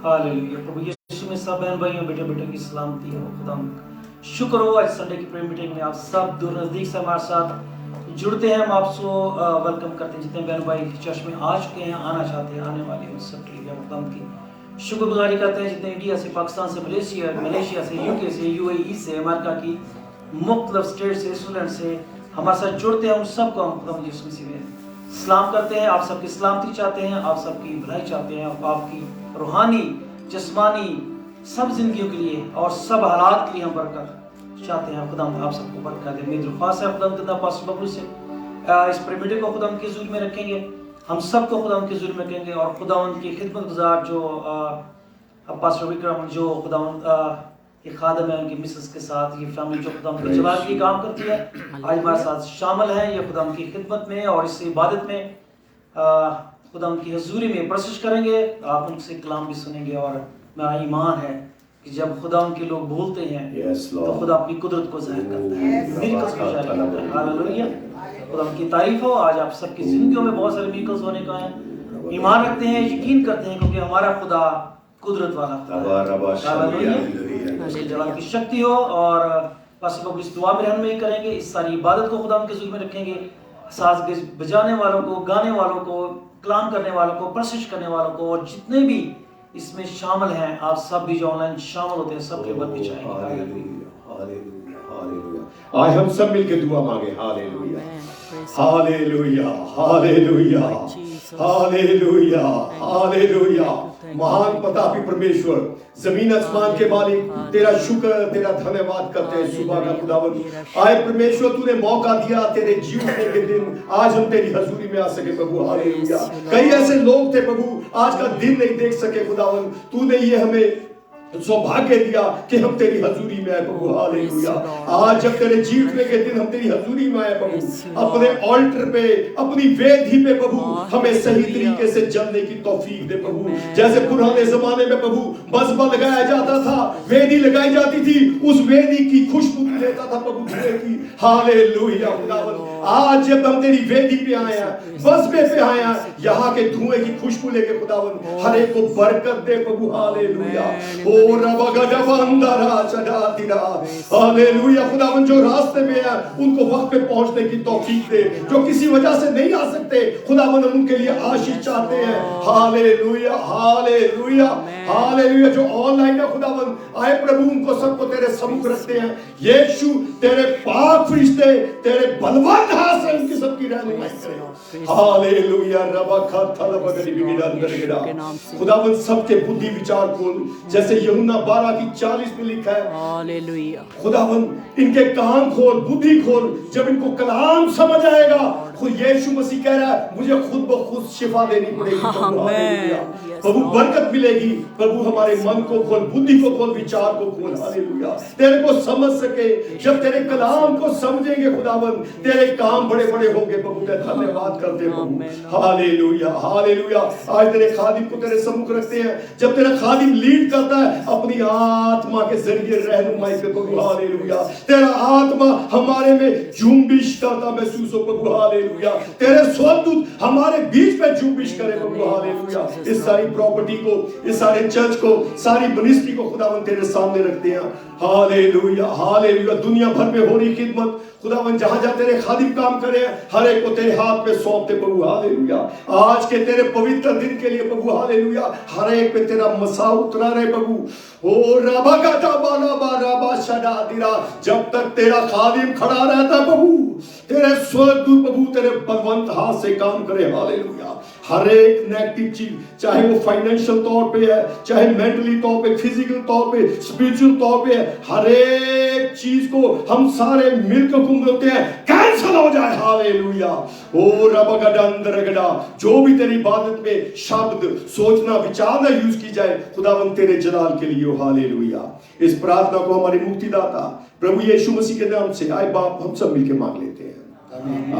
Hallelujah. प्रभु यीशु में सब बहन भाइयों बेटे बेटों की सलामती हो। खुदा शुक्र हो आज संडे की प्रेयर मीटिंग में आप सब दूर नजदीक से हमारे साथ जुड़ते हैं। हम आपको वेलकम करते हैं। जितने बहन भाई चर्च में आ चुके हैं, आना चाहते हैं, आने वाले उन सब के लिए हम खुदा की शुक्रगुजारी करते हैं। जितने इंडिया से, पाकिस्तान से, मलेशिया से, यूके से, यूएई से, अमेरिका की मुख्तलिफ स्टेट से, स्विट्जरलैंड से हमारे साथ जुड़ते हैं, उन सबको हम खुदा यीशु मसीह में सलाम करते हैं। आप सबकी सलामती चाहते हैं, आप सबकी भलाई चाहते हैं, आपकी रूहानी, जिस्मानी सब जिंदगियों के लिए और सब हालात के लिए हम बरकत चाहते हैं। खुदा आप सबको बरकत दे। मेरी दरख्वास्त है खुदा पास बबलू से इस प्रेमिटी को खुदा के ज़ुल्म में रखेंगे, हम सबको खुदा के ज़ुल्म में रखेंगे और खुदा की खिदमत गुजार जो पास्टर विक्रम जो खुदा ये खादम है, उनकी मिसेस के साथ ये फैमिली जो खुदा के जलाल की काम करती है, आज हमारे साथ शामिल है। ये खुदा की खिदमत में और इस इबादत में खुदा की हजूरी में प्रशिश करेंगे। आप उनसे कलाम भी सुनेंगे और मेरा ईमान है कि जब खुदा उनके लोग बोलते हैं तो खुदा अपनी कुदरत को ज़ाहिर करता है, मिरकल्स को जारी करता है। हालेलुया। खुदा की तारीफ हो। आज आप सबकी जिंदगियों में बहुत सारे मिरकल्स होने का है, ईमान रखते हैं, यकीन करते हैं, क्योंकि हमारा खुदा कुदरत वाला उसके जलाल की शक्ति हो। और बस लोग इस दुआ में रहनुमाई करेंगे, इस सारी इबादत को खुदा उनके ज़ुल्म में रखेंगे। साज बजाने वालों को, गाने वालों को, कलाम करने वालों को, प्रशिश करने वालों को और जितने भी इसमें शामिल हैं, आप सब भी जो ऑनलाइन शामिल होते हैं, सबके बरकत चाहेंगे। आज हम सब मिलकर दुआ मांगे। Hallelujah, hallelujah, hallelujah, hallelujah, hallelujah. महान प्रतापी परमेश्वर, जमीन आसमान के मालिक, तेरा शुक्र, तेरा धन्यवाद करते हैं सुबह का खुदावन। आए परमेश्वर, तूने मौका दिया तेरे जीवन के दिन आज हम तेरी हजूरी में आ सके प्रभु। हालेलुया। कई ऐसे लोग थे प्रभु आज का दिन नहीं देख सके खुदावन, तूने ये हमें सौभाग्य दिया कि हम तेरी हजूरी में आए प्रभु। हालेलुया। आज जब तेरे जीतने के दिन हम तेरी हजूरी में आए प्रभु, अपने ऑल्टर पे, अपनी वेदी पे प्रभु हमें सही तरीके से जलने की तौफीक दे प्रभु। जैसे पुराने जमाने में प्रभु मज़बा लगाया जाता था, वेदी लगाई जाती थी, उस वेदी की खुशबू लेता था प्रभु धुएं की। हालेलुया खुदावन। आज जब हम तेरी वेदी पे आए हैं, मज़बे पे आए हैं, यहाँ के धुएं की खुशबू लेके खुदावन हर एक को बरकत दे प्रभु। हालेलुया। हालेलुया। खुदावन जो रास्ते में है उनको वक्त पे पहुंचने की तौफीक दे, जो किसी वजह से नहीं आ सकते खुदावन उनके लिए आशीष चाहते हैं। Hallelujah, hallelujah, hallelujah. जो ऑनलाइन है खुदावन आए प्रभु उनको सबको तेरे सम्मुख रखते हैं। यीशु तेरे पाक फरिश्ते तेरे बलवान हाथ से उनकी सबकी रहनुमाई करें। हालेलुया। खुदावन सबके बुद्धि विचार खोल, जैसे यूहन्ना 12:40 में लिखा है। हालेलुया। खुदावन इनके कान खोल, बुद्धि खोल, जब इनको कलाम समझ आएगा खुद यीशु मसीह कह रहा है मुझे खुद ब खुद शिफा देनी पड़ेगी प्रभु। हालेलुया। प्रभु बरकत मिलेगी प्रभु। हमारे मन को खोल, बुद्धि को खोल, विचार को खोल। हालेलुया। तेरे को समझ सके, जब तेरे कलाम को समझेंगे खुदावन तेरे काम बड़े बड़े होंगे प्रभु। का धन्यवाद करते प्रभु। Hallelujah, hallelujah. आज तेरे खादिम को तेरे सम्मुख रखते हैं, जब तेरा खादिम लीड करता है अपनी आत्मा के जरिए रहनुमाई कर प्रभु। हालेलुया। तेरा आत्मा हमारे में जुम्बिश करता महसूस हो प्रभु। हालेलुया। तेरे स्वर्गदूत हमारे बीच में जुम्बिश करे प्रभु। हालेलुया। इस सारी प्रॉपर्टी को, इस सारे चर्च को, सारी मिनिस्ट्री को खुदावन तेरे सामने रखते हैं। Hallelujah, hallelujah. दुनिया भर में हो रही खिदमत खुदावन जहां जहां तेरे खादिम काम करे हर एक को तेरे हाथ में सौंपते प्रभु। हालेलुया। आज के तेरे पवित्र दिन के लिए प्रभु हालेलुया हर एक पे तेरा मसा उतरा रहे प्रभु। ओ रबा का बाला बारा शदा दिरा, जब तक तेरा खादिम खड़ा रहता प्रभु तेरे स्वर्गदूत प्रभु तेरे बलवंत हाथ से काम करे। हालेलुया। हर एक नेगेटिव चीज, चाहे वो फाइनेंशियल तौर पे है, चाहे मेंटली तौर पे, फिजिकल तौर पे, स्पिरिचुअल तौर पे है, हर एक चीज को हम सारे मिलकर कुंभते हैं कैंसिल हो जाए। हालेलुया। ओ रबगडा, जो भी तेरी इबादत में शब्द सोचना विचार ना यूज की जाए खुदावन तेरे जलाल के लिए। हालेलुया। इस प्रार्थना को हमारे मुक्तिदाता प्रभु यीशु मसीह के नाम से आए बाप हम सब मिलकर मांग लेते हैं। आमीन।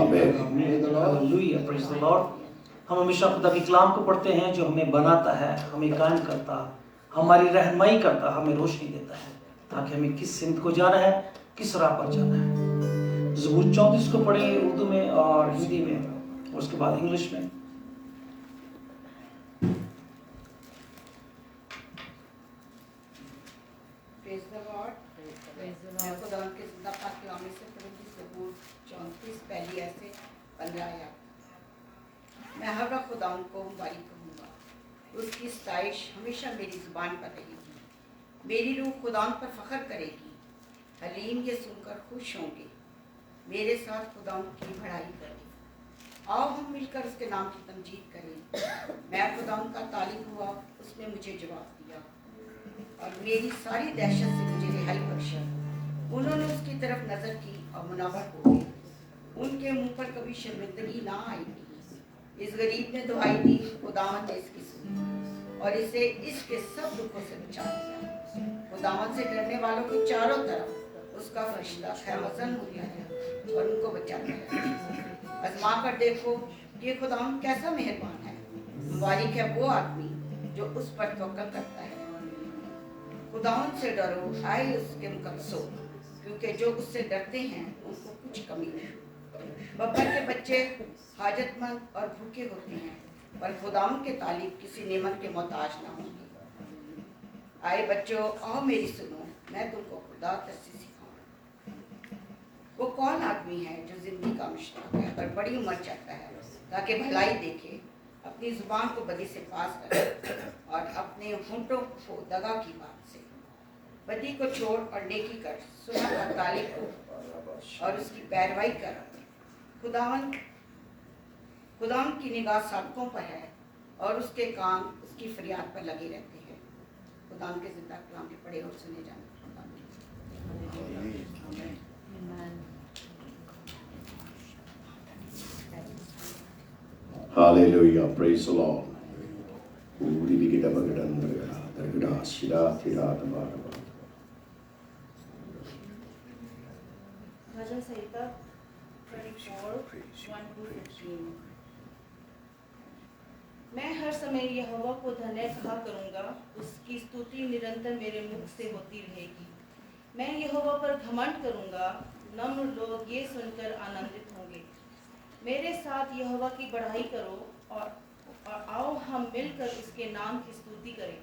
हालेलुया। Praise the Lord. हम हमेशा खुदा के कलाम को पढ़ते हैं जो हमें बनाता है, हमें कायम करता, हमारी रहनुमाई करता, हमें रोशनी देता है ताकि हमें किस सिमत को जाना है, किस राह पर जाना है। ज़बूर 34 को पढ़ेंगे उर्दू में और हिंदी में और उसके बाद इंग्लिश में। Praise the Lord. मैं खुदा के जिंदा पाक कलाम से पढ़ूंगी ज़बूर 34 पहली ऐसे 15 आयत। मैं हर वक्त खुदा को मुबारक कहूँगा, उसकी सताइश हमेशा मेरी जुबान पर रहेगी। मेरी रूह खुदा पर फख्र करेगी, हलीम ये सुनकर खुश होंगे, मेरे साथ खुदा की बड़ाई करें। आओ हम मिलकर उसके नाम की तमजीद करें। मैं खुदा का तालिब हुआ, उसने मुझे जवाब दिया और मेरी सारी दहशत से मुझे रिहाई बख्शा। उन्होंने उसकी तरफ नजर की और मुनाफा हो गए। उनके मुंह पर कभी शर्मिंदगी ना आएगी। इस गरीब ने दुहाई दी, खुदावंद ने इसकी सुनी और इसे इसके सब दुखों से बचा लिया। खुदावंद से डरने वालों की चारों तरफ उसका फरिश्ता खैमजन हो गया है और उनको बचाता है। आजमा कर देखो कि खुदावंद कैसा मेहरबान है। मुबारक है वो आदमी जो उस पर तवक्कल करता है। खुदावंद से डरो, आए उसके मुकद्दसों, क्योंकि जो उससे डरते हैं उनको कुछ कमी नहीं। बब्बर के बच्चे हाजतमंद और भूखे होते हैं, पर खुदावंद के तालिब किसी नेमत के मोहताज ना होंगे। आए बच्चों, आओ मेरी सुनो, मैं तुमको खुदा तस्सी सिखाऊं। वो कौन आदमी है जो जिंदगी का मुश्ताक है और बड़ी उम्र चाहता है, ताकि भलाई देखे, अपनी जुबान को बदी से पास करे और अपने होंठों को दगा की बात से। बदी को छोड़ और नेकी कर, सुना और तालीब को और उसकी पैरवाई कर। खुदावंद की निगाह साधकों पर है और उसके कान उसकी फरियाद पर लगे रहते हैं। खुदावंद के जिंदा कलाम के पढ़े और सुने जाने। Hallelujah, praise the Lord. Uri bigida bagadan dargada shira thira tamara. भजन संहिता 24:1-15। मैं हर समय यहोवा को धन्य कहा करूंगा, उसकी स्तुति निरंतर मेरे मुख से होती रहेगी। मैं यहोवा पर घमंड करूंगा, नम्र लोग ये सुनकर आनंदित होंगे। मेरे साथ यहोवा की बढ़ाई करो और आओ हम मिलकर उसके नाम की स्तुति करें।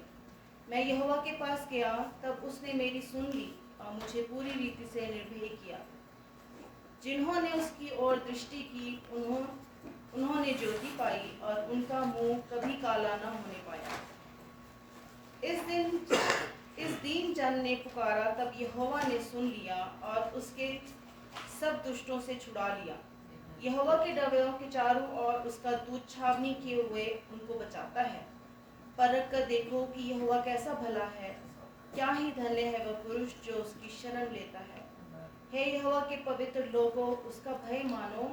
मैं यहोवा के पास गया, तब उसने मेरी सुन ली और मुझे पूरी रीति से निर्भय किया। जिन्होंने उसकी ओर दृष्टि की, उन्होंने ज्योति पाई और उनका मुंह कभी काला न होने पाया। इस दीन जन ने पुकारा, तब यहोवा ने सुन लिया और उसके सब दुष्टों से छुड़ा लिया। यहोवा के डबरों के चारों ओर उसका दूत छावनी किए हुए उनको बचाता है। परख कर देखो कि यहोवा कैसा भला है, क्या ही धन्य है वह पुरुष जो उसकी शरण लेता है। हे यहोवा के पवित्र लोगों, उसका भय मानो,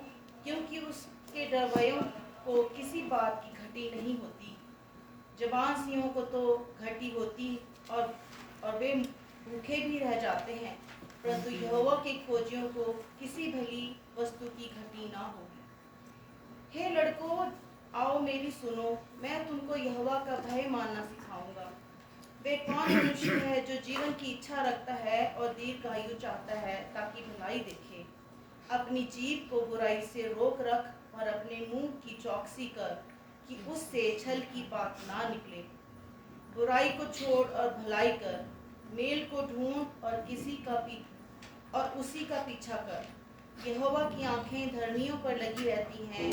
क्योंकि उसके डरवयों को किसी बात की घटी नहीं होती। जवान सिंहों को तो घटी होती और वे भूखे भी रह जाते हैं, परंतु यहोवा के खोजियों को किसी भली वस्तु की घटी ना होगी। हे लड़कों, आओ मेरी सुनो, मैं तुमको यहोवा का भय मानना सिखाऊंगा। वे कौन मनुष्य है जो जीवन की इच्छा रखता है और दीर्घायु चाहता है, ताकि भलाई देखे। अपनी जीभ को बुराई से रोक रख और अपने मुंह की चौकसी कर, कि उससे छल की बात ना निकले। बुराई को छोड़ और भलाई कर, मेल को ढूंढ और उसी का पीछा कर। यहोवा की आंखें धर्मियों पर लगी रहती हैं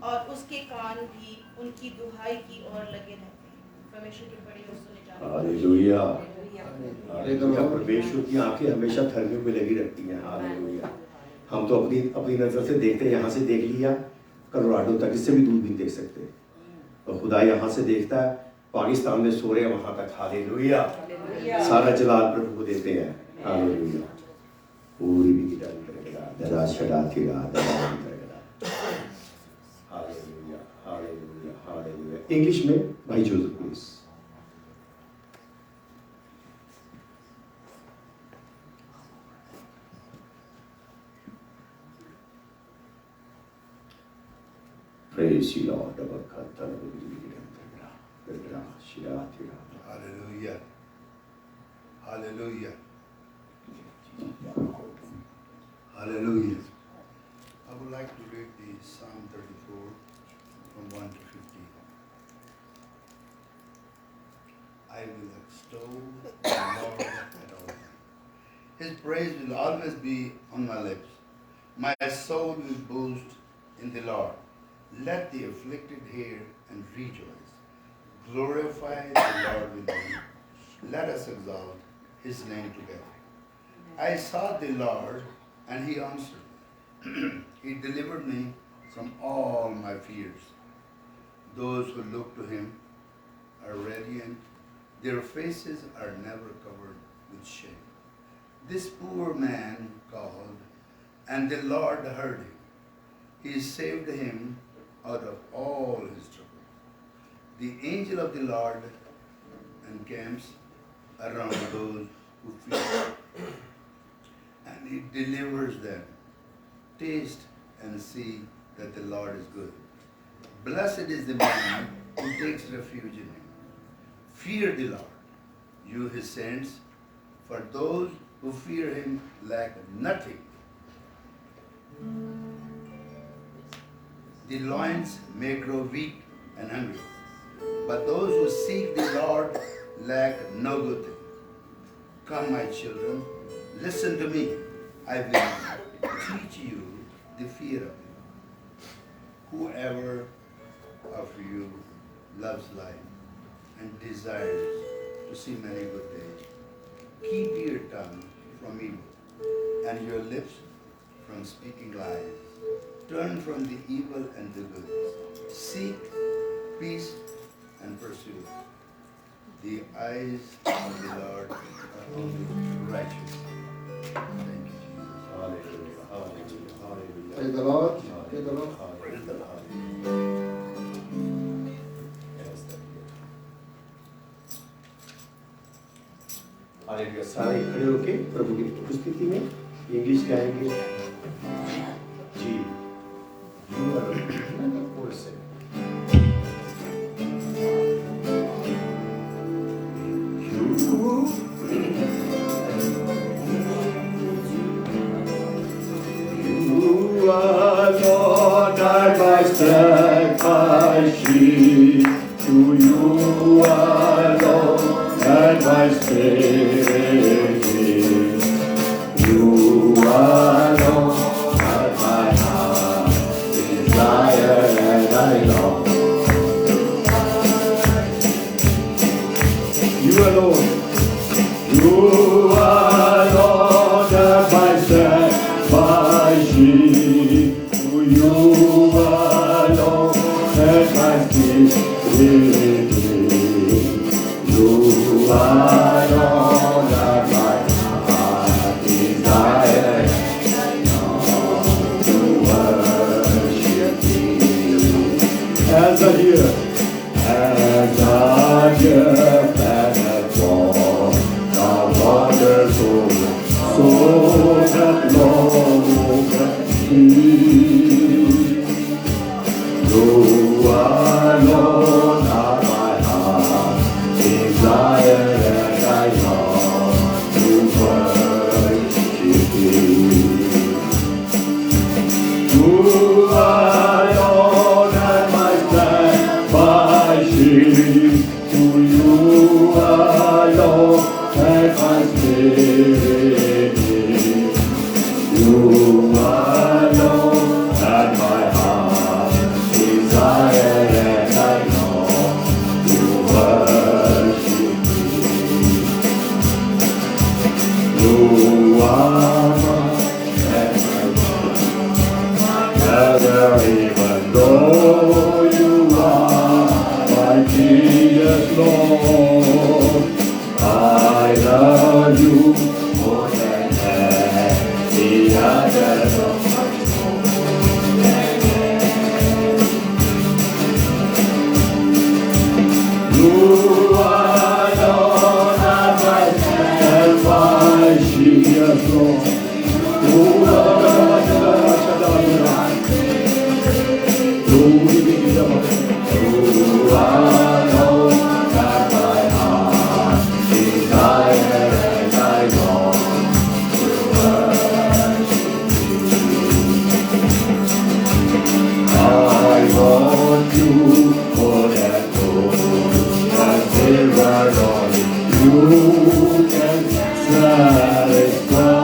और उसके कान भी उनकी दुहाई की ओर लगे रहते हैं। परमेश्वर की बड़ी और सुने जाने। Hallelujah, hallelujah. परमेश्वर की आंखें हमेशा धर्मियों पे लगी रहती हैं। हालेलुया। हम तो अपनी नजर से देखते हैं, यहाँ से देख लिया कलोराडो तक, इससे भी दूर भी देख सकते हैं। तो खुदा यहाँ से देखता है, पाकिस्तान में सो रहे हैं वहां तक। हालेलुया, सारा जलाल प्रभु को देते हैं। हालेलुया। पूरी भी दरा छड़ा थिरा हालेलुया, हालेलुया, हालेलुया। इंग्लिश में भाई Joseph please. Praise you, Lord. Hallelujah. Hallelujah. Hallelujah. I would like to read the Psalm 34 from 1 to 15. I will extol the Lord at all times. His praise will always be on my lips. My soul will boast in the Lord. Let the afflicted hear and rejoice. Glorify the Lord with me. Let us exalt his name together. I sought the Lord, and he answered me. He delivered me from all my fears. Those who look to him are radiant. Their faces are never covered with shame. This poor man called, and the Lord heard him. He saved him out of all his trouble. The angel of the Lord encamps around those who fear him, and he delivers them. Taste and see that the Lord is good. Blessed is the man who takes refuge in him. Fear the Lord, you his saints, for those who fear him lack nothing. The loins may grow weak and hungry, but those who seek the Lord lack no good thing. Come, my children, listen to me. I will teach you the fear of the Lord. Whoever of you loves life and desires to see many good days, keep your tongue from evil and your lips from speaking lies. Turn from the evil and the good. Seek peace and pursue it. The eyes of the Lord are on the righteous. Thank you, Jesus. Hallelujah. Hallelujah. Hallelujah. Praise the Lord. Praise the Lord. Praise the Lord. Hallelujah. सारे खड़े होके प्रभु की उपस्थिति में English गाएंगे जी। You are Lord, I must my sheep. To you alone, and my spirit is. You alone, and my heart desire, and I long. You alone, you alone, and my strength, my shield. To you alone, and my spirit. You alone are my heart desire to worship thee. As I hear planet fall, the wonderful soul that long me. You alone are my heart desire, and I long to worship thee. You alone are my strength, my shield. To you alone and my spirit. You alone and my heart desire, and I long to worship thee. You are my Father, even though you are my dearest Lord, I love you more than any other Lord. You are Lord, and my dearest Lord. You are you alone that my heart desire, and I long to worship thee. I want you more than gold and silver, only you can satisfy.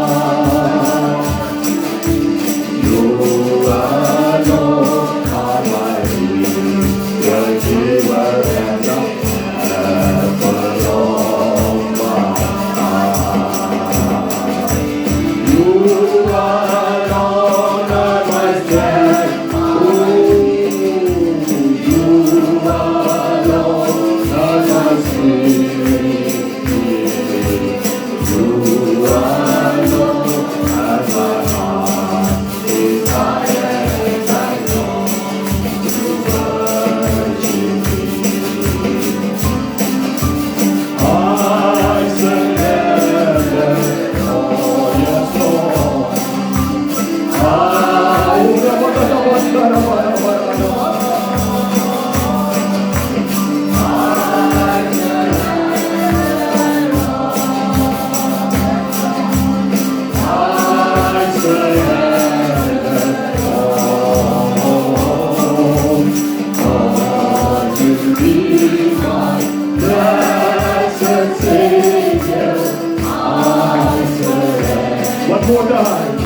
One more time.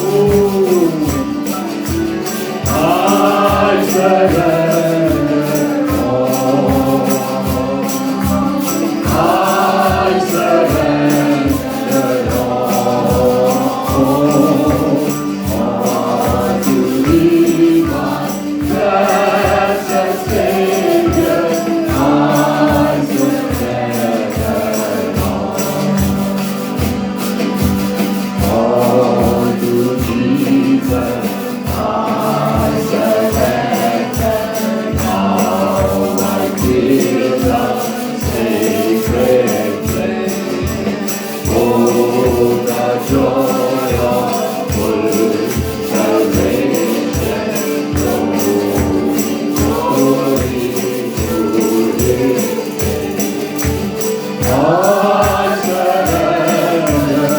Oh, I surrender all. I surrender all to Thee, my blessed Savior. I surrender all to Jesus. I surrender now. I feel the sacred flame. Oh, the joy of full salvation. Glory to His name. I surrender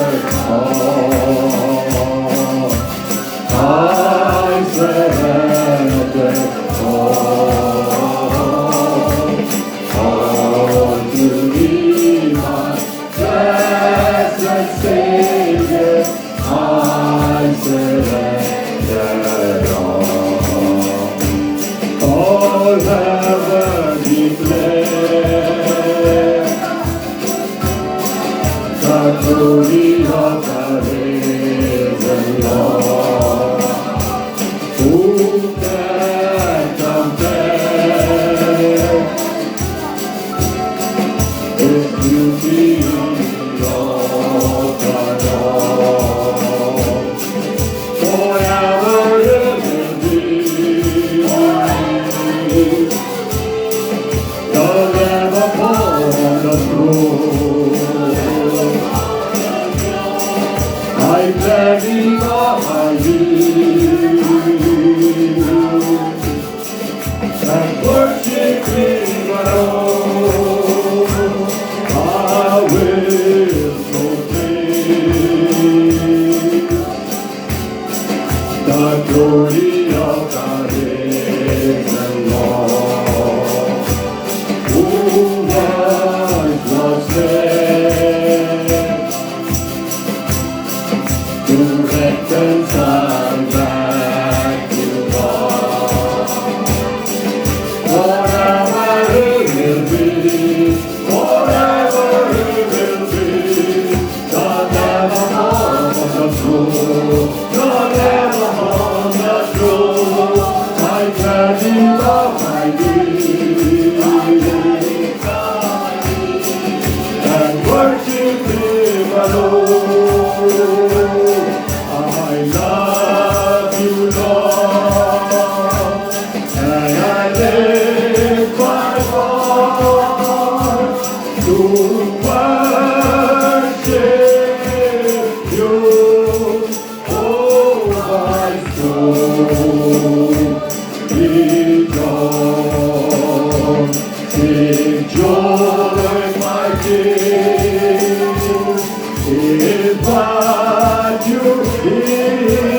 all. I surrender all to Thee, my blessed Savior. I surrender all heaven declare the glory of the risen Lord. Who can compare His beauty of the Lord? Forever it will be the Lamb upon the throne. I gladly bow and worship Him alone. I will proclaim the glory of the risen Lord, who was slain to reconcile back to God. Forever He will be, forever He will be, the Lamb upon the throne, the Lamb upon the throne. I gladly bow my knee and worship Him alone. I love You, Lord, and I lift my voice to worship You. Oh, my soul, rejoice, sing joy, my King, in what You hear.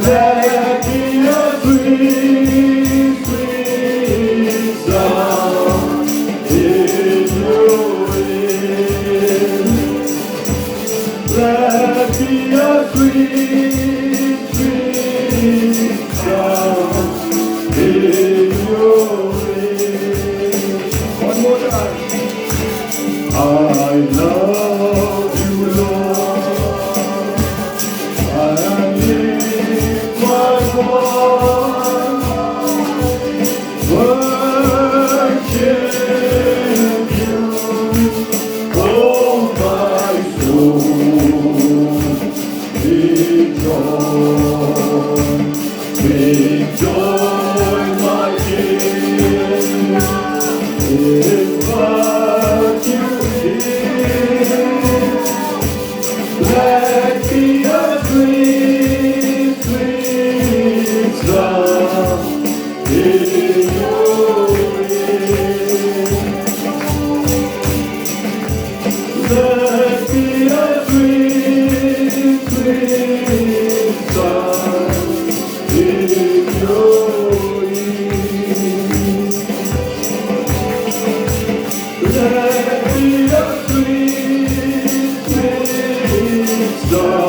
Let it be a sweet, sweet sound in Your ear. Let it be a sweet, sweet sound in Your ear. One more time. I love You, Lord. I lift my voice, worship what you did. Let me a sweet, sweet sound in your ear. Let me a sweet, sweet sound in your ear. Let me a sweet, sweet sound in your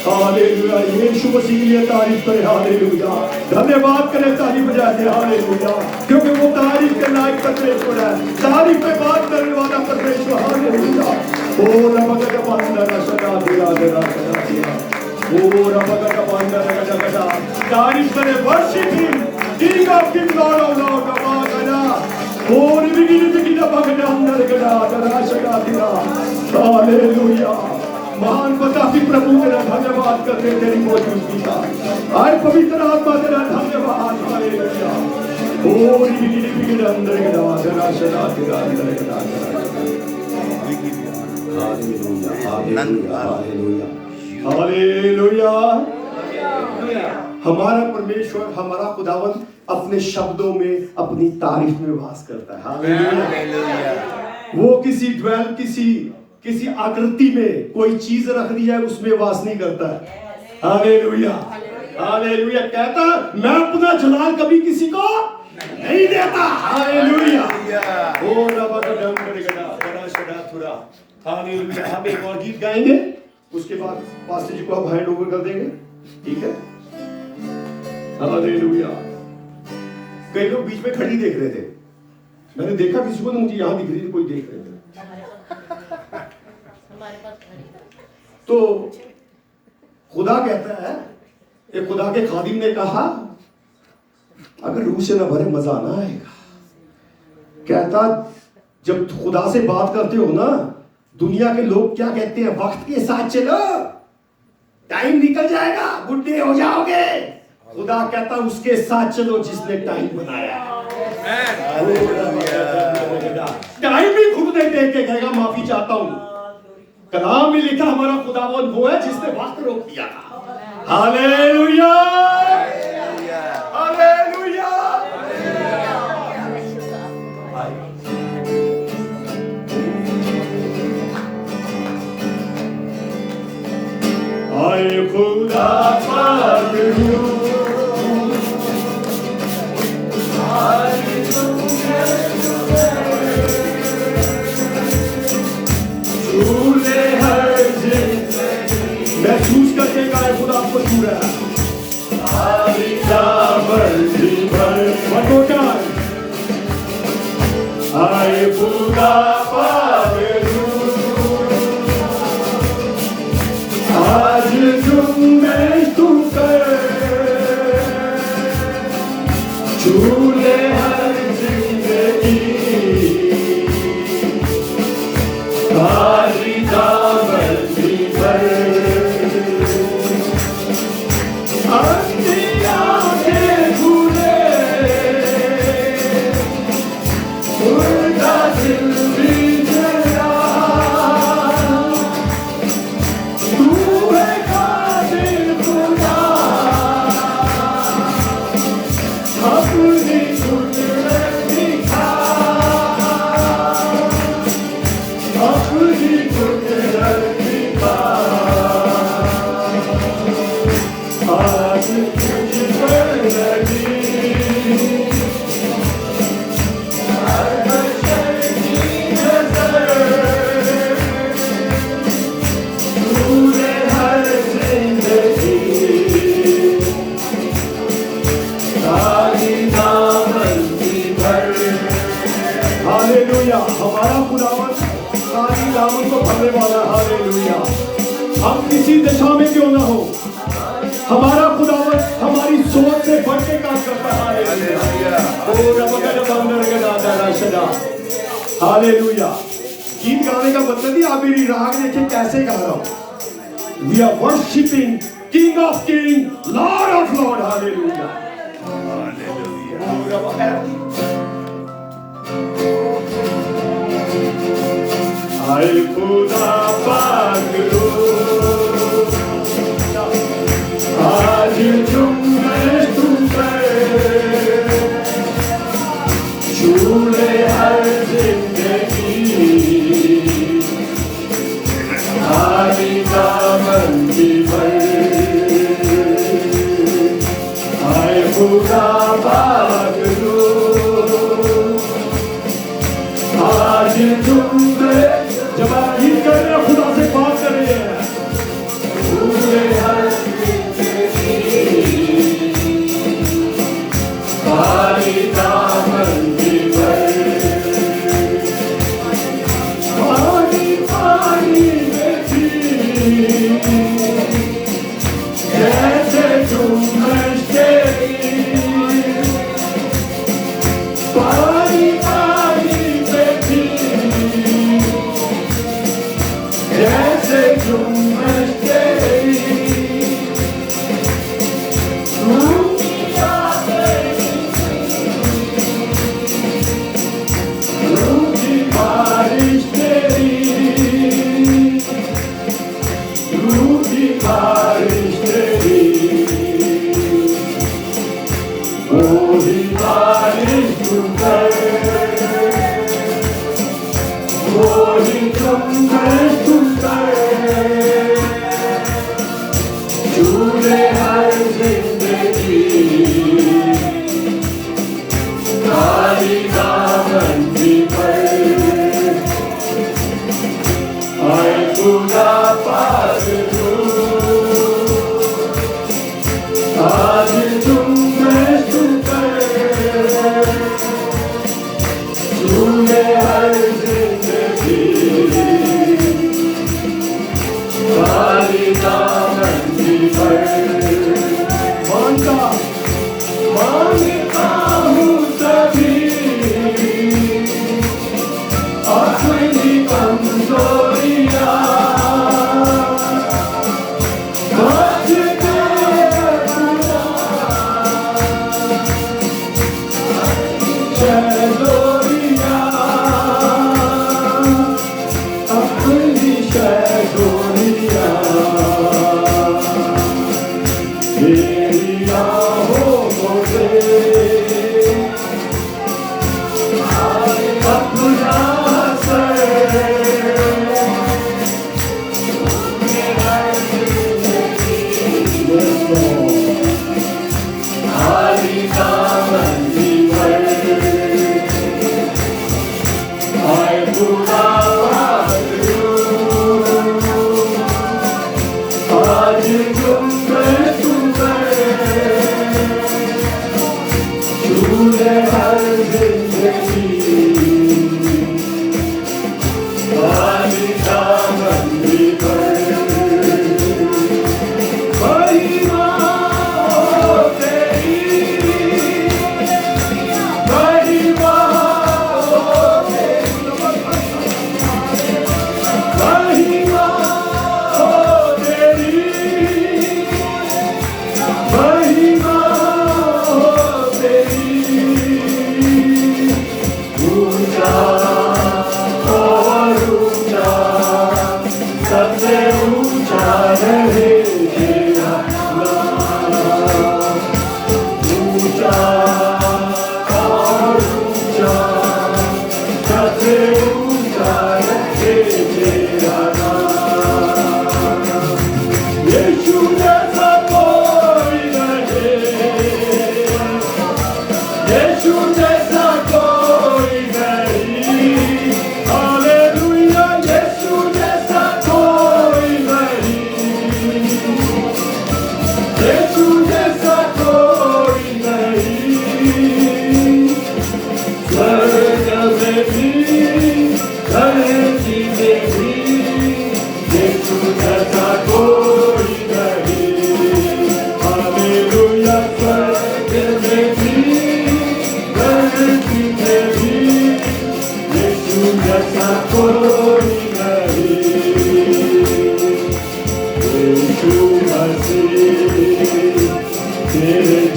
hallelujah यीशु मसीह के लिए तारीफ करें hallelujah धन्यवाद करें ताली बजाते हालेलुया क्योंकि वो तारीफ के लायक परमेश्वर है तारीफ में बात करने वाला परमेश्वर हालेलुया ओ रबगद बंदर सदा दिया दिया दिया ओ रबगद बंदर गदा गदा तारीफ करें worship him king of king Lord of Lord गदा ओ रिबिगिन बगदा अंदर गदा गदा सदा दिया हालेलुया महान पतापी प्रभु तेरा धन्यवाद करते तेरी मौजूदगी का आए पवित्र आत्मा तेरा धन्यवाद हालेलुया ओ रिबिगिन अंदर गदा गदा सदा दिया अंदर गदा हालेलुया हालेलुया हालेलुया हालेलुया हमारा परमेश्वर हमारा खुदावन अपने शब्दों में अपनी तारीफ में वास करता है हालेलुया वो किसी किसी आकृति में कोई चीज रख दी जाए उसमें वास नहीं करता है हालेलुया हालेलुया कहता मैं अपना जलाल कभी किसी को नहीं देता हालेलुया ओ रबा का डम करेगा बड़ा शड़ा थोड़ा हालेलुया हम एक और गीत गाएंगे उसके बाद पास्टर जी को आप हैंड ओवर कर देंगे ठीक है हालेलुया कई लोग बीच में खड़ी देख रहे थे मैंने देखा किसी को तो मुझे यहां दिख रही थी कोई देख रहे थे तो खुदा कहता है एक खुदा के खादिम ने कहा अगर रूह से ना भरे मजा ना आएगा कहता जब खुदा से बात करते हो ना दुनिया के लोग क्या कहते हैं वक्त के साथ चलो टाइम निकल जाएगा बुढ़े हो जाओगे खुदा कहता उसके साथ चलो जिसने टाइम बनाया टाइम भी खुद ने देख के कहेगा माफी चाहता हूं कलाम में लिखा हमारा खुदावंद वो है जिसने वक्त रोक दिया था हालेलुया हालेलुया आए खुदा पाक महसूस करके गाय खुदा आपको छू रहा है आए खुदा आज तुम में तू कर छूले हर जिंदगी खाली दामन भी भर हमारा खुदावन सारी दामन को भरने वाला हालेलुया हम किसी दिशा में क्यों ना हो हमारा खुदावन हमारी सोच से बढ़ के काम करता है हालेलुया गीत गाने का मतलब ही आप मेरी राग देखें कैसे गा रहा हूं we are worshipping King of King, Lord of Lord. Hallelujah. आए खुदा पाक रो, आज तुम में छूले हर जिंदगी, आदि दामन की भर, आए खुदा पाक रो, आज तुम में जब आप गीत कर रहे हैं खुदा से बात कर रहे हैं, छूले हर जिंदगी, आदि दामन की भर, पानी में थी जैसे तुम बचते, पानी में थी जैसे तुम बचते, बारिश तेरी, रूठी बारिश तेरी, वही बारिश तुम कर, वही तुम कर, झूले हर जिंदगी, काली दामन की पर, आए खुदा पाक रो, आज तुम में झूले हर जिंदगी,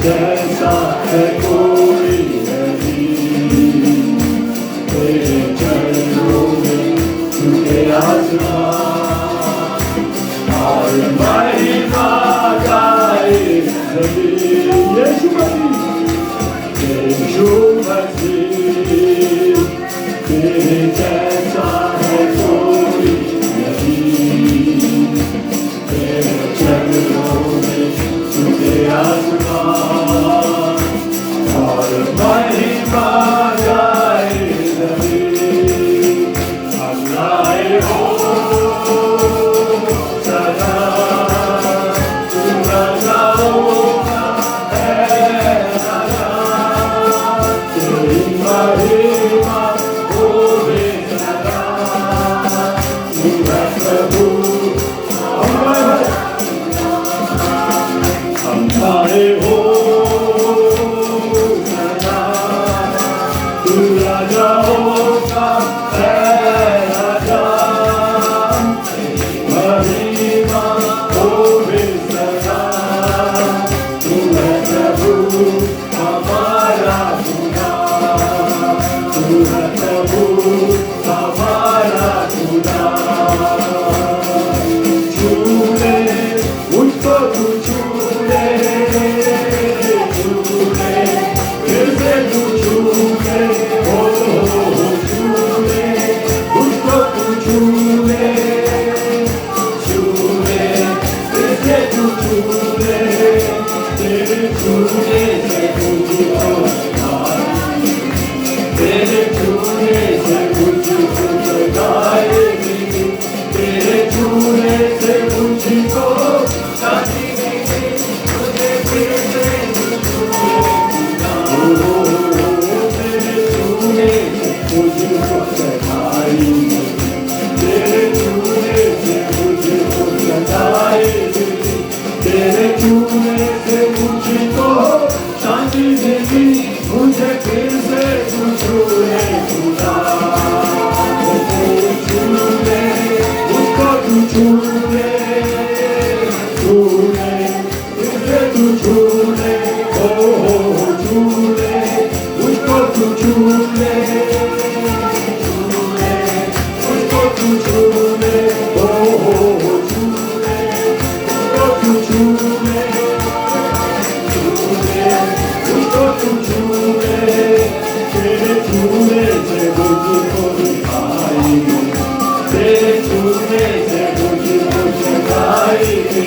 जैसा है कोई नहीं, तेरे चरणों में झुके आसमान और महिमा गाए ज़मीन। यीशु मसीह, तेरे जैसा है कोई नहीं, तेरे चरणों में झुके आसमान और महिमा गाए ज़मीन। हम लाए हो सदा, तू राजाओं है राजा, तेरी महिमा होवे सदा। तू है प्रभु, हम लाए हो सदा, तू राजाओं का है राजा, महिमा होवे सदा। तू है प्रभु हमारा खुदा, तू है प्रभु हमारा खुदा। छू ले मुझको, तू छू ले, छू ले फिर से तू छू ले, ओ छू ले मुझको, तू छू ले, छू ले फिर से तू छू ले। तेरे छूने से मुझको छुड़ाएगी, तेरे छूने से मुझको छुड़ाएगी, तेरे छूने से मुझको शांति मिलेगी, मुझे फिर से तू छूएगा। तेरे छूने से मुझको छुड़ाएगी, तेरे छूने से मुझको छुड़ाएगी, तेरे छूने से मुझको शांति मिलेगी, मुझे फिर से तू छूएगा। छू ले मुझको, तू छू ले, छू ले फिर से तू छू ले, ओ छू ले मुझको, तू छू ले, छू ले मुझको, तू छू ले, ओ छू ले मुझको, तू छू ले, छू ले मुझको, तू छू ले। तेरे छूने से मुझको दिखाएगी, तेरे छूने से मुझको जगाएगी,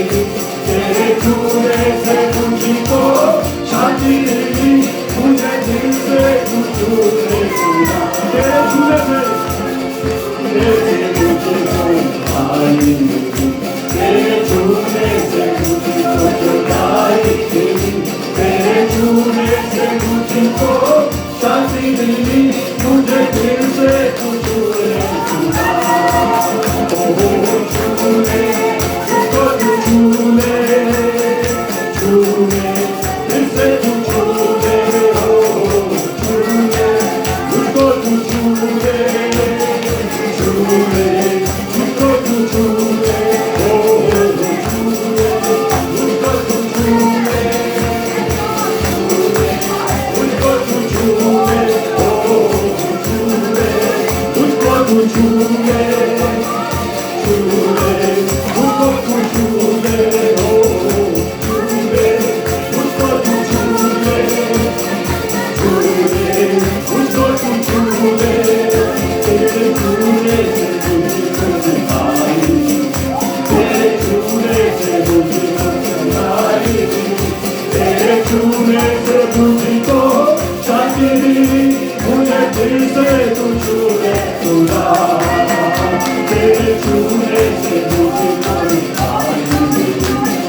तेरे छूने से मुझको शांति मिलेगी, मुझे दिल से तू छूएगा। तेरे छूने से मुझको दिखाएगी, तेरे छूने से मुझको जगाएगी, तेरे छूने से मुझको शांति मिली, मुझे दिल से तू छूएगा। ओ छू ले मुझको, तू छू ले, छू ले फिर से तू छू ले, ओ छू ले मुझको, तू छू ले, छू ले मुझको, तू छू ले, ओ छू ले मुझको, तू छू ले, मुझको तू छू ले, ओ छू ले मुझको, तू छू ले, छू ले मुझको, तू छू ले, ओ छू ले मुझको, तू छू ले, छू ले मुझको, तू छू ले। तेरे छूने से मुझको दिखाएगी, तेरे छूने से मुझको जगाएगी, तेरे छूने से मुझको शांति मिली, मुझे दिल से तू छूएगा। तेरे छूने से मुझको दिखाएगी,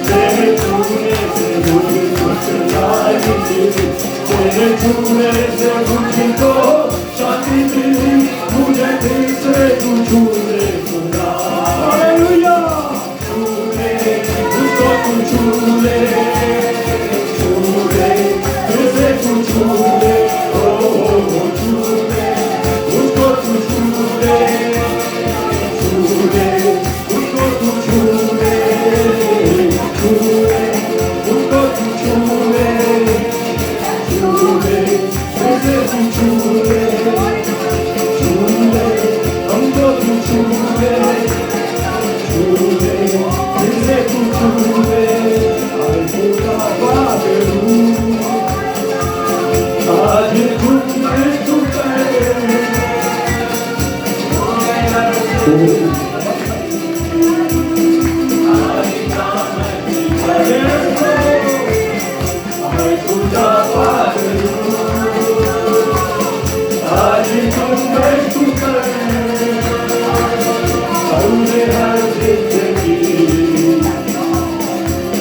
तेरे छूने से मुझको जगाएगी, तेरे छूने से मुझको शांति मिली, मुझे दिल से तू छूएगा। हालेलुया। छू ले मुझको, तू छू ले, छू ले फिर से तू छू ले, ओ छू ले मुझको, मैं तुझा पागल आज तुम मैं तू करे हमने हर जिंदगी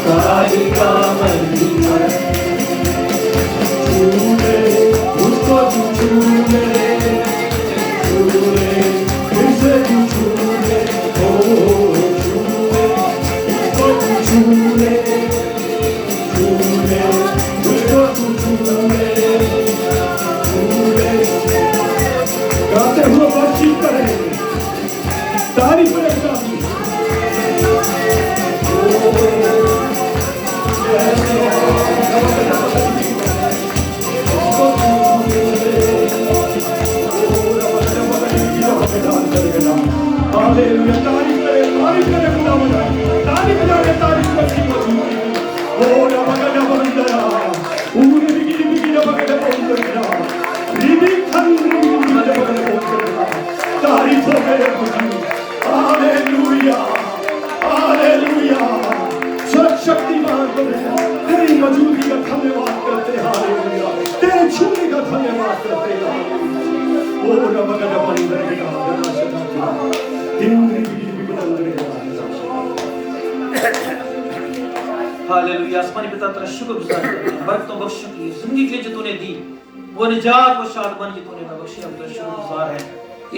काली का मंदिर छूले उसको तू छूले छूले इसे तू छूले ओ छूले इसको तू छूले छूले उसको तू छूले छूले गाते हुए बातचीत करें तारीफ करें हालेलुया तारीफ करे खुदावंद तारीफ करे तारीफ करती मौजूद ओ रबगदा बंदया पूरे बिगिड़ी रबगदा बंदया रिदी खंड रबगदा बंदया तारीफ हो मेरे खुदा हालेलुया हालेलुया शक्तिमान तेरी मौजूदगी का धन्यवाद करते हालेलुया तेरे छूने का धन्यवाद करते हालेलुया ओ रबगदा बंदया हालेलुया। आसमानी पिता तेरा शुक्रगुजार करते हैं बरकतों बख्शों के लिए जिंदगी के लिए जो तूने दी वो निजात वो शादमान की तूने बख्शी हम तेरा शुक्रगुजार है।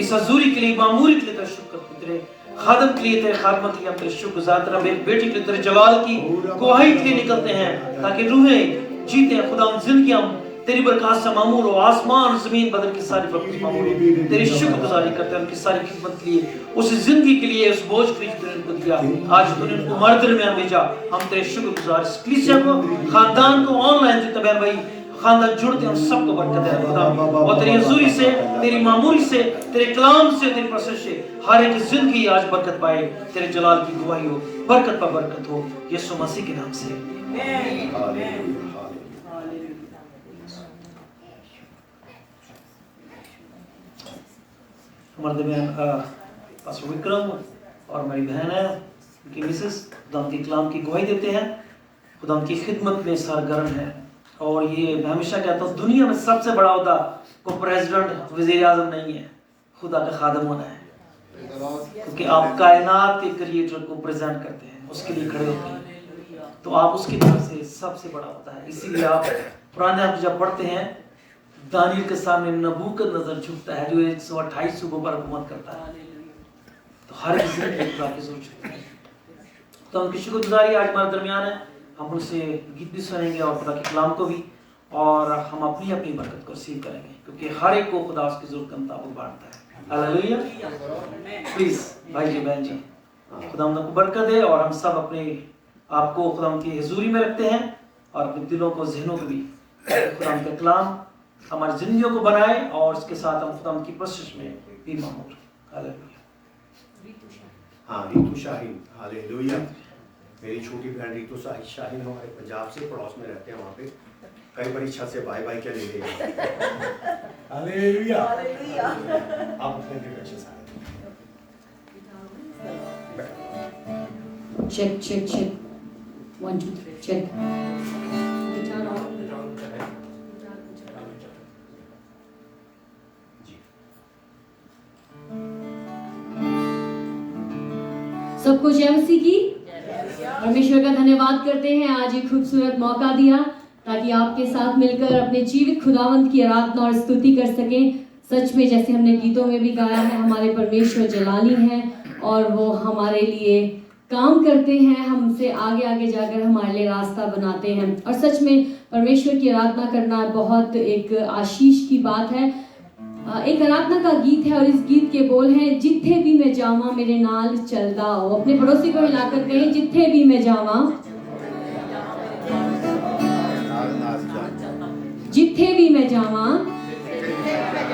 इस हजूरी के लिए मामूरी के लिए तेरा शुक्र तेरे खादम के लिए तेरे खादमत के लिए हम तेरे शुक्रगुजार तेरा बेटी के लिए तेरे जलाल की गवाही के लिए निकलते हैं ताकि रूहें जीते खुदा जिंदगियां तेरी बरकत से मामूर हो आसमान जमीन बदल की सारी बरकत मामूर हो तेरी शुक्रगुजारी करते हैं उनकी सारी खिदमत के लिए उस जिंदगी के लिए उस बोझ के लिए तूने उनको दिया आज तूने उनको मर्दर में भेजा हम तेरे शुक्रगुजार इस कलीसिया को खानदान को ऑनलाइन जितने बहन भाई खानदान जुड़ते हैं सबको बरकत है खुदा और तेरी हजूरी से तेरी मामूरी से तेरे कलाम से तेरी प्रशंसा से हर एक जिंदगी आज बरकत पाए तेरे जलाल की गवाही हो बरकत पर बरकत हो यीशु मसीह के नाम से हमारे दरमियान पास्टर विक्रम और मेरी बहन है उनकी मिसेस खुदा के कलाम की गवाही देते हैं खुदा की खिदमत में सरगर्म है और ये मैं हमेशा कहता हूँ दुनिया में सबसे बड़ा होता को प्रेसिडेंट वज़ीर आज़म नहीं है खुदा का खादम होना है क्योंकि आप कायनात के क्रिएटर को प्रेजेंट करते हैं उसके लिए खड़े होते हैं तो आप उसकी तरफ से सबसे बड़ा होता है इसीलिए आप पुराने आप जब पढ़ते हैं दानियल के सामने नबूकदनेस्सर झुकता है जो 128 सूबों पर हुकूमत करता है तो हर किसी की जरूरत है तो उनकी शुक्रगुजारी आज हमारे दरमियान है हम उनसे गीत भी सुनेंगे और खुदा के कलाम को भी और हम अपनी अपनी बरकत को रिसीव करेंगे क्योंकि हर एक को खुदा उसकी जरूरत के मुताबिक बांटता है हालेलुया प्लीज भाई जी बहन जी खुदा उनको बरकत दे और हम सब अपने आपको खुदा की हजूरी में रखते हैं और अपने दिलों को जहनों को भी खुदा का कलाम हमारी जिंदगियों को बनाए और इसके साथ हम खुदा की प्रशंसा में भी मामूर हालेलुया हाँ रीतू शाहीन हालेलुया मेरी छोटी बहन रीतू शाहीन हमारे पंजाब से पड़ोस में रहते हैं वहाँ पे कई बार इच्छा से बाय बाय क्या ले गए हालेलुया आप अपने डिरेक्शन से चेक चेक चेक 1 2 3 चेक सबको जय मसीह की परमेश्वर का धन्यवाद करते हैं आज एक खूबसूरत मौका दिया ताकि आपके साथ मिलकर अपने जीवित खुदावंत की आराधना और स्तुति कर सकें। सच में जैसे हमने गीतों में भी गाया है हमारे परमेश्वर जलाली हैं और वो हमारे लिए काम करते हैं हमसे आगे आगे जाकर हमारे लिए रास्ता बनाते हैं और सच में परमेश्वर की आराधना करना बहुत एक आशीष की बात है। एक आराधना का गीत है और इस गीत के बोल हैं जिथे भी मैं जावा मेरे नाल चलदा हो। अपने पड़ोसी को हिलाकर कहें जिथे भी मैं जावा जिथे भी मैं जावा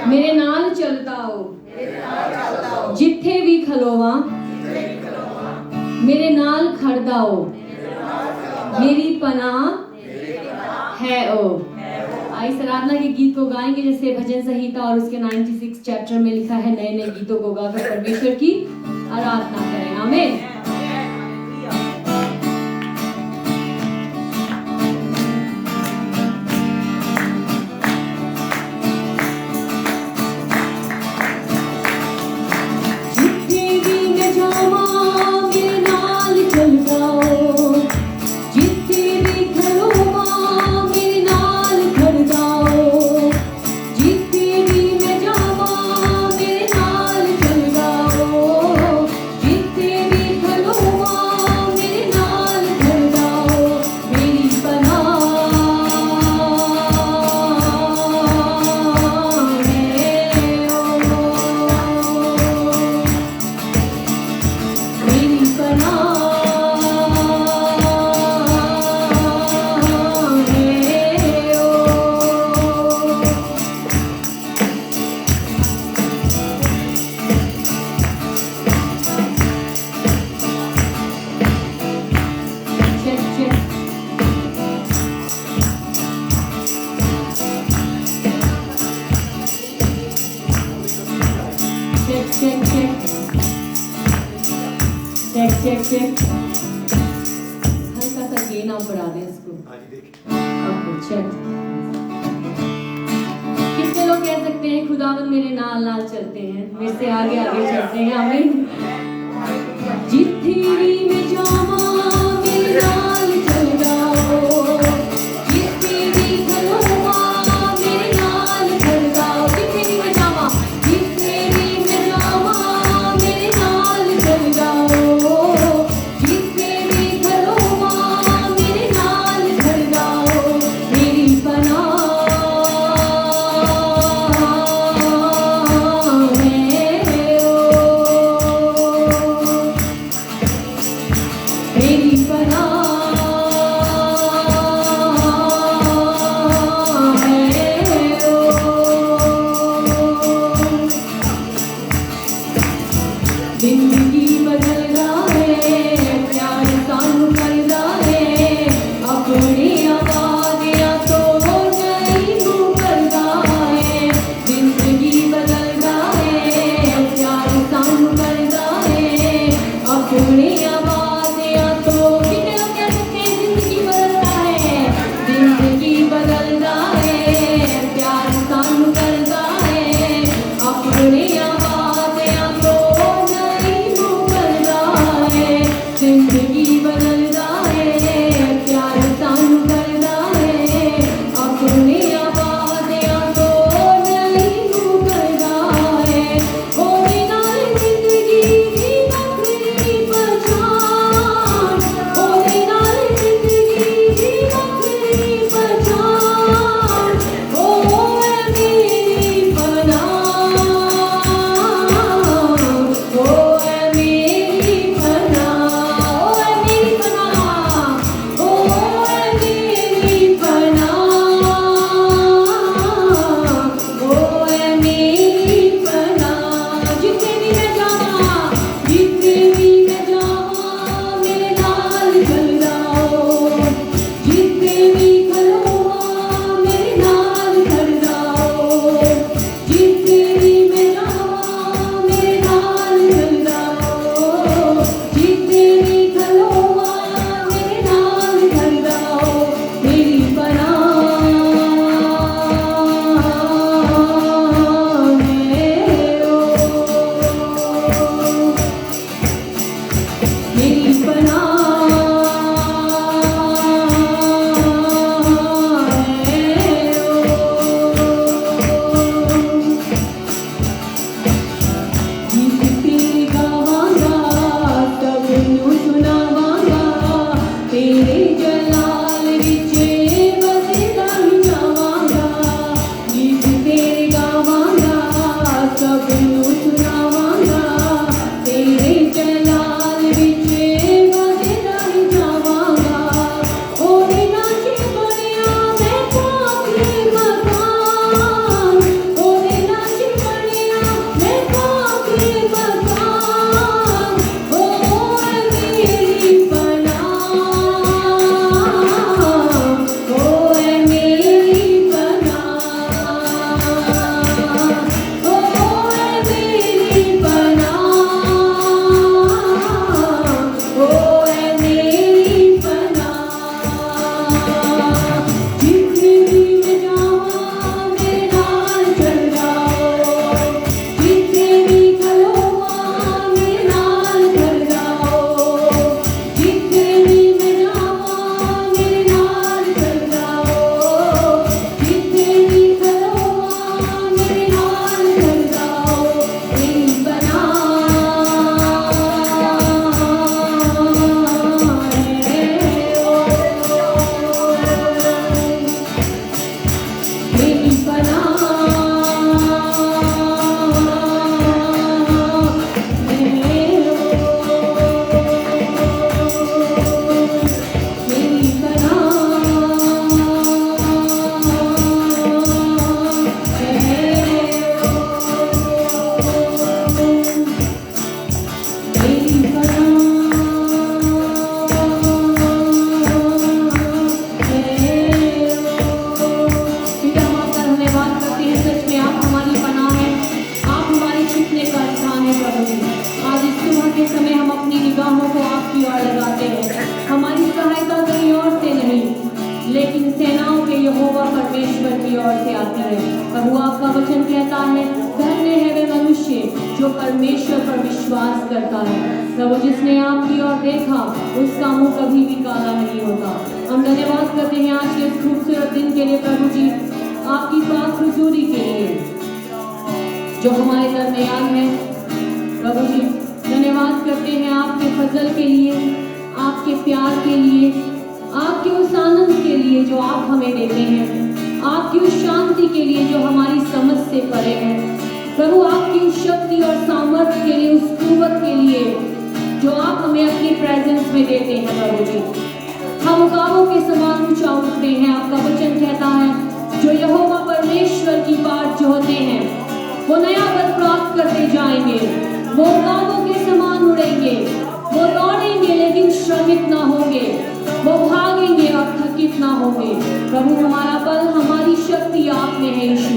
मेरे नाल चलदा हो जिथे भी खलोवा मेरे नाल खड़दा हो मेरी पनाह है ओ। इस आराधना के गीत को गाएंगे जैसे भजन संहिता और उसके 96 चैप्टर में लिखा है नए नए गीतों को गाकर परमेश्वर की आराधना करें आमीन। चेक चेक, हल्का सा गेन आप बढ़ा दें इसको। Okay check. कितने लोग कह सकते हैं खुदावन मेरे नाल नाल चलते हैं, मेरे से आगे आगे चलते हैं? आमीन। जिथे भी मैं जावा मेरे नाल चल जाओ, जिथे भी खलोवा मेरे नाल चल जाओ, जिथे भी मैं जावा, जिथे भी मैं जावा मेरे नाल चल जाओ, जिथे भी खलोवा मेरे नाल चल जाओ, मेरी पनाह है ओ, मेरी पनाह आपका वचन कहता है धन्य है वे मनुष्य जो परमेश्वर पर विश्वास करता है। प्रभु जिसने आपकी ओर देखा उसका मुंह कभी भी काला नहीं होता। हम धन्यवाद करते हैं आज के इस खूबसूरत दिन के लिए प्रभु जी, आपकी पाक हुजूरी के लिए जो हमारे दरमियान है। प्रभु जी धन्यवाद करते हैं आपके फजल के लिए, आपके प्यार के लिए, आपके उस आनंद के लिए जो आप हमें देते हैं, आपकी उस शांति के लिए जो हमारी समझ से परे है। प्रभु आपकी उस शक्ति और सामर्थ्य के लिए, उस कुव्वत के लिए जो आप हमें अपनी प्रेजेंस में देते हैं। प्रभु जी हम उकाबों के समान ऊंचा उठते हैं। आपका वचन कहता है जो यहोवा परमेश्वर की बाट जो होते हैं वो नया बल प्राप्त करते जाएंगे, वो उकाबों के समान उड़ेंगे, वो दौड़ेंगे लेकिन श्रमित ना होंगे, वो भागेंगे और थकित ना होंगे। प्रभु हमारा बल, हमारी शक्ति आप में है यीशु।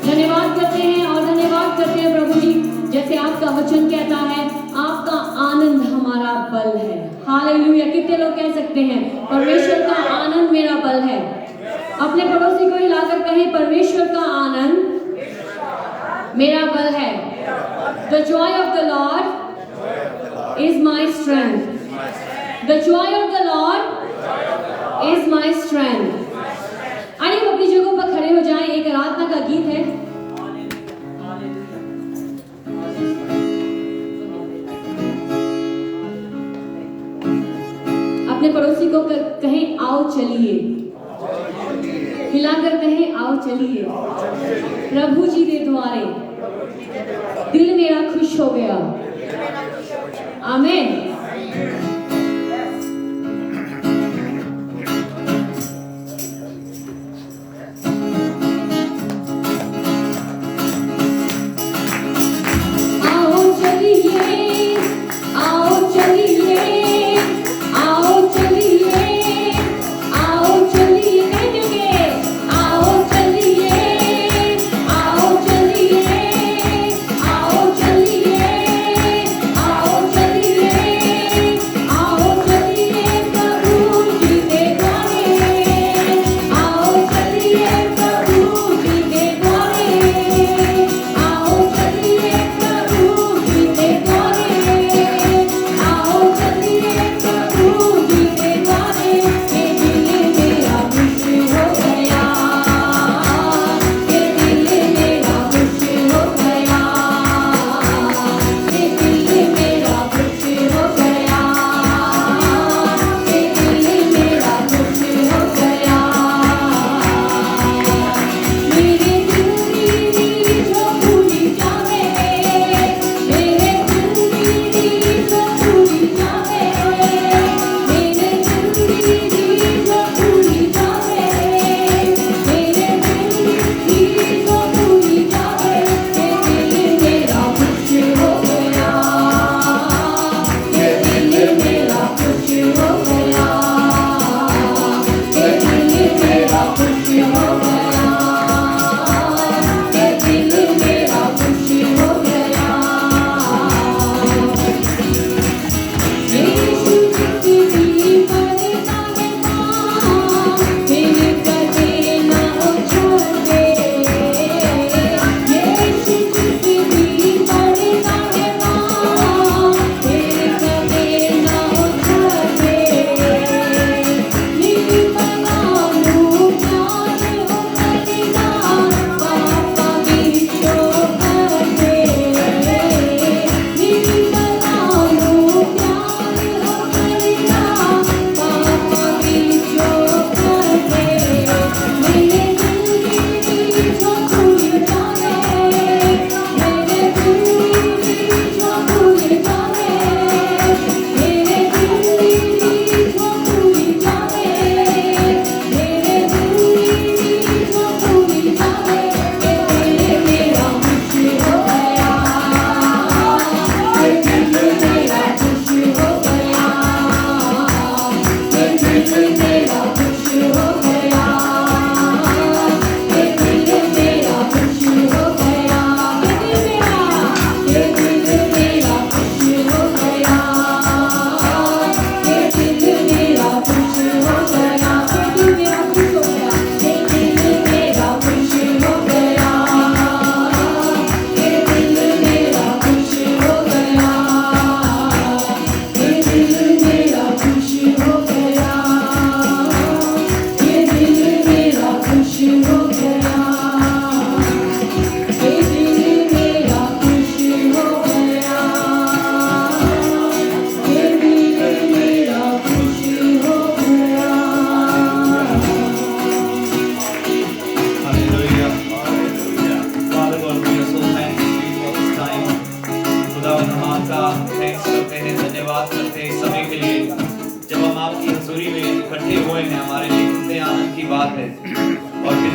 धन्यवाद करते हैं और धन्यवाद करते हैं प्रभु जी, जैसे आपका वचन कहता है आपका आनंद हमारा बल है। हालेलुया। कितने लोग कह सकते हैं परमेश्वर का आनंद मेरा बल है? अपने पड़ोसी को हिलाकर कहें परमेश्वर का आनंद मेरा बल है। The joy of the Lord is my strength. The joy of the Lord is my strength. आइए हम अपनी जगहों पर खड़े हो जाएं। एक आराधना का गीत है। अपने पड़ोसी को कहें आओ चलिए, हिलाकर कहें आओ चलिए, प्रभु जी के द्वारे दिल मेरा खुश हो गया। आमीन। चलिए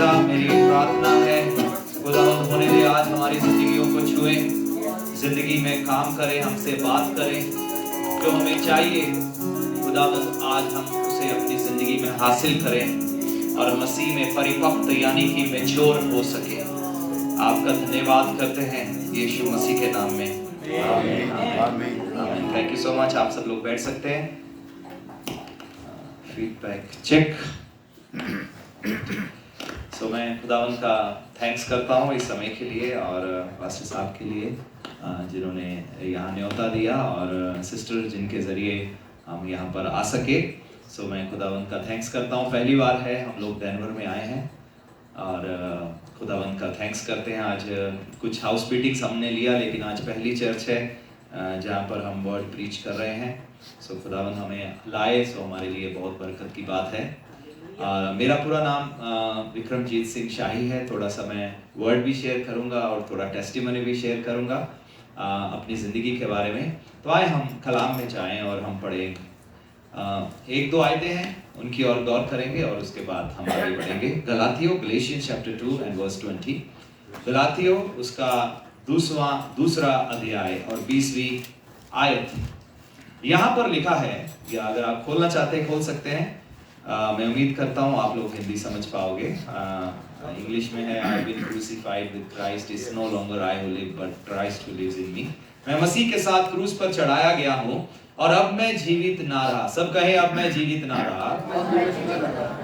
पिता, मेरी प्रार्थना है खुदावंद होने दे आज हमारी जिंदगियों को छुए, जिंदगी में काम करें, हमसे बात करें, जो हमें चाहिए खुदावंद आज हम उसे अपनी जिंदगी में हासिल करें और मसीह में परिपक्व यानी कि मैच्योर हो सके। आपका धन्यवाद करते हैं यीशु मसीह के नाम में, आमीन आमीन। Thank you so much. आप सब लोग बैठ सकते हैं। Feedback check. सो मैं खुदावंद का थैंक्स करता हूँ इस समय के लिए और पास्टर साहब के लिए जिन्होंने यहाँ न्योता दिया और सिस्टर जिनके ज़रिए हम यहाँ पर आ सके। सो मैं खुदावंद का थैंक्स करता हूँ। पहली बार है हम लोग डेनवर में आए हैं और खुदावंद का थैंक्स करते हैं। आज कुछ हाउस मीटिंग्स हमने लिया लेकिन आज पहली चर्च है जहाँ पर हम वर्ड प्रीच कर रहे हैं। सो खुदावंद हमें लाए, सो हमारे लिए बहुत बरकत की बात है। मेरा पूरा नाम विक्रमजीत सिंह शाही है। थोड़ा सा मैं वर्ड भी शेयर करूँगा और थोड़ा टेस्टिमनी भी शेयर करूँगा अपनी ज़िंदगी के बारे में। तो आए हम कलाम में जाएं और हम पढ़ें। एक दो आयतें हैं उनकी और गौर करेंगे और उसके बाद हम आगे बढ़ेंगे। गलातियों गलेशियंस चैप्टर 2 एंड वर्स 20। गलातियों उसका दूसरा अध्याय और 20वीं आयत। यहाँ पर लिखा है, या अगर आप खोलना चाहते हैं खोल सकते हैं। मैं उम्मीद करता हूँ आप लोग हिंदी समझ पाओगे। इंग्लिश में है, I been crucified with Christ, is no longer I who live but Christ who lives in me. मैं मसीह के साथ क्रूस पर चढ़ाया गया हूँ और अब मैं जीवित ना रहा। सब कहे अब मैं जीवित ना रहा,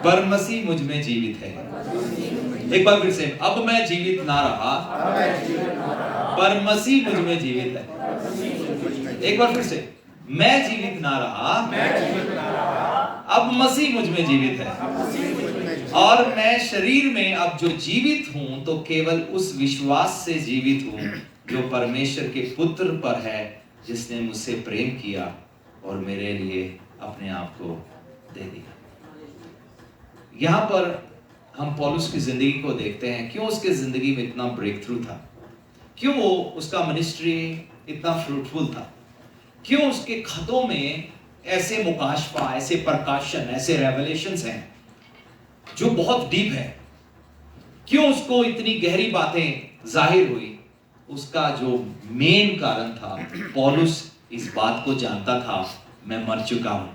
पर मसीह मुझ में जीवित है। एक बार फिर से, अब मैं जीवित ना रहा, पर मसीह मुझ में जीवित है। एक बार फिर से, मैं जीवित ना रहा, अब मसीह मुझ में जीवित है। और मैं शरीर में अब जो जीवित हूं तो केवल उस विश्वास से जीवित हूं जो परमेश्वर के पुत्र पर है, जिसने मुझसे प्रेम किया और मेरे लिए अपने आप को दे दिया। यहां पर हम पौलुस की जिंदगी को देखते हैं। क्यों उसके जिंदगी में इतना ब्रेक थ्रू था, क्यों वो उसका मिनिस्ट्री इतना फ्रूटफुल था, क्यों उसके खतों में ऐसे मुकाशफा, ऐसे प्रकाशन, ऐसे रेवलेशंस हैं जो बहुत डीप है। क्यों उसको इतनी गहरी बातें जाहिर हुई। उसका जो मेन कारण था, पौलुस इस बात को जानता था, मैं मर चुका हूं।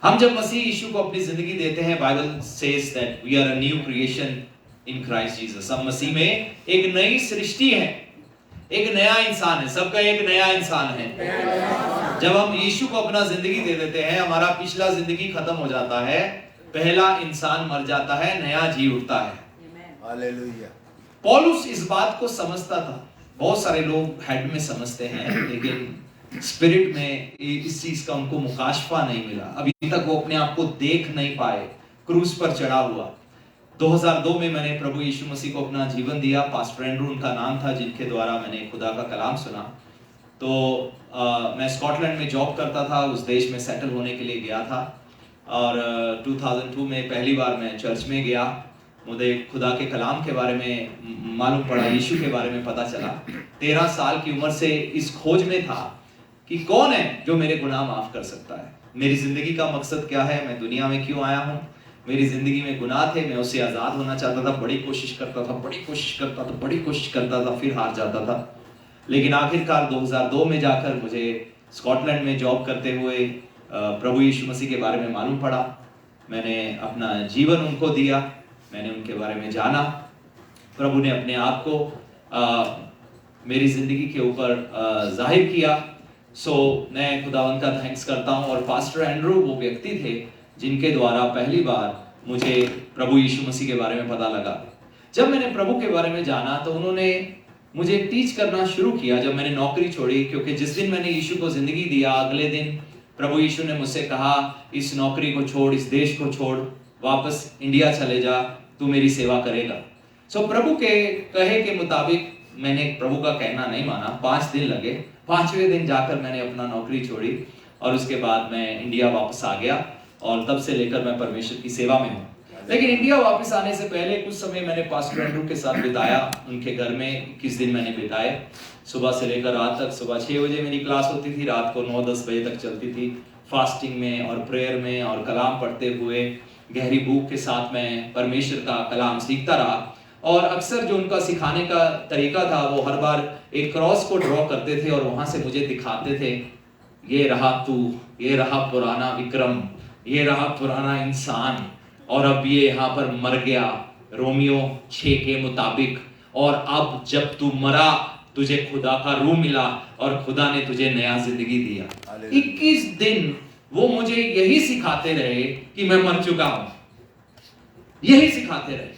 हम जब मसीह यीशु को अपनी जिंदगी देते हैं, Bible says that we are a new creation in Christ Jesus. हम मसीह में एक नई सृष्टि है, एक नया इंसान है। सबका एक नया इंसान है। जब हम यीशु को अपना जिंदगी दे देते हैं, हमारा पिछला जिंदगी खत्म हो जाता है, पहला इंसान मर जाता है, नया जी उठता है। हालेलुया। पौलुस इस बात को समझता था। बहुत सारे लोग हेड में समझते हैं लेकिन स्पिरिट में इस चीज का उनको मुकाशफा नहीं मिला। अभी तक वो अपने आप को देख नहीं पाए क्रूस पर चढ़ा हुआ। 2002 में मैंने प्रभु यीशु मसीह को अपना जीवन दिया। पास्टर एंड्रू उनका नाम था, जिनके द्वारा मैंने खुदा का कलाम सुना। तो मैं स्कॉटलैंड में जॉब करता था, उस देश में सेटल होने के लिए गया था और 2002 में पहली बार मैं चर्च में गया। मुझे खुदा के कलाम के बारे में मालूम पड़ा, यीशु के बारे में पता चला। 13 साल की उम्र से इस खोज में था कि कौन है जो मेरे गुनाह माफ कर सकता है। मेरी जिंदगी का मकसद क्या है, मैं दुनिया में क्यों आया हूँ। मेरी जिंदगी में गुनाह थे, मैं उससे आज़ाद होना चाहता था। बड़ी कोशिश करता था, फिर हार जाता था। लेकिन आखिरकार 2002 में जाकर मुझे स्कॉटलैंड में जॉब करते हुए प्रभु यीशु मसीह के बारे में मालूम पड़ा। मैंने अपना जीवन उनको दिया, मैंने उनके बारे में जाना। प्रभु ने अपने आप को मेरी जिंदगी के ऊपर जाहिर किया। सो मैं खुदावंत का थैंक्स करता हूँ। और पास्टर एंड्रू वो व्यक्ति थे जिनके द्वारा पहली बार मुझे प्रभु यीशु मसीह के बारे में पता लगा। जब मैंने प्रभु के बारे में जाना तो उन्होंने मुझे टीच करना शुरू किया। जब मैंने नौकरी छोड़ी, क्योंकि जिस दिन मैंने यीशु को जिंदगी दिया, अगले दिन प्रभु यीशु ने मुझसे कहा, इस नौकरी को छोड़, इस देश को छोड़, वापस इंडिया चले जा, तू मेरी सेवा करेगा। सो प्रभु के कहे के मुताबिक मैंने प्रभु का कहना नहीं माना। 5 दिन लगे। 5वें दिन जाकर मैंने अपना नौकरी छोड़ी और उसके बाद मैं इंडिया वापस आ गया और तब से लेकर मैं परमेश्वर की सेवा में हूँ। लेकिन इंडिया वापस आने से पहले कुछ समय मैंने पास्टर एंड्रू के साथ बिताया। उनके घर में 21 दिन मैंने बिताए, सुबह से लेकर रात तक। सुबह 6 बजे मेरी क्लास होती थी, रात को 9-10 बजे तक चलती थी, फास्टिंग में और प्रेयर में और कलाम पढ़ते हुए गहरी भूख के साथ मैं परमेश्वर का कलाम सीखता रहा। और अक्सर जो उनका सिखाने का तरीका था, वो हर बार एक क्रॉस को ड्रॉ करते थे और वहां से मुझे दिखाते थे, ये रहा तू, ये रहा पुराना विक्रम, ये रहा पुराना इंसान, और अब ये यहाँ पर मर गया रोमियो 6 के मुताबिक, और अब जब तू मरा तुझे खुदा का रूह मिला और खुदा ने तुझे नया जिंदगी दिया। 21 दिन वो मुझे यही सिखाते रहे कि मैं मर चुका हूं, यही सिखाते रहे।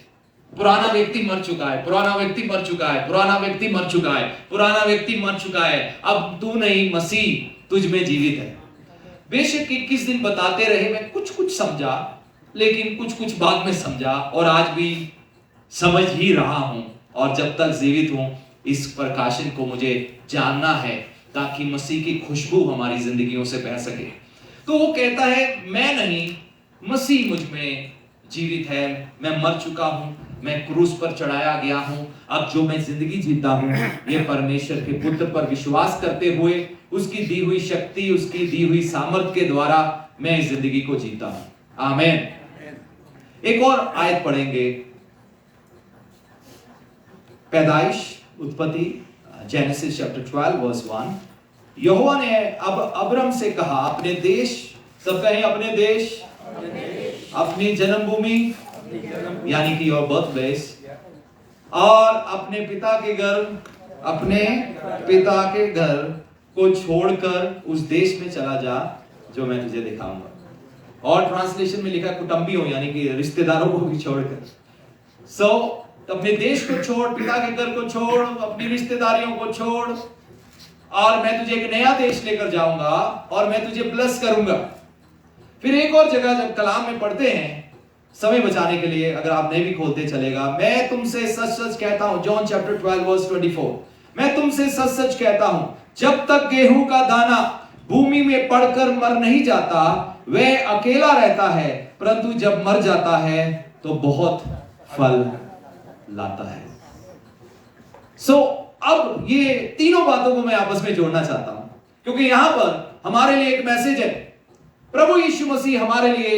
पुराना व्यक्ति मर चुका है, पुराना व्यक्ति मर चुका है, पुराना व्यक्ति मर चुका है, पुराना व्यक्ति मर चुका है, अब तू नहीं, मसीह तुझ में जीवित है। बेशक 21 दिन बताते रहे, मैं कुछ कुछ समझा, लेकिन कुछ कुछ बाद में समझा, और आज भी समझ ही रहा हूं। और जब तक जीवित हूं इस प्रकाशन को मुझे जानना है, ताकि मसीह की खुशबू हमारी जिंदगियों से बह सके। तो वो कहता है, मैं नहीं, मसीह मुझ में जीवित है, मैं मर चुका हूं, मैं क्रूस पर चढ़ाया गया हूं, अब जो मैं जिंदगी जीता हूं ये परमेश्वर के पुत्र पर विश्वास करते हुए, उसकी दी हुई शक्ति, उसकी दी हुई सामर्थ्य के द्वारा मैं इस जिंदगी को जीता हूं। आमीन। एक और आयत पढ़ेंगे, पैदाइश, उत्पत्ति, जेनेसिस चैप्टर 12 वर्स 1। यहोवा ने अब अब्राम से कहा, अपने देश, सब कहें अपने देश, अपनी जन्मभूमि यानी कि योर बर्थ प्लेस, और अपने पिता के घर, अपने पिता के घर को छोड़कर उस देश में चला जा जो मैं तुझे दिखाऊंगा। और ट्रांसलेशन में लिखा कुटुंबियों यानी कि रिश्तेदारों को भी छोड़कर। अपने देश को छोड़, पिता के घर को छोड़, अपनी रिश्तेदारियों को छोड़, और मैं तुझे एक नया देश लेकर जाऊंगा और मैं तुझे ब्लेस करूंगा। फिर एक और जगह जब कलाम में पढ़ते हैं, समय बचाने के लिए अगर आप नहीं भी खोलते चलेगा, मैं तुमसे सच सच कहता हूं, जॉन चैप्टर 12 वर्स 24, मैं तुमसे सच सच कहता हूं, जब तक गेहूं का दाना भूमि में पड़कर मर नहीं जाता वह अकेला रहता है, परंतु जब मर जाता है तो बहुत फल लाता है। अब ये तीनों बातों को मैं आपस में जोड़ना चाहता हूं, क्योंकि यहां पर हमारे लिए एक मैसेज है। प्रभु यीशु मसीह हमारे लिए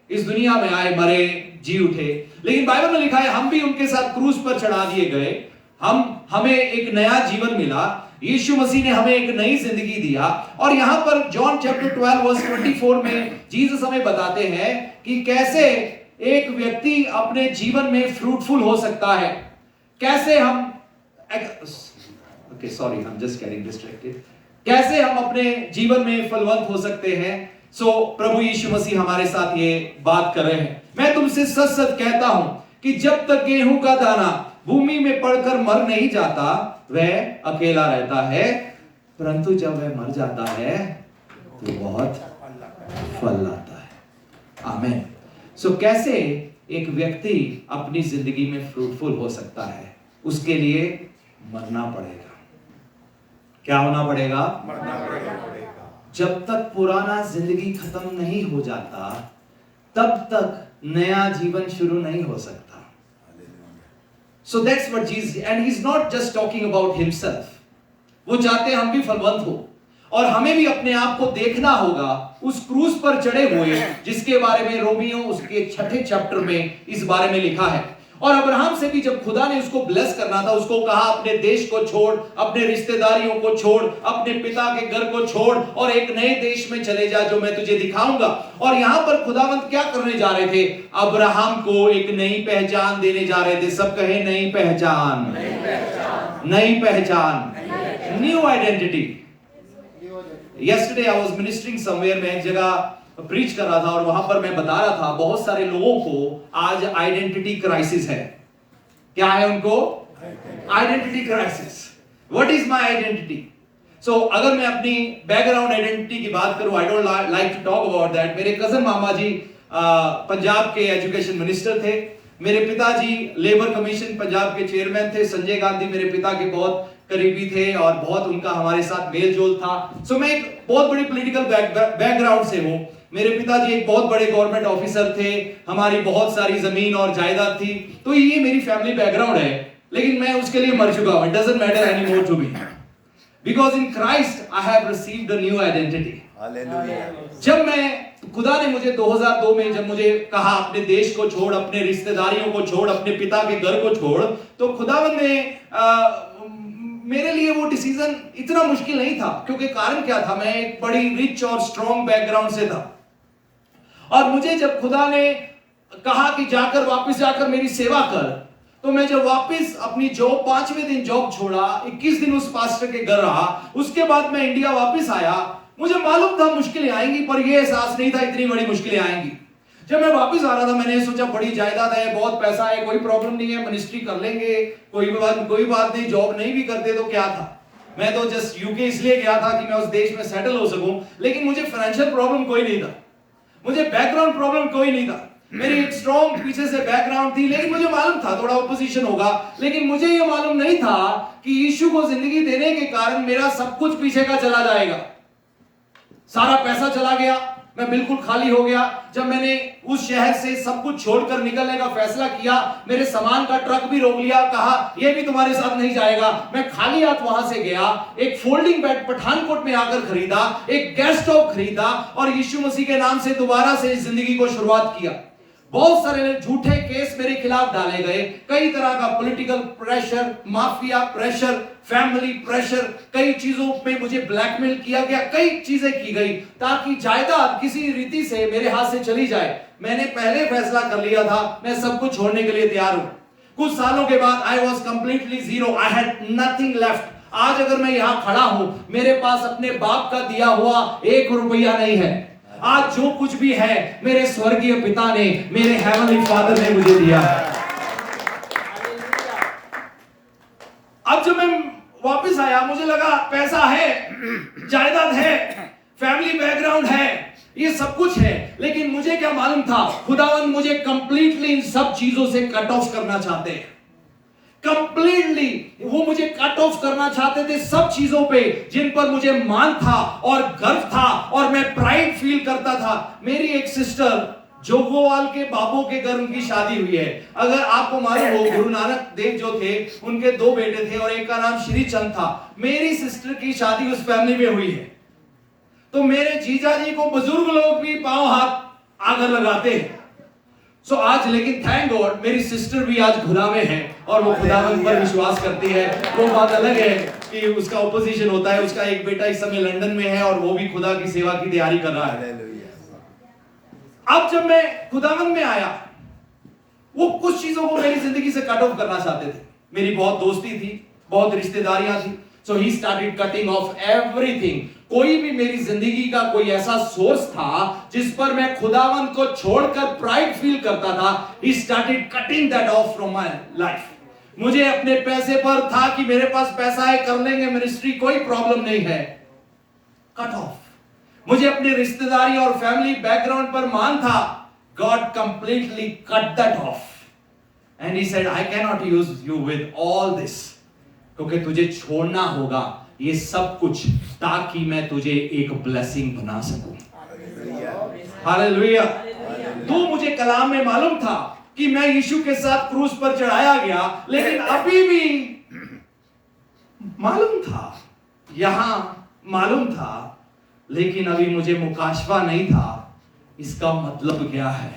इस दुनिया में आए, मरे, जी उठे, लेकिन बाइबल में लिखा है हम भी उनके साथ क्रूस पर चढ़ा दिए गए, हमें एक नया जीवन मिला, यीशु मसीह ने हमें एक नई जिंदगी दिया। और यहां पर जॉन चैप्टर 12 वर्स 24 में जीसस हमें बताते हैं कि कैसे एक व्यक्ति अपने जीवन में फ्रूटफुल हो सकता है, कैसे हम कैसे हम अपने जीवन में फलवंत हो सकते हैं। प्रभु यीशु मसीह हमारे साथ ये बात कर रहे हैं, मैं तुमसे सच सच कहता हूं कि जब तक गेहूं का दाना भूमि में पड़कर मर नहीं जाता वह अकेला रहता है, परंतु जब वह मर जाता है तो बहुत फल लाता है। आमीन। कैसे एक व्यक्ति अपनी जिंदगी में फ्रूटफुल हो सकता है, उसके लिए मरना पड़ेगा। क्या होना पड़ेगा? मरना पड़ेगा। जब तक पुराना जिंदगी खत्म नहीं हो जाता तब तक नया जीवन शुरू नहीं हो सकता। So that's what Jesus, and he's not just talking about himself. वो चाहते हैं हम भी फलवंत हो, और हमें भी अपने आप को देखना होगा उस क्रूस पर चढ़े हुए, जिसके बारे में रोमियो उसके 6 चैप्टर में इस बारे में लिखा है। और अब्राहम से भी जब खुदा ने उसको ब्लेस करना था, उसको कहा अपने देश को छोड़, अपने रिश्तेदारियों को छोड़, अपने पिता के घर को छोड़ और एक नए देश में चले जा जो मैं तुझे दिखाऊंगा। और यहां पर खुदावंत क्या करने जा रहे थे? अब्राहम को एक नई पहचान देने जा रहे थे। सब कहे नई पहचान, नई पहचान, new identity. Yesterday I was ministering somewhere, मैं एक जगह प्रीच कर रहा था और वहां पर मैं बता रहा था बहुत सारे लोगों को आज आइडेंटिटी क्राइसिस है। क्या है उनको? Identity crisis. What is my identity? अगर मैं अपनी बैकग्राउंड आइडेंटिटी की बात करूं, I don't like to talk about that. मेरे कजन मामा जी पंजाब के एजुकेशन मिनिस्टर थे, मेरे पिताजी लेबर कमीशन पंजाब के चेयरमैन थे, संजय गांधी मेरे पिता के बहुत करीबी थे और बहुत उनका हमारे साथ मेल जोल था। मैं एक बहुत बड़ी पॉलिटिकल बैकग्राउंड से हूं। मेरे पिताजी एक बहुत बड़े गवर्नमेंट ऑफिसर थे, हमारी बहुत सारी जमीन और जायदाद थी। तो ये मेरी फैमिली बैकग्राउंड है, लेकिन मैं उसके लिए मर चुका हूं। It doesn't matter anymore to me, because in Christ I have received a new identity. जब मैं खुदा ने मुझे 2002 में जब मुझे कहा अपने देश को छोड़, अपने रिश्तेदारियों को छोड़, अपने पिता के घर को छोड़, तो खुदावन ने मेरे लिए वो डिसीजन इतना मुश्किल नहीं था, क्योंकि कारण क्या था, मैं एक बड़ी रिच और स्ट्रॉन्ग बैकग्राउंड से था। और मुझे जब खुदा ने कहा कि जाकर वापस जाकर मेरी सेवा कर, तो मैं जब वापस अपनी जॉब 5वें दिन जॉब छोड़ा, 21 दिन उस पास्टर के घर रहा, उसके बाद मैं इंडिया वापस आया। मुझे मालूम था मुश्किलें आएंगी, पर यह एहसास नहीं था इतनी बड़ी मुश्किलें आएंगी। जब मैं वापस आ रहा था, मैंने सोचा बड़ी जायदाद है, बहुत पैसा है, कोई प्रॉब्लम नहीं है, मिनिस्ट्री कर लेंगे, कोई बात नहीं, जॉब नहीं भी करते तो क्या था। मैं तो जस्ट यूके इसलिए गया था कि मैं उस देश में सेटल हो सकूं, लेकिन मुझे फाइनेंशियल प्रॉब्लम कोई नहीं था, मुझे बैकग्राउंड प्रॉब्लम कोई नहीं था। मेरी एक स्ट्रॉन्ग पीछे से बैकग्राउंड थी, लेकिन मुझे मालूम था थोड़ा ऑपोजिशन होगा, लेकिन मुझे यह मालूम नहीं था कि यीशु को जिंदगी देने के कारण मेरा सब कुछ पीछे का चला जाएगा। सारा पैसा चला गया, मैं बिल्कुल खाली हो गया। जब मैंने उस शहर से सब कुछ छोड़कर निकलने का फैसला किया, मेरे सामान का ट्रक भी रोक लिया, कहा यह भी तुम्हारे साथ नहीं जाएगा। मैं खाली हाथ वहां से गया, एक फोल्डिंग बेड पठानकोट में आकर खरीदा, एक गैस स्टोव खरीदा और यीशु मसीह के नाम से दोबारा से इस जिंदगी को शुरुआत किया। बहुत सारे झूठे केस मेरे खिलाफ डाले गए, कई तरह का political pressure, mafia pressure, family pressure, कई चीजों पे मुझे ब्लैकमेल किया गया, कई चीजें की गई ताकि जायदाद किसी रीति से मेरे हाथ से चली जाए। मैंने पहले फैसला कर लिया था, मैं सब कुछ छोड़ने के लिए तैयार हूं। कुछ सालों के बाद I was completely zero, I had nothing left. आज अगर मैं यहां खड़ा हूं, मेरे पास अपने बाप का दिया हुआ 1 रुपया नहीं है। आज जो कुछ भी है मेरे स्वर्गीय पिता ने, मेरे हेवनली फादर ने मुझे दिया है। अब जब मैं वापस आया, मुझे लगा पैसा है, जायदाद है, फैमिली बैकग्राउंड है, ये सब कुछ है, लेकिन मुझे क्या मालूम था, खुदावन मुझे कंप्लीटली इन सब चीजों से कट ऑफ करना चाहते हैं। कंप्लीटली वो मुझे कट ऑफ करना चाहते थे सब चीजों पे जिन पर मुझे मान था और गर्व था और मैं प्राइड फील करता था। मेरी एक सिस्टर जोगोवाल के बाबू के घर उनकी शादी हुई है। अगर आपको मालूम हो, गुरु नानक देव जो थे उनके 2 बेटे थे और एक का नाम श्री चंद था। मेरी सिस्टर की शादी उस फैमिली में हुई है। तो मेरे जीजा जी को बुजुर्ग लोग भी पांव हाथ आकर लगाते हैं। सो आज लेकिन थैंक गॉड मेरी सिस्टर भी आज खुदा में है और वो खुदावन पर विश्वास करती है। वो बात अलग है कि उसका ओपोजिशन होता है। उसका एक बेटा इस समय लंदन में है और वो भी खुदा की सेवा की तैयारी कर रहा है। अब जब मैं खुदावन में आया, वो कुछ चीजों को मेरी जिंदगी से कट ऑफ करना चाहते थे। मेरी बहुत दोस्ती थी, बहुत रिश्तेदारियां थी। So he started cutting off everything. कोई भी मेरी जिंदगी का कोई ऐसा सोर्स था जिस पर मैं खुदावन को छोड़कर प्राइड फील करता था, he started cutting that off from my life। मुझे अपने पैसे पर था कि मेरे पास पैसा है, कर लेंगे मिनिस्ट्री, कोई प्रॉब्लम नहीं है। Cut off. मुझे अपनी रिश्तेदारी और फैमिली बैकग्राउंड पर मान था। God completely cut that off and he said I cannot use you with all this, क्योंकि तुझे छोड़ना होगा ये सब कुछ ताकि मैं तुझे एक ब्लेसिंग बना सकूं। हालेलुया। तो मुझे कलाम में मालूम था कि मैं यीशु के साथ क्रूस पर चढ़ाया गया, लेकिन अभी भी मालूम था, यहां मालूम था, लेकिन अभी मुझे मुकाशफा नहीं था इसका मतलब क्या है।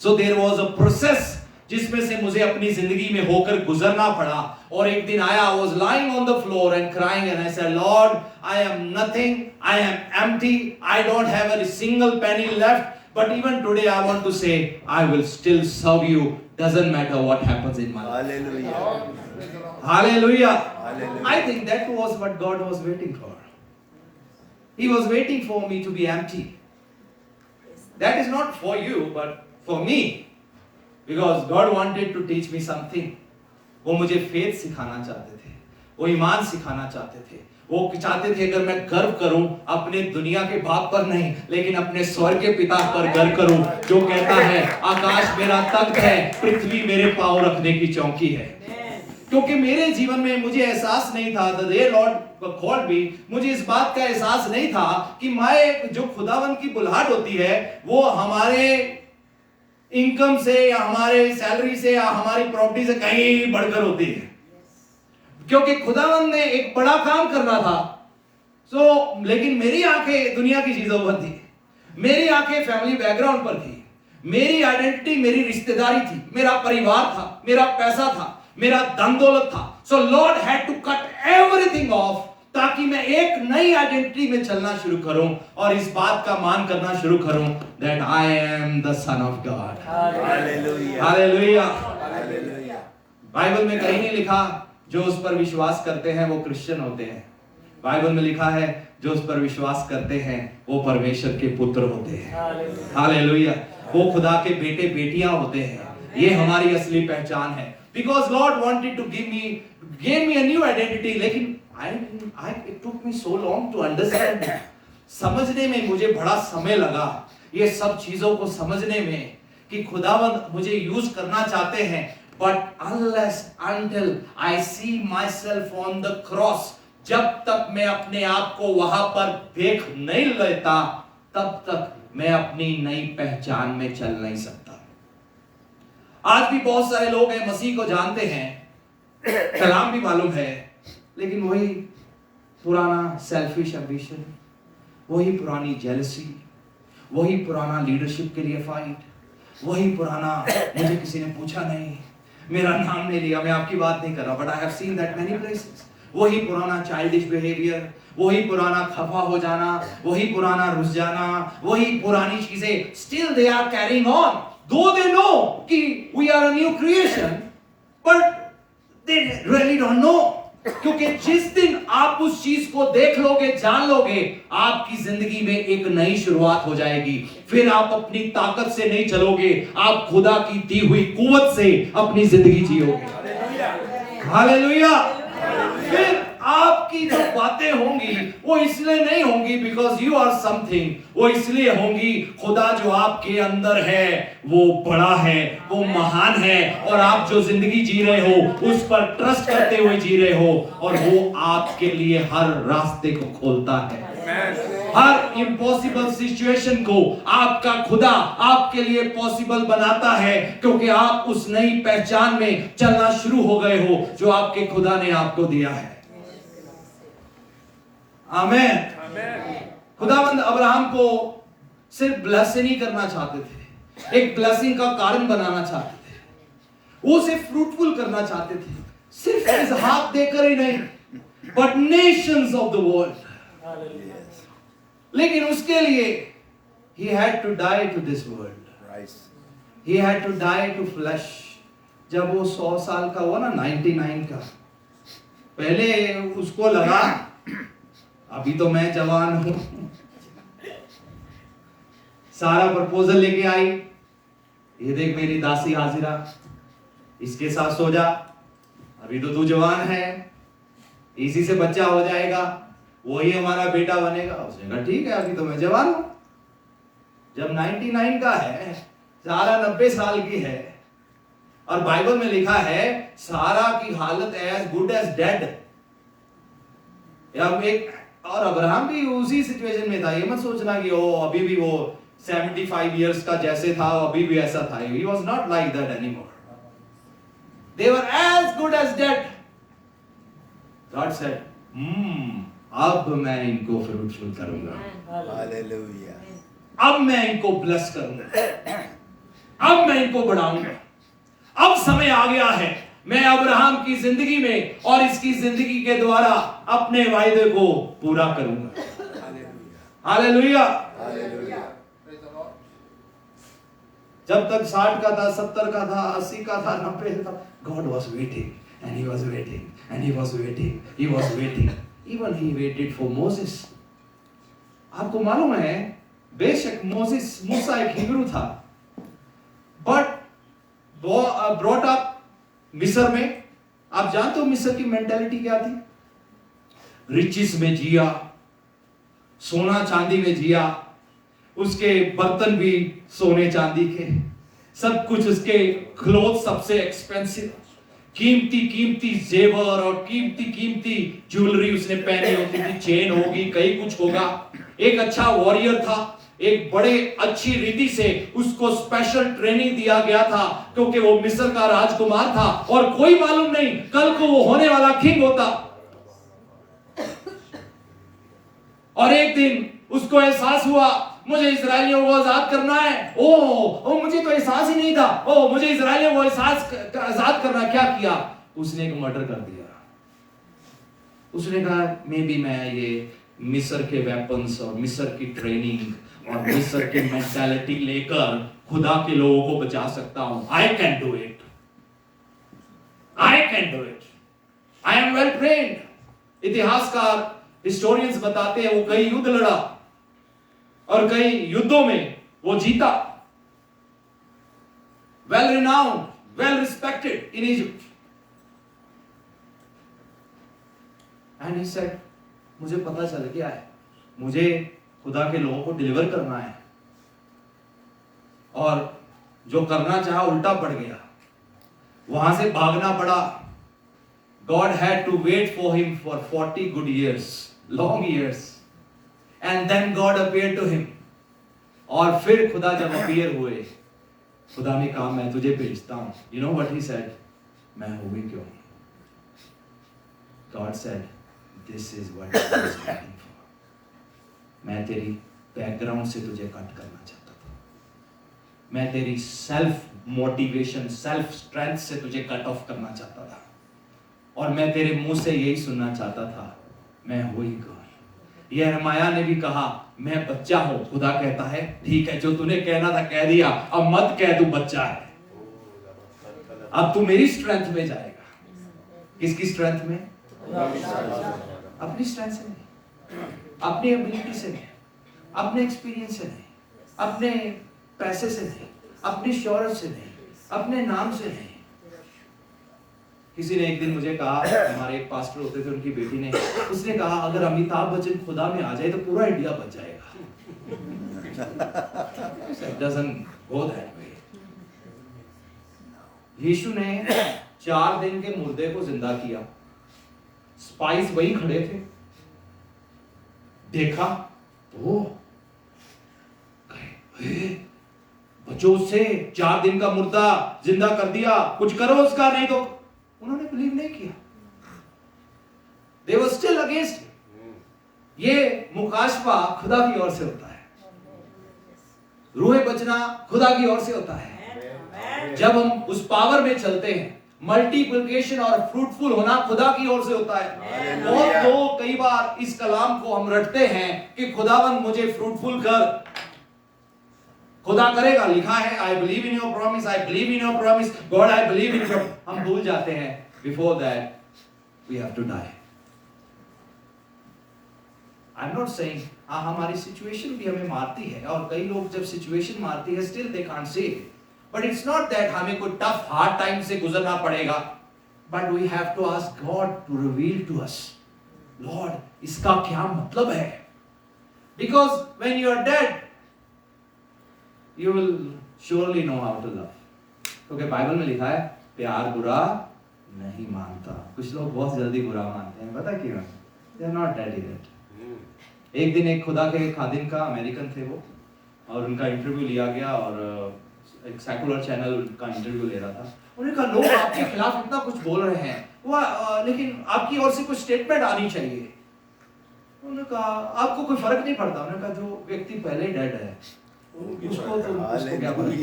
So there was a process जिसमें से मुझे अपनी जिंदगी में होकर गुजरना पड़ा। और एक दिन आया, I was lying on the floor and crying and I said, Lord, I am nothing, I am empty, I don't have a single penny left, but even today I want to say, I will still serve you, doesn't matter what happens in my life. Hallelujah. Hallelujah. Hallelujah. I think that was what God was waiting for. He was waiting for me to be empty. That is not for you, but for me. Because God wanted to teach me something. वो मुझे faith सिखाना चाहते थे, वो ईमान सिखाना चाहते थे। वो चाहते थे अगर मैं गर्व करूं अपने दुनिया के बाप पर नहीं, लेकिन अपने स्वर्ग के पिता पर गर्व करूं, जो कहता है आकाश मेरा तख्त है, पृथ्वी मेरे पांव रखने की चौकी है। क्योंकि मेरे जीवन में मुझे एहसास नहीं था, the day Lord called me, मुझे इस बात का एहसास नहीं था कि मैं जो खुदावन की बुलाहट होती है वो हमारे इनकम से या हमारे सैलरी से या हमारी प्रॉपर्टी से कहीं बढ़कर होती है। क्योंकि खुदावन ने एक बड़ा काम करना था। लेकिन मेरी आंखें दुनिया की चीजों पर थी। मेरी आंखें फैमिली बैकग्राउंड पर थी, मेरी आइडेंटिटी मेरी रिश्तेदारी थी, मेरा परिवार था, मेरा पैसा था, मेरा धन दौलत था। So Lord had to cut everything off ताकि मैं एक नई आइडेंटिटी में चलना शुरू करूं और इस बात का मान करना शुरू करूं that I am the son of God. Hallelujah, hallelujah. Bible में कहीं नहीं लिखा जो उस पर विश्वास करते हैं वो क्रिश्चियन होते हैं। बाइबल में लिखा है जो उस पर विश्वास करते हैं वो परमेश्वर के पुत्र होते हैं। हालेलुया, वो खुदा के बेटे बेटियां होते हैं। ये हमारी असली पहचान है। Because Lord wanted to gave me a new identity, लेकिन it took me so long to understand that. समझने में मुझे बड़ा समय लगा ये सब चीजों को समझने में कि खुदावंद मुझे यूज करना चाहते हैं, but unless until I see myself on the cross, जब तक मैं अपने आप को वहां पर देख नहीं लेता तब तक मैं अपनी नई पहचान में चल नहीं सकता। आज भी बहुत सारे लोग हैं मसीह को जानते हैं, कलाम भी मालूम है, लेकिन वही पुराना सेल्फिश एम्बिशन, वही पुरानी जेलसी, वही पुराना लीडरशिप के लिए फाइट, वही पुराना मुझे किसी ने पूछा नहीं, मेरा नाम नहीं लिया। मैं आपकी बात नहीं कर रहा, but I have seen that many places. वही पुराना चाइल्डिश बिहेवियर, वही पुराना खफा हो जाना, वही पुराना रुस जाना, वही पुरानी चीजें, still they are carrying on, though they know कि we are a new creation, but they really don't know. क्योंकि जिस दिन आप उस चीज को देख लोगे, जान लोगे, आपकी जिंदगी में एक नई शुरुआत हो जाएगी। फिर आप अपनी ताकत से नहीं चलोगे, आप खुदा की दी हुई कुव्वत से अपनी जिंदगी जियोगे। हालेलुया। फिर आपकी जो बातें होंगी वो इसलिए नहीं होंगी बिकॉज यू आर समथिंग, वो इसलिए होंगी खुदा जो आपके अंदर है वो बड़ा है, वो महान है, और आप जो जिंदगी जी रहे हो उस पर ट्रस्ट करते हुए जी रहे हो, और वो आपके लिए हर रास्ते को खोलता है। हर इम्पॉसिबल सिचुएशन को आपका खुदा आपके लिए पॉसिबल बनाता है, क्योंकि आप उस नई पहचान में चलना शुरू हो गए हो जो आपके खुदा ने आपको दिया है। आमीन। खुदावंद अब्राहम को सिर्फ ब्लेसिंग नहीं करना चाहते थे, एक ब्लेसिंग का कारण बनाना चाहते थे, वो उसे फ्रूटफुल करना चाहते थे, सिर्फ इसहाक देकर ही नहीं, but Nations of the world. लेकिन उसके लिए he had to die to this world, he had to die to flesh। जब वो 100 साल का हुआ ना, 99 का, पहले उसको लगा अभी तो मैं जवान हूं। सारा प्रपोजल लेके आई, ये देख मेरी दासी हाजिरा, इसके साथ सो जा, अभी तो तू जवान है, इसी से बच्चा हो जाएगा, वही हमारा बेटा बनेगा। उसने कहा ठीक है, अभी तो मैं जवान हूं। जब 99 का है, सारा 90 साल की है, और बाइबल में लिखा है सारा की हालत एज गुड एज डेड। और अब्राहम भी उसी सिचुएशन में था। ये मत सोचना कि ओ अभी भी वो 75 इयर्स का जैसे था अभी भी ऐसा था। He was not like that anymore. They were as good as dead. God said, अब मैं इनको फ्रूटफुल करूंगा। हालेलुया। अब मैं इनको ब्लेस करूंगा, अब मैं इनको बढ़ाऊंगा। अब समय आ गया है, मैं अब्राहम की जिंदगी में और इसकी जिंदगी के द्वारा अपने वायदे को पूरा करूंगा। हालेलुया। जब तक 60 का था, 70 का था, 80 का था, 90 का था, God was waiting and he was waiting and he was waiting, he was waiting, even he waited for Moses। आपको मालूम है, बेशक मूसा एक हिब्रू था, बट ब्रॉट अप मिस्र में। आप जानते हो मिस्र की मेंटालिटी क्या थी? रिचेस में जिया, सोना चांदी में जिया, उसके बर्तन भी सोने चांदी के, सब कुछ उसके क्लोथ सबसे एक्सपेंसिव, कीमती कीमती जेवर और कीमती कीमती ज्वेलरी उसने पहनी होती थी, चेन होगी, कई कुछ होगा। एक अच्छा वॉरियर था, एक बड़े अच्छी रीति से उसको स्पेशल ट्रेनिंग दिया गया था, क्योंकि वो मिस्र का राजकुमार था और कोई मालूम नहीं कल को वो होने वाला किंग होता। और एक दिन उसको एहसास हुआ मुझे इस्राएलियों को आजाद करना है। ओ मुझे तो एहसास ही नहीं था। ओ मुझे इस्राएलियों को आजाद करना। क्या किया उसने? एक मर्डर कर दिया। उसने कहा मे बी मैं ये मिस्र के वेपन्स और मिस्र की ट्रेनिंग और मिस्र के मेंटालिटी लेकर खुदा के लोगों को बचा सकता हूं। I can do it, I can do it, I am well trained. इतिहासकार हिस्टोरियंस बताते हैं वो कई युद्ध लड़ा और कई युद्धों में वो जीता। Well renowned, well respected in Egypt. And he said मुझे पता चल गया है, मुझे खुदा के लोगों को डिलीवर करना है। और जो करना चाहा उल्टा पड़ गया, वहां से भागना पड़ा। God had to wait for him for 40 good years, long years, and then God appeared to him. और फिर खुदा जब अपीयर हुए, खुदा ने कहा मैं तुझे भेजता हूं। You know what he said? मैं हूं भी क्यों? God said, this is what I was waiting for. मैं तेरी बैकग्राउंड से तुझे कट करना चाहता था। मैं तेरी सेल्फ मोटिवेशन, सेल्फ स्ट्रेंथ से तुझे कट ऑफ करना चाहता था। और मैं तेरे मुंह से यही सुनना चाहता था, मैं हूं ही कौन। यिर्मयाह ने भी कहा मैं बच्चा हूं। खुदा कहता है ठीक है, जो तूने कहना था कह दिया, अब मत कह तू बच्चा है। अब तू मेरी स्ट्रेंथ में जाएगा। किसकी स्ट्रेंथ में? अपनी स्ट्रेंथ से नहीं, अपनी एबिलिटी से नहीं, अपने एक्सपीरियंस से नहीं, अपने पैसे से नहीं, अपनी शोहरत से नहीं, अपने नाम से नहीं। किसी ने एक दिन मुझे कहा, हमारे एक पास्टर होते थे, उनकी बेटी ने, उसने कहा अगर अमिताभ बच्चन खुदा में आ जाए तो पूरा इंडिया बच जाएगा। It doesn't go that way. यीशु ने 4 दिन के मुर्दे को जिंदा किया। स्पाइस वही खड़े थे, देखा वो बच्चों से 4 दिन का मुर्दा जिंदा कर दिया, कुछ करो उसका, नहीं तो उन्होंने बिलीव नहीं किया। They were still against him. ये मुकाशफा खुदा की ओर से होता है, रूहे बचना खुदा की ओर से होता है। जब हम उस पावर में चलते हैं, मल्टीप्लिकेशन और फ्रूटफुल होना खुदा की ओर से होता है। बहुत लोग कई बार इस कलाम को हम रटते हैं कि खुदावन मुझे फ्रूटफुल कर। खुदा करेगा, लिखा है I believe in your promise, I believe in your promise, God I believe in your. हम भूल जाते हैं before that we have to die. I am not saying हमारी सिचुएशन भी हमें मारती है, और कई लोग जब सिचुएशन मारती है still they can't say it. But it's not that हमें कोई टफ हार्ड टाइम से गुजरना पड़ेगा, but we have to ask God to reveal to us, Lord इसका क्या मतलब है। Because when you are dead you will surely know how to love. क्योंकि बाइबल में लिखा है प्यार बुरा नहीं मानता। कुछ लोग बहुत जल्दी बुरा मानते हैं, पता क्यों? They are not that yet. एक दिन एक खुदा के खादिम का, अमेरिकन थे वो, और उनका इंटरव्यू लिया गया, और एक सेकुलर चैनल का इंटरव्यू ले रहा था। उन्होंने कहा लोग आपके खिलाफ इतना कुछ बोल रहे हैं, वो लेकिन आपकी ओर से कुछ स्टेटमेंट आनी चाहिए। उन्होंने कहा आपको कोई फर्क नहीं पड़ता? उन्होंने कहा जो व्यक्ति पहले डेड है उसको क्या फर्क?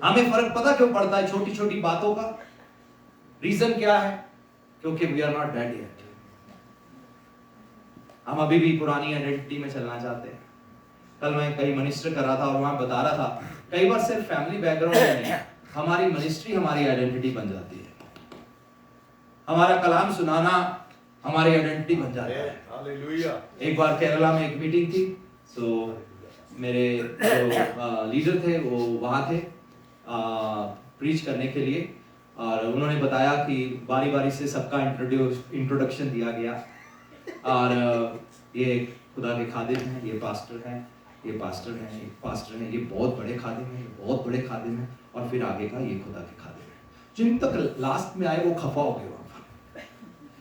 हमें फर्क पता क्यों पड़ता है छोटी छोटी बातों का? रीजन क्या है? क्योंकि we are not dead yet. हम अभी भी पुरानी आइडेंटिटी में चलना चाहते हैं। कल मैं कहीं मिनिस्टर कर रहा था और वहां बता रहा था कई बार सिर्फ फैमिली बैकग्राउंड में नहीं, हमारी मिनिस्ट्री हमारी आइडेंटिटी बन जाती है। हमारा कलाम सुनाना हमारी आइडेंटिटी बन जाता है। एक बार केरला में एक मीटिंग थी, सो मेरे जो लीडर थे वो वहाँ थे प्रीच करने के लिए, और उन्होंने बताया कि बारी बारी से सबका इंट्रोडक्शन दिया गया, और ये खुदा के खादिम हैं, ये पास्टर हैं, ये पास्टर हैं, ये पास्टर हैं, ये बहुत बड़े खादिम हैं, ये बहुत बड़े खादिम हैं, और फिर आगे का ये खुदा के खादिम हैं। जिन तक लास्ट में आए वो खफा हो गए।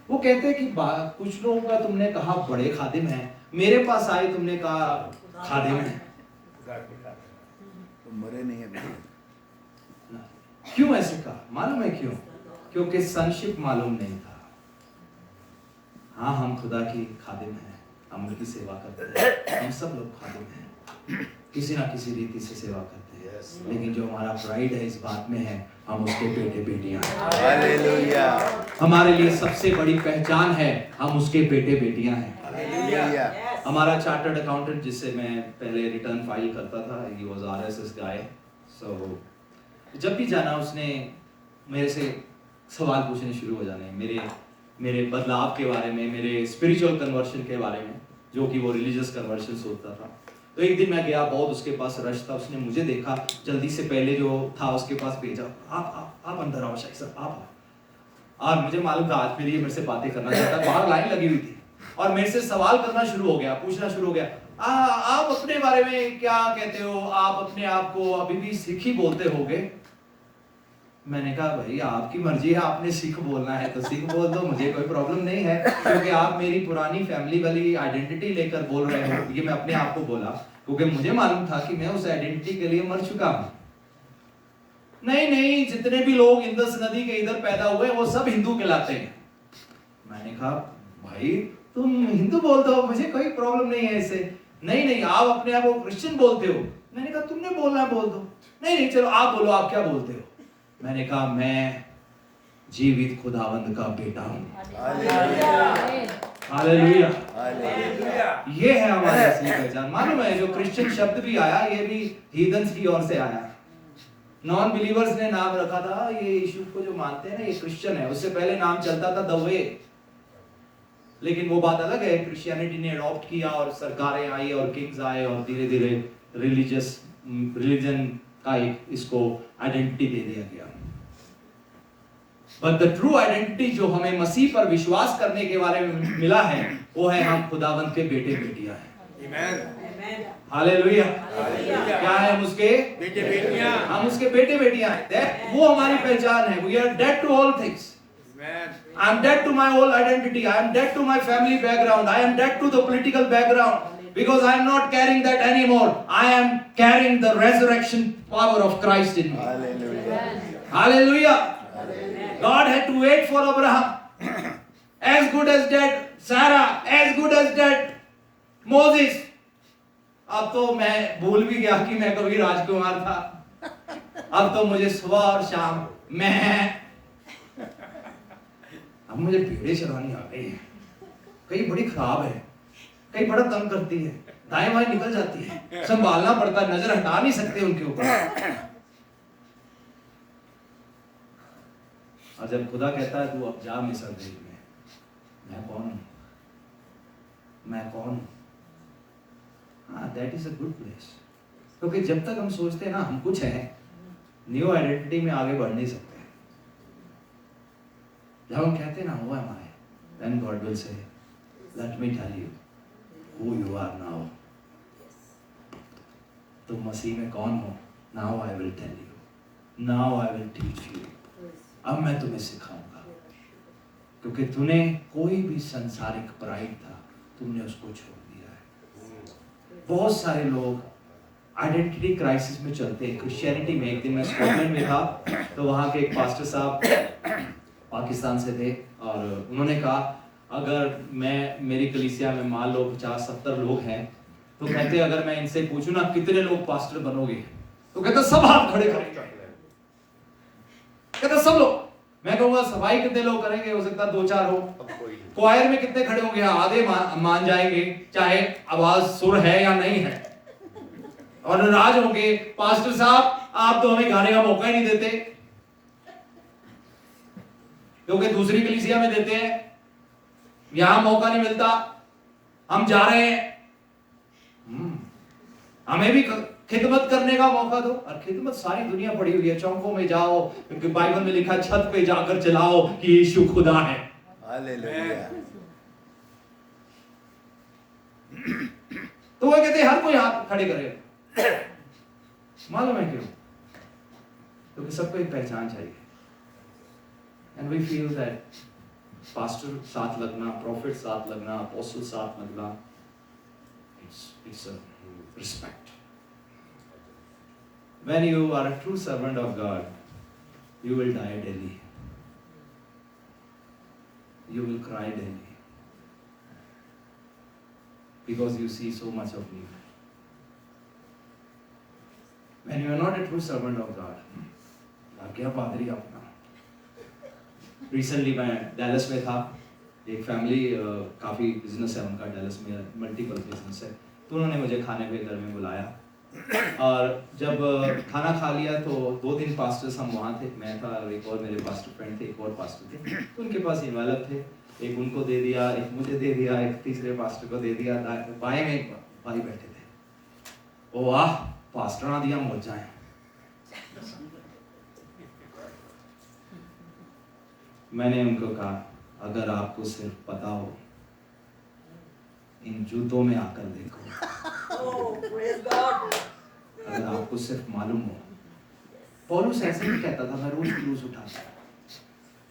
वो कहते हैं कि कुछ लोगों का तुमने कहा बड़े खादिम हैं, मेरे पास आए तुमने कहा खादिम हैं। तो मरे नहीं है। क्यों ऐसे कहा? मालूम है क्यों? क्योंकि सनशिप मालूम नहीं था। हाँ हम खुदा की खादिम हैं, हम उनकी सेवा करते हैं। हम सब लोग खादिम हैं, किसी ना किसी रीति से सेवा करते हैं। लेकिन जो हमारा प्राइड है इस बात में है, हम उसके बेटे बेटियां हैं। हालेलुया। हमारे लिए सबसे बड़ी पहचान है, हम उसके बेटे बेटियां हैं। हालेलुया। हमारा चार्टर्ड अकाउंटेंट जिससे मैं पहले रिटर्न फाइल करता था, ही वाज आरएसएस गाय। सो जब भी जाना उसने मेरे से सवाल पूछने शुरू हो जाने, मेरे बदलाव के बारे में, मेरे स्पिरिचुअल कन्वर्शन के बारे में, जो कि वो रिलीजियस कन्वर्शन सोचता था। तो एक दिन मैं गया, बहुत उसके पास रश था, उसने मुझे देखा, जल्दी से पहले जो था उसके पास भेजा, आप अंदर आओ शाही साहब, आप। और मुझे मालूम था आज मेरे से बातें करना चाहता, बाहर लाइन लगी हुई थी और मेरे से सवाल करना शुरू हो गया, पूछना शुरू हो गया, आप अपने बारे में क्या कहते हो, आप अपने आप को अभी भी सिख ही बोलते होगे? मैंने कहा भाई आपकी मर्जी है, आपने सिख बोलना है तो सिख बोल दो, मुझे कोई प्रॉब्लम नहीं है, क्योंकि आप मेरी पुरानी फैमिली वाली आइडेंटिटी लेकर बोल रहे हो। ये मैं अपने आप को बोला क्योंकि मुझे मालूम था कि मैं उस आइडेंटिटी के लिए मर चुका हूँ। नहीं, जितने भी लोग इंदस नदी के इधर पैदा हुए वो सब हिंदू कहलाते हैं। मैंने कहा भाई तुम हिंदू बोल दो, मुझे कोई प्रॉब्लम नहीं है इससे। नहीं, आप अपने आप को क्रिश्चियन बोलते हो। मैंने कहा तुमने बोलना है बोल दो। नहीं, चलो आप बोलो, आप क्या बोलते हो? मैंने कहा मैं जीवित खुदावंद का बेटा हूं। हालेलुया। ये है हमारी असली पहचान। मालूम है जो क्रिश्चियन शब्द भी आया, ये भी हीदन्स की ओर से आया। नॉन बिलीवर्स ने नाम रखा था, ये यीशु को जो मानते हैं ना, ये क्रिश्चियन है। उससे पहले नाम चलता था द वे, लेकिन वो बात अलग है। क्रिश्चियनिटी ने अडॉप्ट किया और सरकारें आई और किंग्स आए और धीरे धीरे रिलीजन का एक इसको आइडेंटिटी दे दिया गया। बट द ट्रू आइडेंटिटी जो हमें मसीह पर विश्वास करने के बारे में मिला है, वो है हम खुदावंद के बेटे बेटियां हैं। आमीन। हालेलुया। क्या है हम उसके बेटे बेटियां? हम उसके बेटे बेटियां हैं। वो हमारी पहचान है। We are dead to all things. I am dead to my old identity. I am dead to my family background. I am dead to the political background. Because I am not carrying that anymore. I am carrying the resurrection power of Christ in me. Hallelujah. Hallelujah. God had to wait for Abraham. As good as dead Sarah. As good as dead Moses. अब तो मैं भूल भी गया कि मैं कभी राजकुमार था। अब तो मुझे सुबह और शाम अब मुझे भेड़े चरानी आ गई है। कई बड़ी खराब है, कई बड़ा तंग करती है, दाएं बाएं निकल जाती है, संभालना पड़ता है, नजर हटा नहीं सकते उनके ऊपर। और जब खुदा कहता है तू अब जा मिस्र देश में, मैं कौन हूं? मैं कौन हूं? हाँ, that is a good place. क्योंकि जब तक हम सोचते हैं ना हम कुछ है, न्यू आइडेंटिटी में आगे बढ़ नहीं सकते। जब हम कहते हैं ना हुआ हमारे, then God will say, let me tell you who you are now. तुम मसीह में कौन हो? Now I will tell you. Now I will teach you. अब मैं तुम्हें सिखाऊंगा, क्योंकि तूने कोई भी संसारिक प्राइड था, तुमने उसको छोड़ दिया है। बहुत सारे लोग आइडेंटिटी क्राइसिस में चलते हैं क्रिश्चियनिटी में। एक दिन मैं स्कॉटलैंड में था, तो वहाँ के एक पास्टर साहब पाकिस्तान से थे और उन्होंने कहा अगर मेरी कलीसिया में मान लो 50-70 लोग हैं, तो कहते अगर मैं इनसे पूछूं ना कितने लोग पास्टर बनोगे, तो कहते सब हाथ खड़े करेंगे। कहते सब लोग। मैं कहूंगा सफाई कितने लोग करेंगे? हो सकता 2-4 हो। क्वायर में कितने खड़े होंगे? आधे मान जाएंगे, चाहे आवाज सुर है या नहीं है। और नाराज होंगे, पास्टर साहब आप तो हमें गाने का मौका ही नहीं देते, क्योंकि दूसरी कलीसिया में देते हैं, यहां मौका नहीं मिलता, हम जा रहे हैं। हमें भी खिदमत करने का मौका दो। और खिदमत सारी दुनिया पड़ी हुई है, चौकों में जाओ, क्योंकि बाइबल में लिखा छत पे जाकर चलाओ कि यीशु खुदा है। हालेलुया। तो वो कहते हर कोई हाथ खड़े करेगा। मालूम है क्यों? क्योंकि सबको एक पहचान चाहिए। And we feel that pastor साथ लगना, prophet साथ लगना, apostle साथ लगना, it's a respect. When you are a true servant of God, you will die daily. You will cry daily. because you see so much of need. When you are not a true servant of God, क्या पादरी अपना। Recently मैं Dallas में था, एक family काफ़ी business है उनका डैलस में, मल्टीपल बिजनेस है, तो उन्होंने मुझे खाने पे घर में बुलाया और जब खाना खा लिया तो 2 दिन पास्टर्स हम वहाँ थे, मैं था और एक और मेरे पास्टर फ्रेंड थे, एक और पास्टर थे, तो उनके पास इन्वेलप थे, एक उनको दे दिया, एक मुझे दे दिया, एक तीसरे पास्टर को दे दिया, बाएं में एक भाई बैठे थे। ओ वाह, पास्टर ना दिया मौजा है। मैंने उनको कहा, अगर आपको सिर्फ पता हो, इन जूतों में आकर देखो। अगर आपको सिर्फ मालूम हो, पौलुस ऐसे ही कहता था, मैं रोज क्रूस उठाता।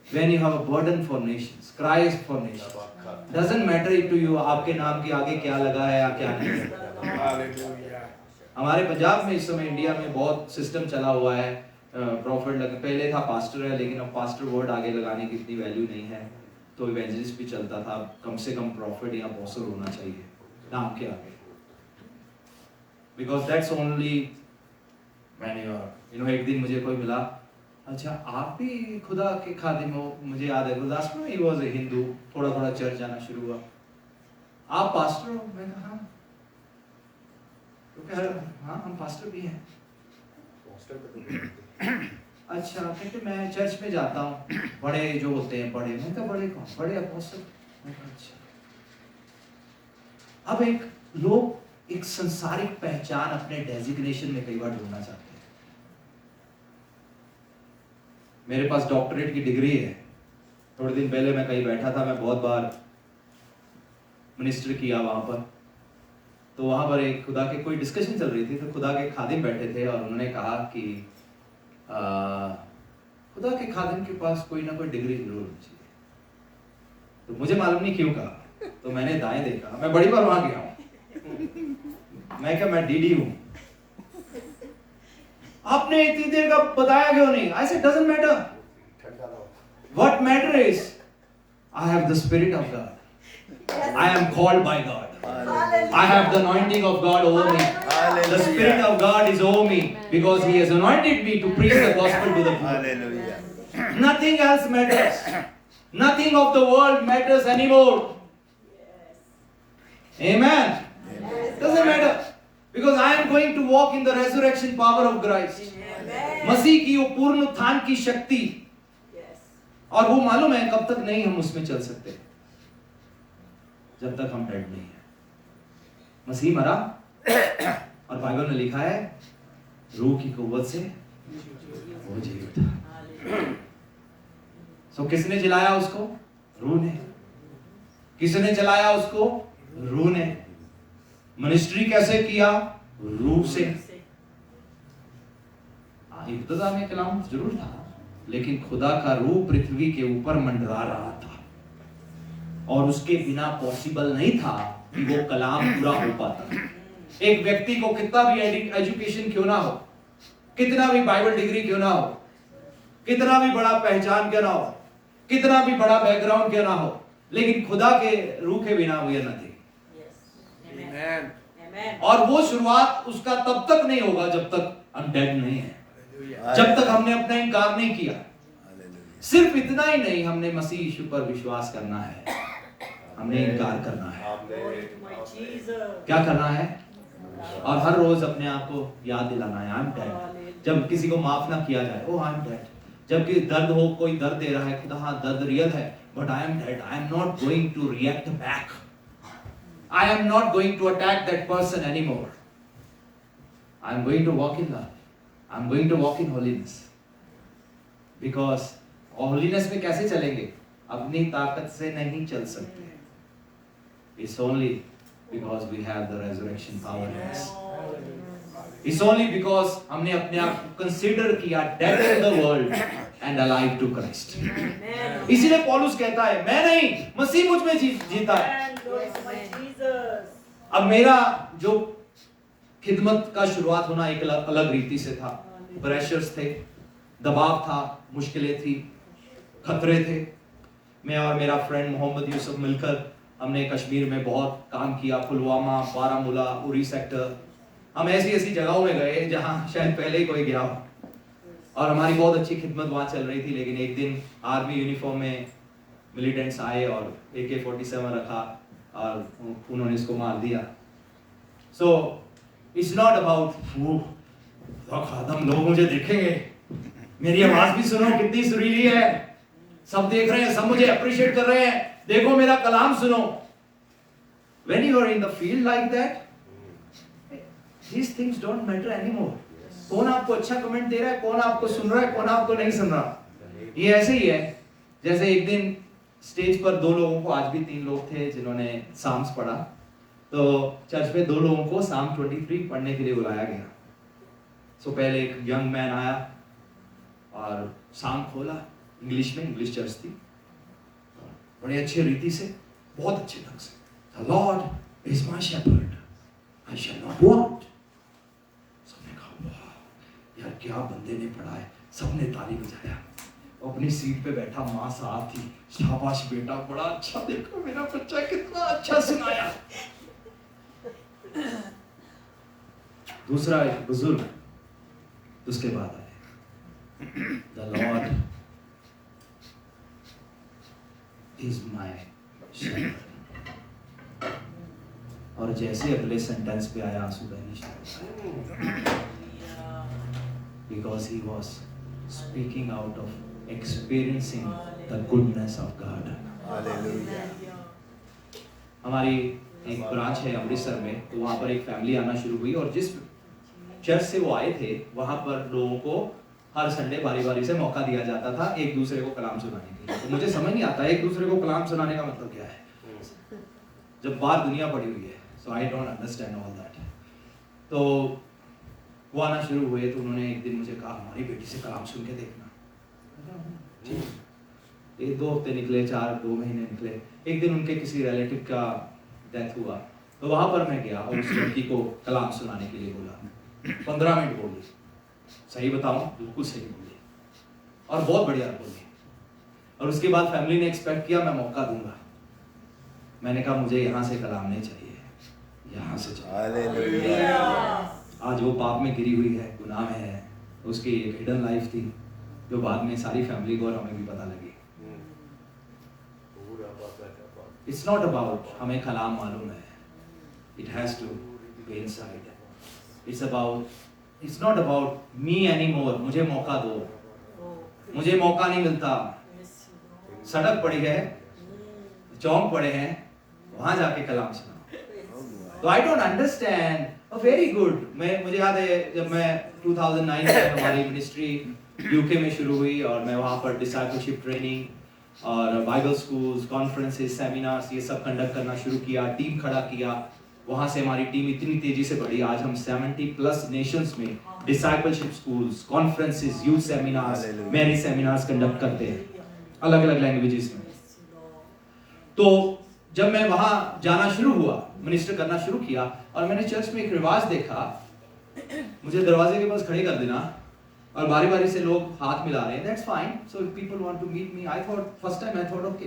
When you have a burden for nations, cries for nations, doesn't matter to you आपके नाम के आगे क्या लगा है या क्या नहीं। हमारे पंजाब में इस समय, इंडिया में बहुत सिस्टम चला हुआ है, प्रॉफिट लगा, पहले था पास्टर है, लेकिन अब पास्टर वर्ड आगे लगाने की इतनी वैल्यू नहीं है, तो इवेंजलिस्ट भी चलता था, कम से कम प्रॉफिट या अपोस्टल होना चाहिए नाम के आगे, because that's only man you know. एक दिन मुझे कोई मिला, अच्छा आप भी खुदा के खादिम हो, मुझे याद है गुरदासपुर में ही वॉज ए हिंदू, थोड़ा थोड़ा चर्च जाना शुरू हुआ, आप पास्टर हो? मैं कहा हाँ, तो कह रहा हाँ हम पास्टर भी हैं। अच्छा, कहते मैं चर्च में जाता हूँ, बड़े जो होते हैं बड़े, मैं कहा बड़े कौन? बड़े अपोस्टल। अच्छा, अब एक लोग एक संसारिक पहचान अपने डेजिग्नेशन में कई बार ढूंढना चाहते हैं। मेरे पास डॉक्टरेट की डिग्री है, थोड़े दिन पहले मैं कहीं बैठा था, मैं बहुत बार मिनिस्टर किया वहां पर, तो वहां पर एक खुदा के कोई डिस्कशन चल रही थी, तो खुदा के खादिम बैठे थे और उन्होंने कहा कि खुदा के खादिम के पास कोई ना कोई डिग्री जरूर होनी चाहिए। तो मुझे मालूम नहीं क्यों कहा, तो मैंने दाएं देखा, मैं बड़ी बार वहां गया हूं, मैं क्या मैं डीडी हूं। आपने इतनी देर का बताया क्यों नहीं? I said doesn't matter. What matter is I have the spirit of God. I am called by God. I have the anointing of God over me. The spirit of God is over me because He has anointed me to preach the gospel to the poor. Nothing else matters. Nothing of the world matters anymore. Amen. Doesn't matter. Because I am going to walk in the resurrection power of Christ. मसीह की वो पूर्ण उत्थान की शक्ति, और वो मालूम है कब तक नहीं हम उसमें चल सकते, जब तक हम डेड नहीं है। मसीह मरा और बाइबल में लिखा है रूह की कुव्वत से वो जी उठा। सो किसने जलाया उसको? रूह ने। किसने जलाया उसको? रूह ने। मिनिस्ट्री कैसे किया? रूह से। इब्तिदा में कलाम जरूर था, लेकिन खुदा का रूह पृथ्वी के ऊपर मंडरा रहा था और उसके बिना पॉसिबल नहीं था कि वो कलाम पूरा हो पाता। एक व्यक्ति को कितना भी एजुकेशन क्यों ना हो, कितना भी बाइबल डिग्री क्यों ना हो, कितना भी बड़ा पहचान क्यों ना हो, कितना भी बड़ा बैकग्राउंड क्यों ना हो, लेकिन खुदा के रूह के बिना वी आर नथिंग। और वो शुरुआत उसका तब तक नहीं होगा जब तक हम डेड नहीं है, जब तक हमने अपना इनकार नहीं किया। सिर्फ इतना ही नहीं, हमने मसीह यीशु पर विश्वास करना है, हमने इनकार करना है। क्या करना है? और हर रोज अपने आप को याद दिलाना है, आई एम डेड। जब किसी को माफ ना किया जाए, ओ आई एम डेड। जब कि दर्द हो, कोई दर्द दे रहा है, खुदा हाँ दर्द रियल है, but I am dead. I am not going to react back. I am not going to attack that person anymore. I am going to walk in love. I am going to walk in holiness, because holiness में कैसे चलेंगे? अपनी ताकत से नहीं चल सकते। It's only because we have the resurrection power in us. It's only because हमने अपने आप को consider किया dead to the world and alive to Christ. इसीलिए पौलुस कहता है, मैं नहीं, मसीह मुझ में जीता है। अब मेरा जो खिदमत का शुरुआत होना एक अलग रीति से था। प्रेशर्स थे, दबाव था, मुश्किलें थी, खतरे थे। मैं और मेरा फ्रेंड मोहम्मद यूसुफ मिलकर हमने कश्मीर में बहुत काम किया, पुलवामा, बारामूला, उरी सेक्टर, हम ऐसी ऐसी जगहों में गए जहां शायद पहले ही कोई गया हो, और हमारी बहुत अच्छी खिदमत वहाँ चल रही थी। लेकिन एक दिन आर्मी यूनिफॉर्म में मिलिटेंट्स आए और AK-47 रखा और उन्होंने इसको मार दिया। सो इट्स नॉट अबाउट खादम लोग मुझे देखेंगे, मेरी आवाज भी सुनो कितनी सुरीली है, सब देख रहे हैं, सब मुझे अप्रिशिएट कर रहे हैं, देखो मेरा कलाम सुनो। When you are in the field like that, these things don't matter anymore. कौन आपको अच्छा कमेंट दे रहा है, कौन आपको सुन रहा है, कौन आपको नहीं सुन रहा, ये ऐसे ही है जैसे एक दिन स्टेज पर 2 लोगों को, आज भी 3 लोग थे जिन्होंने साम्स पढ़ा, तो चर्च में 2 लोगों को साम 23 पढ़ने के लिए बुलाया गया। सो पहले एक यंग मैन आया और साम खोला इंग्लिश में, इंग्लिश चर्च थी, बड़े अच्छे रीति से, बहुत अच्छे ढंग से, The Lord is my shepherd, I shall not want. सबने कहा वाह यार क्या बंदे ने पढ़ा है, सबने ताली बजाया। अपनी सीट पे बैठा, माँ साथ थी, शाबाश बेटा बड़ा अच्छा, देखो मेरा बच्चा कितना अच्छा सुनाया। दूसरा एक बुजुर्ग उसके बाद आए, The Lord is my shepherd, और जैसे अगले सेंटेंस पे आया आंसू बहने शुरू, because he was speaking out of experiencing the goodness of God. हमारी एक ब्रांच है अमृतसर में, तो वहाँ पर एक फैमिली आना शुरू हुई, और जिस चर्च से वो आए थे वहाँ पर लोगों को हर संडे बारी बारी से मौका दिया जाता था एक दूसरे को कलाम सुनाने के लिए। तो मुझे समझ नहीं आता एक दूसरे को कलाम सुनाने का मतलब क्या है, जब बाहर दुनिया पड़ी हुई है। So I don't understand all that. तो वो आना शुरू हुए, तो उन्होंने एक दिन मुझे कहा हमारी बेटी से कलाम सुन के देखना। एक 2 हफ्ते निकले, 2 महीने निकले। एक दिन उनके किसी रिलेटिव का डेथ हुआ, तो वहां पर मैं गया और उस लड़की को कलाम सुनाने के लिए बोला। 15 मिनट बोली, सही बताऊं बिल्कुल सही बोली, और बहुत बढ़िया बोली। और उसके बाद फैमिली ने एक्सपेक्ट किया मैं मौका दूंगा। मैंने कहा मुझे यहाँ से कलाम नहीं चाहिए, यहाँ से चाहिए। आज वो पाप में गिरी हुई है, गुनाह में है, उसकी एक हिडन लाइफ थी जो बाद में सारी फैमिली को और हमें भी पता लगी। इट्स नॉट अबाउट हमें कलाम मालूम है, it has to be inside. It's not about me anymore, मुझे मौका दो, मुझे मौका नहीं मिलता। सड़क पड़ी है, चौक पड़े हैं, वहां जाके कलाम सुनाओ। तो आई डोंट अंडरस्टैंड। Very good. मुझे याद है जब मैं 2009 में हमारी मिनिस्ट्री यूके में शुरू हुई, और मैं वहाँ पर डिसाइपलशिप ट्रेनिंग और बाइबल स्कूल्स, कॉन्फ्रेंसेस, सेमिनार्स ये सब कंडक्ट करना शुरू किया, टीम खड़ा किया। वहाँ से हमारी टीम इतनी तेजी से बढ़ी, आज हम 70+ नेशंस में discipleship schools, conferences, youth seminars, marriage seminars conduct करते हैं अलग अलग लैंग्वेजेस में। तो जब मैं वहाँ जाना शुरू हुआ, मिनिस्टर करना शुरू किया, और मैंने चर्च में एक रिवाज देखा, मुझे दरवाजे के पास खड़े कर देना और बारी बारी से लोग हाथ मिला रहे हैं, that's fine. So if people want to meet me, I thought first time I thought okay,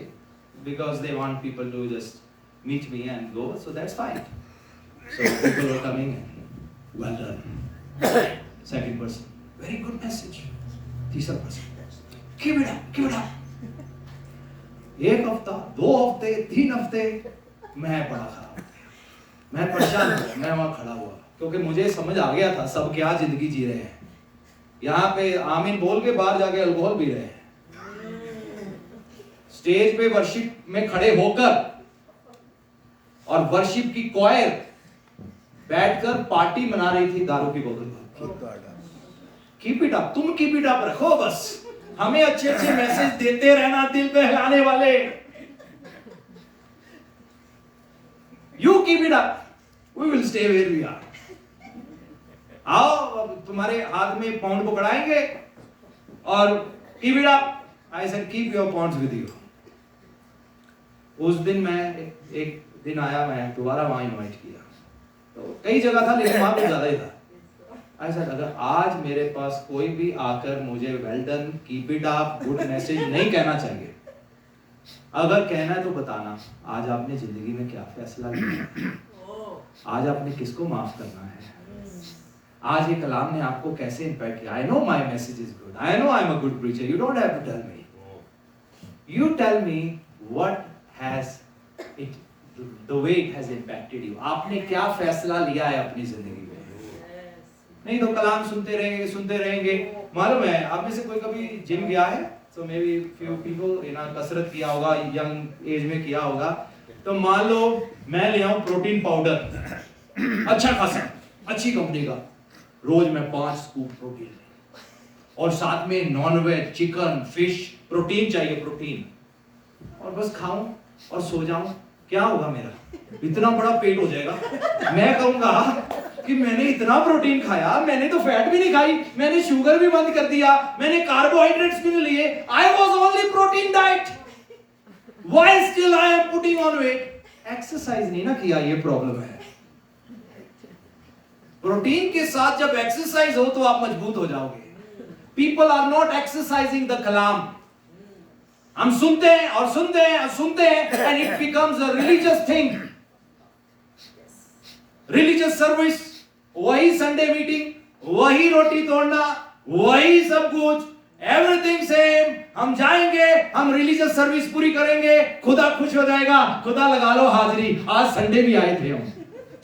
because they want people to just meet me and go, so that's fine. So people were coming, well done. Second person, very good message. तीसरा person, keep it up. 1 हफ्ता, 2 हफ्ते, 3 हफ्ते मैं बड़ा खराब हो गया, मैं परेशान हो गया। मैं वहां खड़ा हुआ क्योंकि मुझे समझ आ गया था सब क्या जिंदगी जी रहे हैं। यहाँ पे आमीन बोल के बाहर जाके अल्कोहल पी रहे हैं, स्टेज पे वर्शिप में खड़े होकर और वर्शिप की क्वायर बैठकर पार्टी मना रही थी दारू की बोतल पर। कीप इट अप, तुम कीप इट अप रखो, बस हमें अच्छे अच्छे मैसेज देते रहना, दिल बहलाने वाले। You keep it up, we will stay where we are. आओ तुम्हारे हाथ में पाउंड पकड़ाएंगे और keep it up. I said keep your pounds with you. उस दिन मैं एक दिन आया, मैं दोबारा वहां इनवाइट किया, तो कई जगह था लेकिन वहां कुछ ज्यादा ही था। ऐसा अगर आज मेरे पास कोई भी आकर मुझे well done, keep it up, good message नहीं कहना चाहिए, अगर कहना है तो बताना, आज आपने जिंदगी में क्या फैसला लिया, आज आपने किसको माफ करना है, आज ये कलाम ने आपको कैसे इम्पैक्ट किया। I know my message is good, I know I am a good preacher, you don't have to tell me, you tell me what has it, the way it has impacted you. आपने क्या फैसला लिया है अपनी जिंदगी में। नहीं तो कलाम सुनते रहेंगे। मालूम है आप में से कोई कभी जिम गया है? So maybe few people कसरत किया होगा, यंग एज में किया होगा। तो मान लो मैं ले आऊं प्रोटीन पाउडर अच्छा खासा, अच्छी कंपनी का, रोज मैं 5 स्कूप प्रोटीन, और साथ में non veg, chicken, fish, protein चाहिए, प्रोटीन, और बस खाऊं और सो जाऊं। क्या होगा मेरा? इतना बड़ा पेट हो जाएगा। मैं कहूंगा कि मैंने इतना प्रोटीन खाया, मैंने तो फैट भी नहीं खाई, मैंने शुगर भी बंद कर दिया, मैंने कार्बोहाइड्रेट्स भी नहीं लिए, I was only protein diet, why still I am putting on weight. Exercise नहीं ना किया, ये प्रॉब्लम है। प्रोटीन के साथ जब एक्सरसाइज हो तो आप मजबूत हो जाओगे। People are not exercising the कलाम। हम सुनते हैं और सुनते हैं और सुनते हैं, and it becomes a religious thing, religious service, वही संडे मीटिंग, वही रोटी तोड़ना, वही सब कुछ, एवरीथिंग सेम। हम जाएंगे, हम रिलीजियस सर्विस पूरी करेंगे, खुदा खुश हो जाएगा, खुदा लगा लो हाजिरी। आज संडे भी आए थे हम,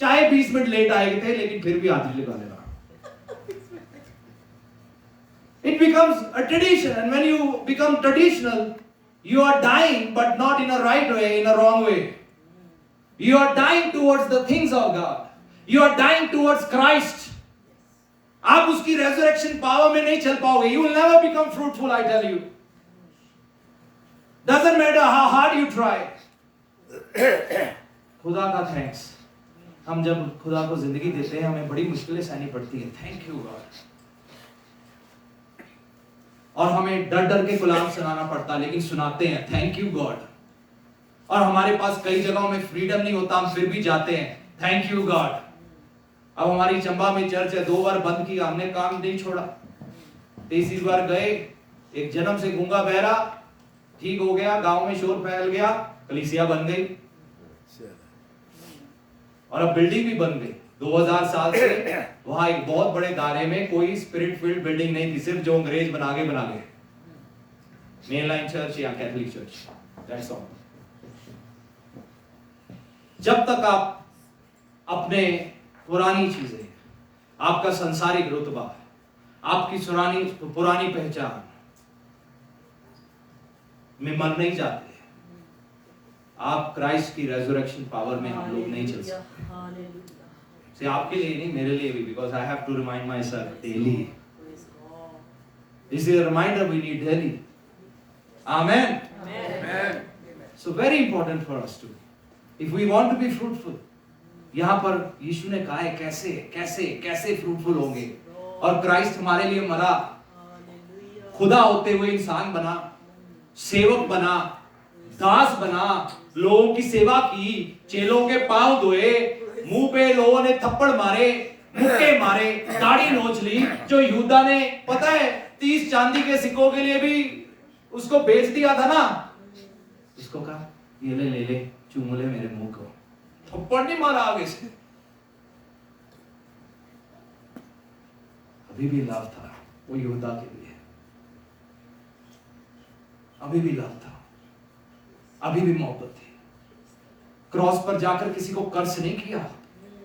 चाहे 20 मिनट लेट आए थे, लेकिन फिर भी हाजिरी लगा लेना। It becomes a tradition, and when you become traditional, you are dying, but not in a right way, in a wrong way. You are dying towards the things of God. You are dying towards Christ. आप उसकी resurrection power में नहीं चल पाओगे. You will never become fruitful, I tell you. Doesn't matter how hard you try. खुदा का thanks. हम जब खुदा को जिंदगी देते हैं, हमें बड़ी मुश्किलें सहनी पड़ती है। Thank you God. और हमें डर डर के कलाम सुनाना पड़ता, लेकिन सुनाते हैं। Thank you God. और हमारे पास कई जगहों में फ्रीडम नहीं होता, हम फिर भी जाते हैं। Thank you God. अब हमारी चंबा में चर्च है, 2 बार बंद किया, हमने काम नहीं छोड़ा। 23 बार गए, एक जन्म से गूंगा बहरा ठीक हो गया, गांव में शोर फैल गया, कलीसिया बन गई, और अब बिल्डिंग भी बन गई। 2000 साल से वहां एक बहुत बड़े दायरे में कोई स्पिरिट फील्ड बिल्डिंग नहीं थी, सिर्फ जो अंग्रेज बना गए, मेन लाइन चर्च या कैथोलिक चर्च, दैट्स ऑल। जब तक आप अपने पुरानी चीजें, आपका सांसारिक रुतबा, आपकी पुरानी पहचान में मन नहीं जाते, आप क्राइस्ट की रेजरेक्शन पावर में हम लोग नहीं चल सकते। से आपके लिए नहीं, मेरे लिए भी, because I have to remind myself daily. This is a reminder we need daily. Amen. Amen. So very important for us to, if we want to be fruitful, यहाँ पर यीशु ने कहा है कैसे कैसे कैसे फ्रूटफुल होंगे। और क्राइस्ट हमारे लिए मरा, खुदा होते हुए इंसान बना, सेवक बना, दास बना, लोगों की सेवा की, चेलों के पांव धोए, मुंह पे लोगों ने थप्पड़ मारे, मुक्के मारे, दाढ़ी नोच ली। जो यहूदा ने पता है 30 चांदी के सिक्कों के लिए भी उसको बेच दिया था ना, उसको कहा ये ले चूम ले मेरे मुंह को, थप्पड़ नहीं मारा आगे से। अभी भी लव था वो यहूदा के लिए, अभी भी लव था, अभी भी मोहब्बत थी। क्रॉस पर जाकर किसी को कर्ज नहीं किया।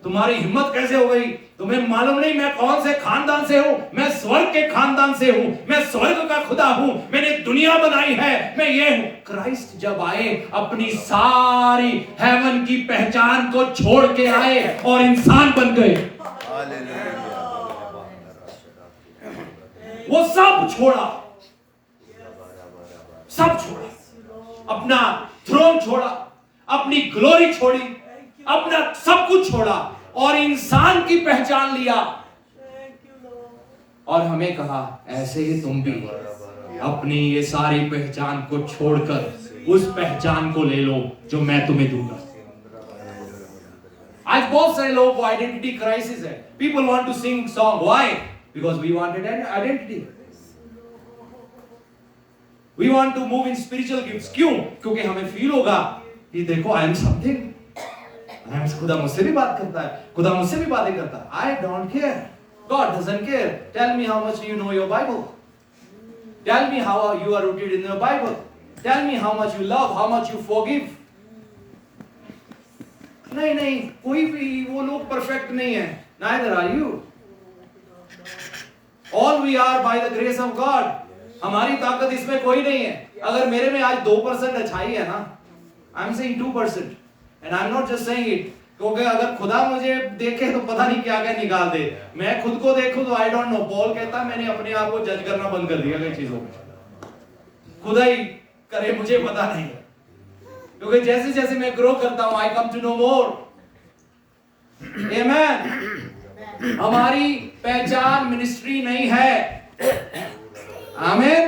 तुम्हारी हिम्मत कैसे हो गई? तुम्हें मालूम नहीं मैं कौन से खानदान से हूं? मैं स्वर्ग के खानदान से हूं, मैं स्वर्ग का खुदा हूं, मैंने दुनिया बनाई है, मैं ये हूं। क्राइस्ट जब आए, अपनी सारी हेवन की पहचान को छोड़ के आए और इंसान बन गए। वो सब छोड़ा, अपना थ्रोन छोड़ा, अपनी ग्लोरी छोड़ी, अपना सब कुछ छोड़ा और इंसान की पहचान लिया। और हमें कहा ऐसे ही तुम भी अपनी ये सारी पहचान को छोड़कर उस पहचान को ले लो जो मैं तुम्हें दूंगा। आज बहुत सारे लोगों को आइडेंटिटी क्राइसिस है। People want to sing song, why? Because we wanted an identity. We want to move in spiritual gifts. क्यों? क्योंकि हमें फील होगा कि देखो I am something. खुदा मुझसे भी बात करता है, खुदा मुझसे भी बातें करता है. I don't care. God doesn't care. Tell me how much you know your Bible. Tell me how you are rooted in your Bible. Tell me how much you love, how much you forgive. नहीं, कोई भी वो लोग perfect नहीं है. Neither are you. All we are by the grace of God. हमारी ताकत इसमें कोई नहीं है. अगर मेरे में आज 2% अच्छाई है ना, I'm saying 2%. And I'm not just saying it. क्योंकि अगर खुदा मुझे देखे तो पता नहीं क्या क्या निकाल दे. मैं खुद को देखूं तो I don't know. पॉल कहता मैंने अपने आप को जज करना बंद कर दिया कई चीजों में. खुदा ही करे, मुझे पता नहीं. क्योंकि जैसे जैसे मैं ग्रो करता हूं, I come to know more. Amen. हमारी पहचान मिनिस्ट्री नहीं है. आमीन.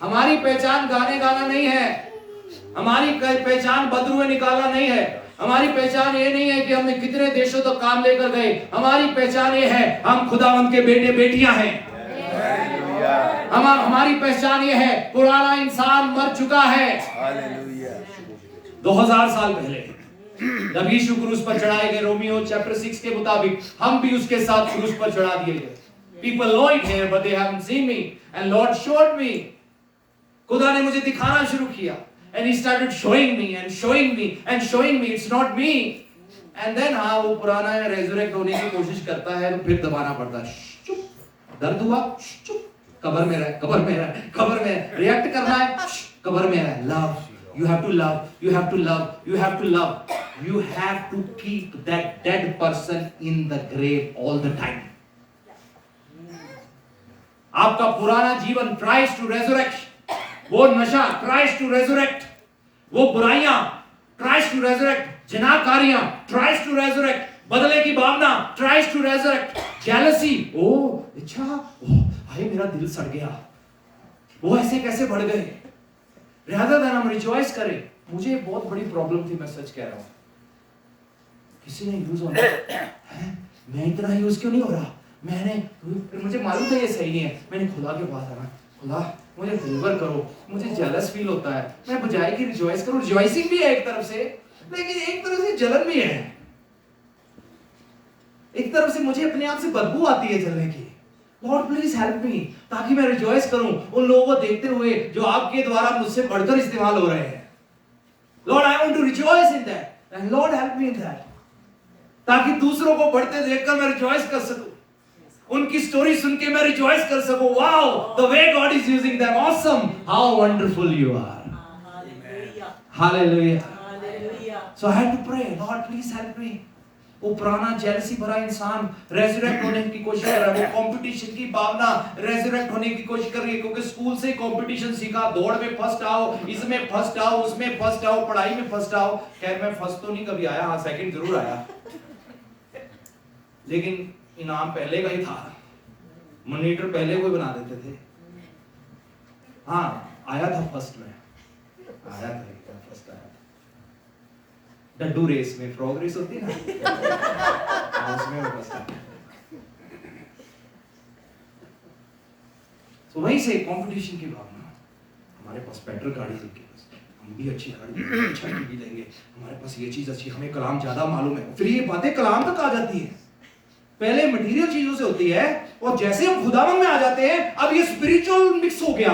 हमारी पहचान गाने गाना नहीं है. हमारी पहचान बदरुए निकालना नहीं है. हमारी पहचान ये नहीं है कि हमने कितने देशों तक काम लेकर गए. हमारी पहचान ये है हम खुदावंद के बेटे बेटियां हैं. हमारी पहचान ये है पुराना इंसान मर चुका है. 2000 साल पहले जब यीशु क्रूस पर चढ़ाए गए, रोमियो चैप्टर 6 के मुताबिक हम भी उसके साथ क्रूस पर चढ़ा दिए गए. People know it here but they haven't seen me and Lord showed me. खुदा ने मुझे दिखाना शुरू किया. And he started showing me and showing me and showing me. It's not me. And then हाँ वो पुराना resurrect होने की कोशिश करता है तो फिर दबाना पड़ता है. चुप. दर्द हुआ. चुप. कब्र में रह, कब्र में रह, कब्र में रिएक्ट करना है. कब्र में रह. Love. You have to love. You have to love. You have to love. You have to keep that dead person in the grave all the time. आपका पुराना जीवन tries to resurrect. वो नशा tries to resurrect. वो बुराइयां tries to resurrect. जनाकारियां tries to resurrect. बदले की भावना tries to resurrect. jealousy, ओह अच्छा, ओह हाय मेरा दिल सड़ गया, वो ऐसे कैसे बढ़ गए. rather than हम rejoice करें. मुझे बहुत बड़ी प्रॉब्लम थी, मैं सच कह रहा हूं. किसी ने यूज होना है, मैं इतना यूज क्यों नहीं हो रहा. मुझे मालूम था ये सही नहीं है. मैंने खुदा के पास आना, खुदा मुझे फेवर करो, मुझे जेलस फील होता है. मैं बजाय कि रिजॉइस करूं, रिजॉइसिंग भी है एक तरफ से, लेकिन एक तरफ से जलन भी है. एक तरफ से मुझे अपने आप से बदबू आती है जलने की. लॉर्ड प्लीज हेल्प मी, ताकि मैं रिजॉइस करूं उन लोगों को देखते हुए जो आपके द्वारा मुझसे बढ़कर इस्तेमाल हो रहे हैं. Lord I want to rejoice in that and Lord help me in that, ताकि दूसरों को बढ़ते देखकर मैं रिजॉइस कर सकूं. उनकी स्टोरी सुन के मैं रिजॉइस कर सकूं. Wow, the way God is using them. Awesome, how wonderful you are. Hallelujah. So I had to pray, Lord please help me. वो पुराना जेलसी भरा इंसान रेजरेक्ट होने की कोशिश कर रहा है. वो कंपटीशन की भावना रेजरेक्ट होने की कोशिश कर रही है, क्योंकि स्कूल से कंपटीशन सीखा. दौड़ में फर्स्ट आओ, इसमें फर्स्ट आओ, उसमें फर्स्ट आओ, पढ़ाई में फर्स्ट आओ. खैर मैं फर्स्ट तो नहीं कभी आया, हाँ सेकंड जरूर आया, लेकिन इनाम पहले का ही था. मॉनिटर पहले कोई बना देते थे. हाँ आया था फर्स्ट में, आया था फर्स्ट आया था. डड्डू रेस में प्रोग्रेस होती है ना, उसमें वो फर्स्ट आया. तो वहीं से कंपटीशन की भावना. हमारे पास बेटर गाड़ी लेके, हम भी अच्छी गाड़ी अच्छा टीवी लेंगे, हमारे पास ये चीज अच्छी, हमें कलाम ज्यादा मालूम है. फिर ये बातें कलाम तक आ जाती है. पहले मटेरियल चीजों से होती है और जैसे हम खुदावन में आ जाते हैं अब ये स्पिरिचुअल मिक्स हो गया.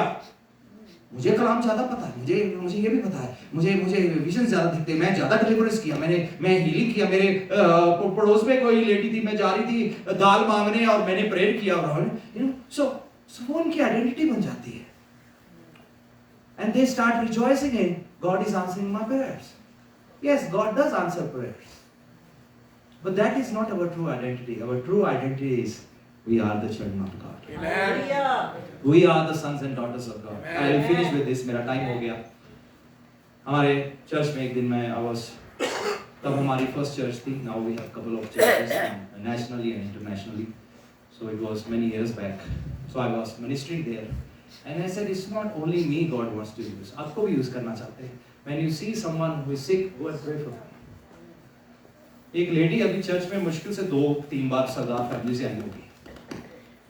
मुझे कलाम ज्यादा पता है, मुझे ये भी पता है, मुझे विजन ज्यादा दिखते हैं, मैं ज्यादा डिलीवरेंस किया, मैं हीलिंग किया. मेरे पड़ोस में कोई लेडी थी, मैं जा रही थी दाल मांगने और मैंने प्रेयर किया. सो वो उनकी आइडेंटिटी बन जाती है. And they start rejoicing in God is answering my prayers. Yes, God does answer prayers. But that is not our true identity. Our true identity is we are the children of God. Amen. We are the sons and daughters of God. Amen. I will finish with this. मेरा time हो गया. हमारे church में एक दिन मैं तब हमारी फर्स्ट चर्च थी. Now we have couple of churches nationally and internationally. So it was many years back. So I was ministering there, and I said it's not only me God wants to use. आपको भी use करना चाहते हैं. When you see someone who is sick, go and pray for them. एक lady अभी church में मुश्किल से 2-3 बार सरदार फैमिली से आई होगी.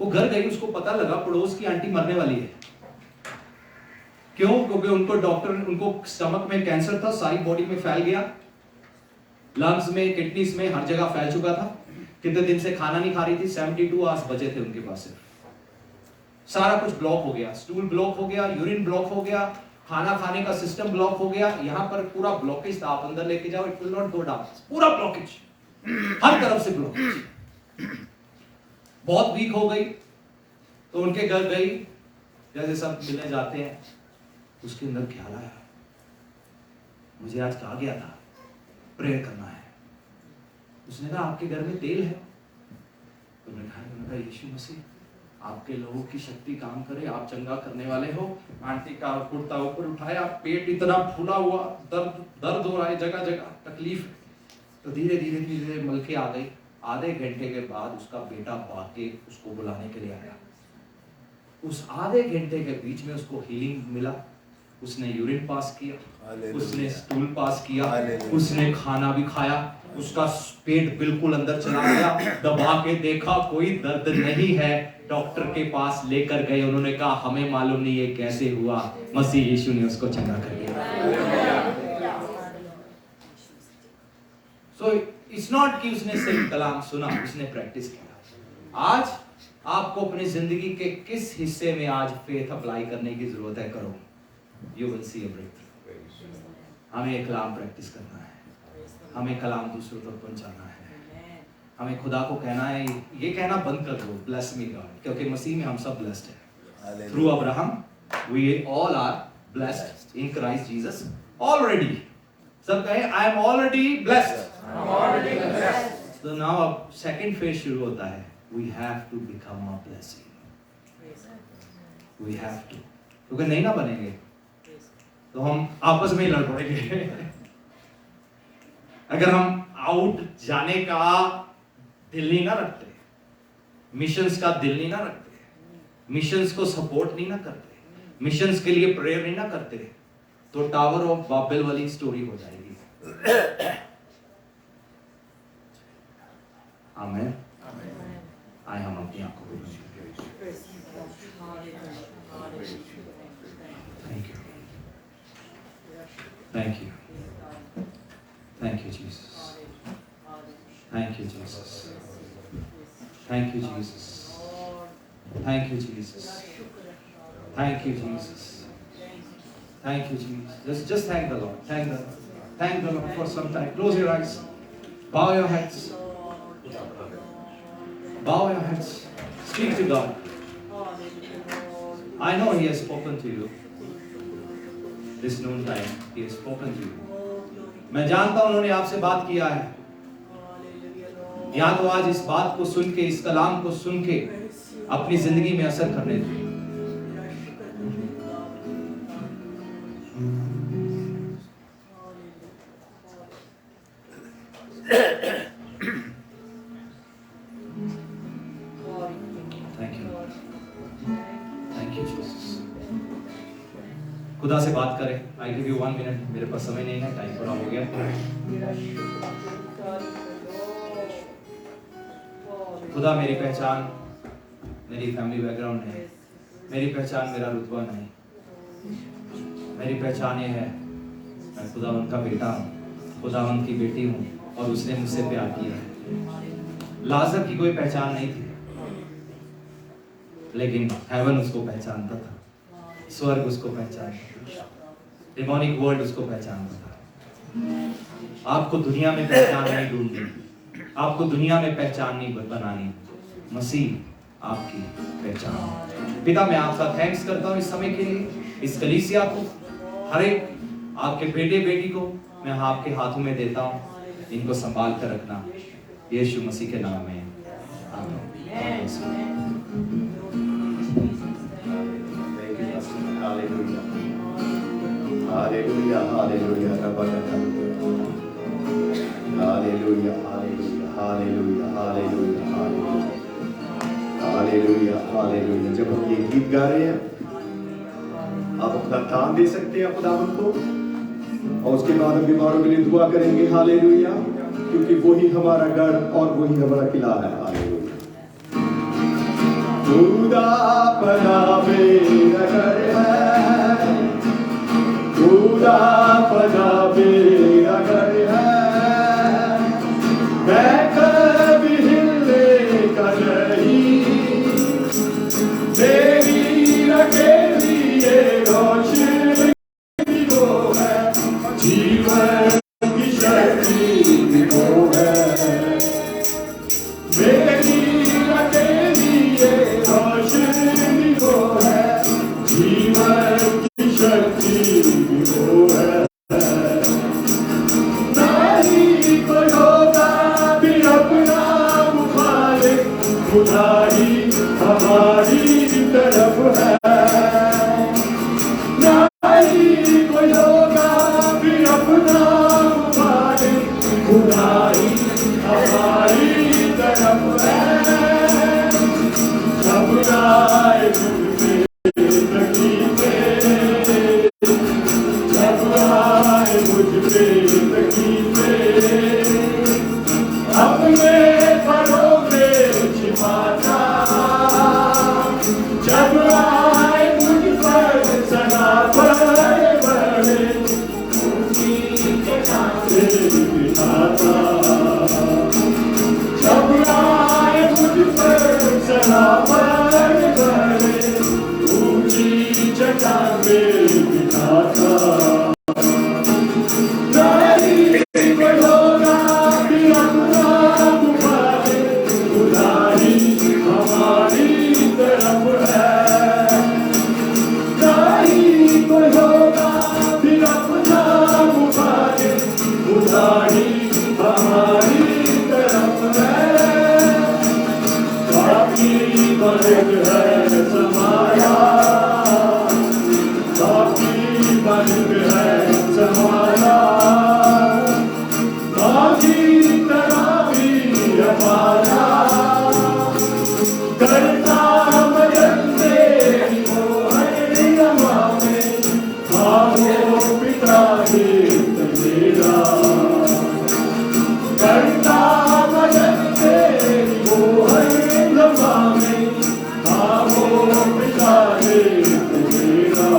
वो घर गई, उसको पता लगा पड़ोस की आंटी मरने वाली है. क्यों? क्योंकि उनको स्टमक में कैंसर था, सारी बॉडी में फैल गया, लंग्स में, किडनीज में, हर जगह फैल चुका था। कितने दिन से खाना नहीं खा रही थी, 72 आवर्स बचे थे उनके पास। सारा कुछ ब्लॉक हो गया, स्टूल ब्लॉक हो गया, यूरिन ब्लॉक हो गया, खाना खाने का सिस्टम ब्लॉक हो गया। यहाँ पर पूरा ब्लॉकेज था, आप अंदर लेके जाओ, it will not go down, पूरा ब्लॉकेज, हर तरफ से ब्लॉकेज। बहुत वीक हो गई तो उनके घर गई, जैसे सब मिलने जाते हैं, उसके अंदर ख्याल आया, मुझे आज कहा गया था प्रेयर करना है। उसने कहा आपके घर में तेल है? तो मैंने कहा यीशु मसीह आपके लोगों की शक्ति काम करे, आप चंगा करने वाले हो। आंटी का कुर्ता ऊपर उठाया, पेट इतना फूला हुआ, दर्द हो रहा है, जगह जगह तकलीफ है। तो धीरे धीरे धीरे मलके आ गई। आधे घंटे के बाद उसका बेटा भाग के उसको बुलाने के लिए आया। उस आधे घंटे के बीच में उसको हीलिंग मिला। उसने यूरिन पास किया, उसने स्टूल पास किया, उसने खाना भी खाया, उसका पेट बिल्कुल अंदर चला गया। दबा के देखा, कोई दर्द नहीं है। डॉक्टर के पास लेकर गए, उन्होंने कहा हमें मालूम नहीं है कैसे हुआ, मसीह यीशु ने उसको चंगा कर दिया। सो इट्स नॉट कि उसने सिर्फ कलाम सुना, उसने प्रैक्टिस किया। आज आपको अपनी जिंदगी के किस हिस्से में आज फेथ अप्लाई करने की जरूरत है, करो, you will see a breakthrough. हमें कलाम प्रैक्टिस करना है, हमें कलाम दूसरों तक पहुंचाना है, हमें खुदा को कहना है, ये कहना बंद कर दो ब्लेस मी गॉड, क्योंकि मसीह में हम सब ब्लेस्ड हैं। Through Abraham we all are blessed in Christ Jesus already. सब कहें आई एम ऑलरेडी ब्लेस्ड। तो नाउ अब सेकंड फेज शुरू होता है, we have to become a blessing, we have to. क्योंकि नहीं ना बनेंगे तो हम आपस में ही लड़ पड़ेंगे। अगर हम आउट जाने का दिल नहीं ना रखते, मिशंस का दिल नहीं ना रखते, मिशंस को सपोर्ट नहीं ना करते, मिशंस के लिए प्रेयर नहीं ना करते, तो टावर ऑफ बाबेल वाली स्टोरी हो जाएगी। आमीन। आए हम अपनी आंखों को बंद करें। Thank you, thank you, thank you Jesus, thank you Jesus, thank you Jesus, thank you Jesus, thank you Jesus, thank you Jesus. Just thank the Lord, thank the Lord for some time. Close your eyes, bow your heads, bow your heads, speak to God. I know He has spoken to you this noon time. He has spoken to you. मैं जानता हूं उन्होंने आपसे बात किया है। या तो आज इस बात को सुन के, इस कलाम को सुन के अपनी जिंदगी में असर करने दो। खुदा से बात करें। आई गिव यू 1 मिनट, मेरे पास समय नहीं है, टाइम पूरा हो गया। खुदा मेरी पहचान मेरी फैमिली बैकग्राउंड है, मेरी पहचान मेरा रुतबा नहीं, मेरी पहचान ये है मैं खुदावंत का बेटा हूँ, खुदावंत की बेटी हूँ और उसने मुझसे प्यार किया है। लाजर की कोई पहचान नहीं थी, लेकिन हेवन उसको पहचानता था, स्वर्ग उसको पहचानता था, डिमोनिक वर्ल्ड उसको पहचानता था। आपको दुनिया में पहचान नहीं ढूंढनी, आपको दुनिया में पहचान नहीं बनानी, मसीह आपकी पहचान। पिता मैं आपका थैंक्स करता हूँ इस समय के लिए, इस कलीसिया को, हर एक आपके बेटे बेटी को मैं आपके हाथों में देता हूँ, इनको संभाल कर रखना यीशु मसीह के नाम में, आमीन। Hallelujah, hallelujah, hallelujah, hallelujah, hallelujah, hallelujah, hallelujah, hallelujah। जब हम ये गीत गा रहे हैं, आप अपना दान दे सकते हैं खुदावंत को, और उसके बाद हम बीमारों के लिए दुआ करेंगे। हालेलुया, क्योंकि वही हमारा गढ़ और वही हमारा किला है। हालेलुया। खुदा पनाह मेरा गढ़ है, खुदा पना मेरा घर है, मैं कभी हिलने का नहीं, मेरी अकेली ये रोशनी वो है, जीवन की शक्ति वो है, मेरी अकेली ये रोशनी वो है, जीवन की शक्ति वो है। नहीं कोई होगा भी अपना मुखालिफ, खुदा ही हमारी तरफ है। नहीं कोई होगा भी अपना मुखालिफ, खुदा ही हमारी तरफ है। जब आए मुझ पे तकलीफें, जब आए मुझ पे तकलीफें, अपने परों में छिपाता, जब आए मुझ पर सना बड़े बड़े ऊंची चट्टानें दिखाता, जब आए मुझ पर सना बड़े बड़े ऊंची चट्टानें दिखाता। नहीं कोई होगा भी अपना मुखालिफ, खुदा ही हमारी तरफ है। नहीं कोई होगा भी अपना मुखालिफ, खुदा ही हमारी तरफ है। बाकी मलिक है समाया, बाकी मलिक है समाया, बाकी तरावी हमारा, करता मदद तेरी वो है रमा में, भावो पिता हित मेरा, करता मदद तेरी वो है रमा में, भावो पिता हित मेरा।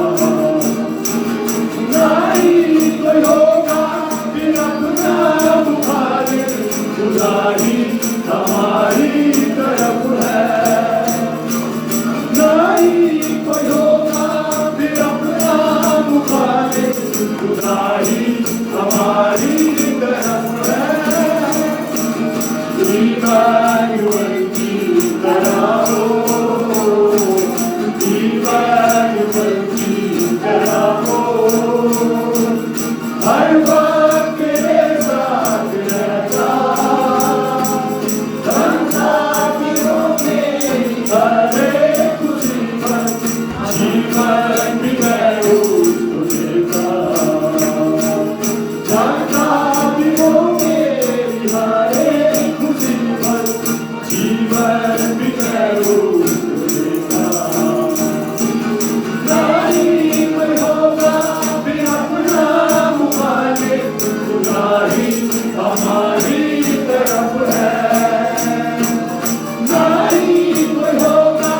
नहीं कोई होगा भी अपना मुखालिफ, खुदा ही हमारी तरफ है। नहीं कोई होगा भी अपना मुखालिफ, खुदा ही हमारी तरफ है। इमानुएल की तरह हो, इमानुएल की तरह हो, हर वक्त मेरे साथ रहता, संसारियों में हर एक मुसीबत, जीवन भी मैं उसको देता, संसारियों में हर एक मुसीबत, जीवन भी मैं उसको देता। नहीं कोई होगा भी अपना मुखालिफ, खुदा ही हमारी तरफ है। नहीं कोई होगा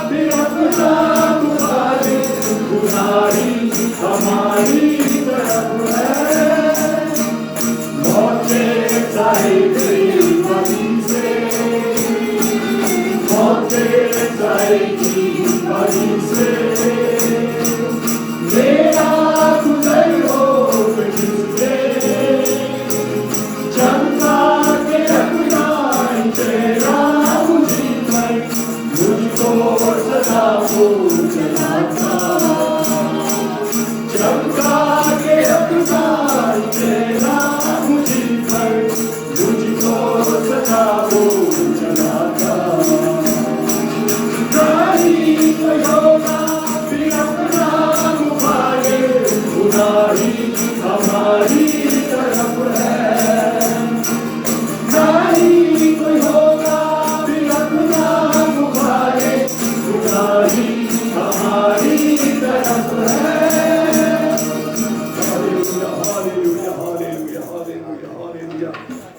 भी अपना मुखालिफ, खुदा ही हमारी तरफ है। मौतें चाहे गई बड़ी से, मौतें चाहे गई बड़ी से, मेरा गुजर हो किससे, चमका के रखना तेरा मुझी पर, मुझको सदा वो जलाता, चमका के रखना तेरा मुझी पर, मुझको सदा वो जलाता। नहीं कोई होगा भी अपना मुखालिफ, खुदा ही हमारी तरफ है। नहीं कोई होगा भी अपना मुखालिफ, खुदा ही हमारी तरफ है। Hallelujah hallelujah hallelujah hallelujah hallelujah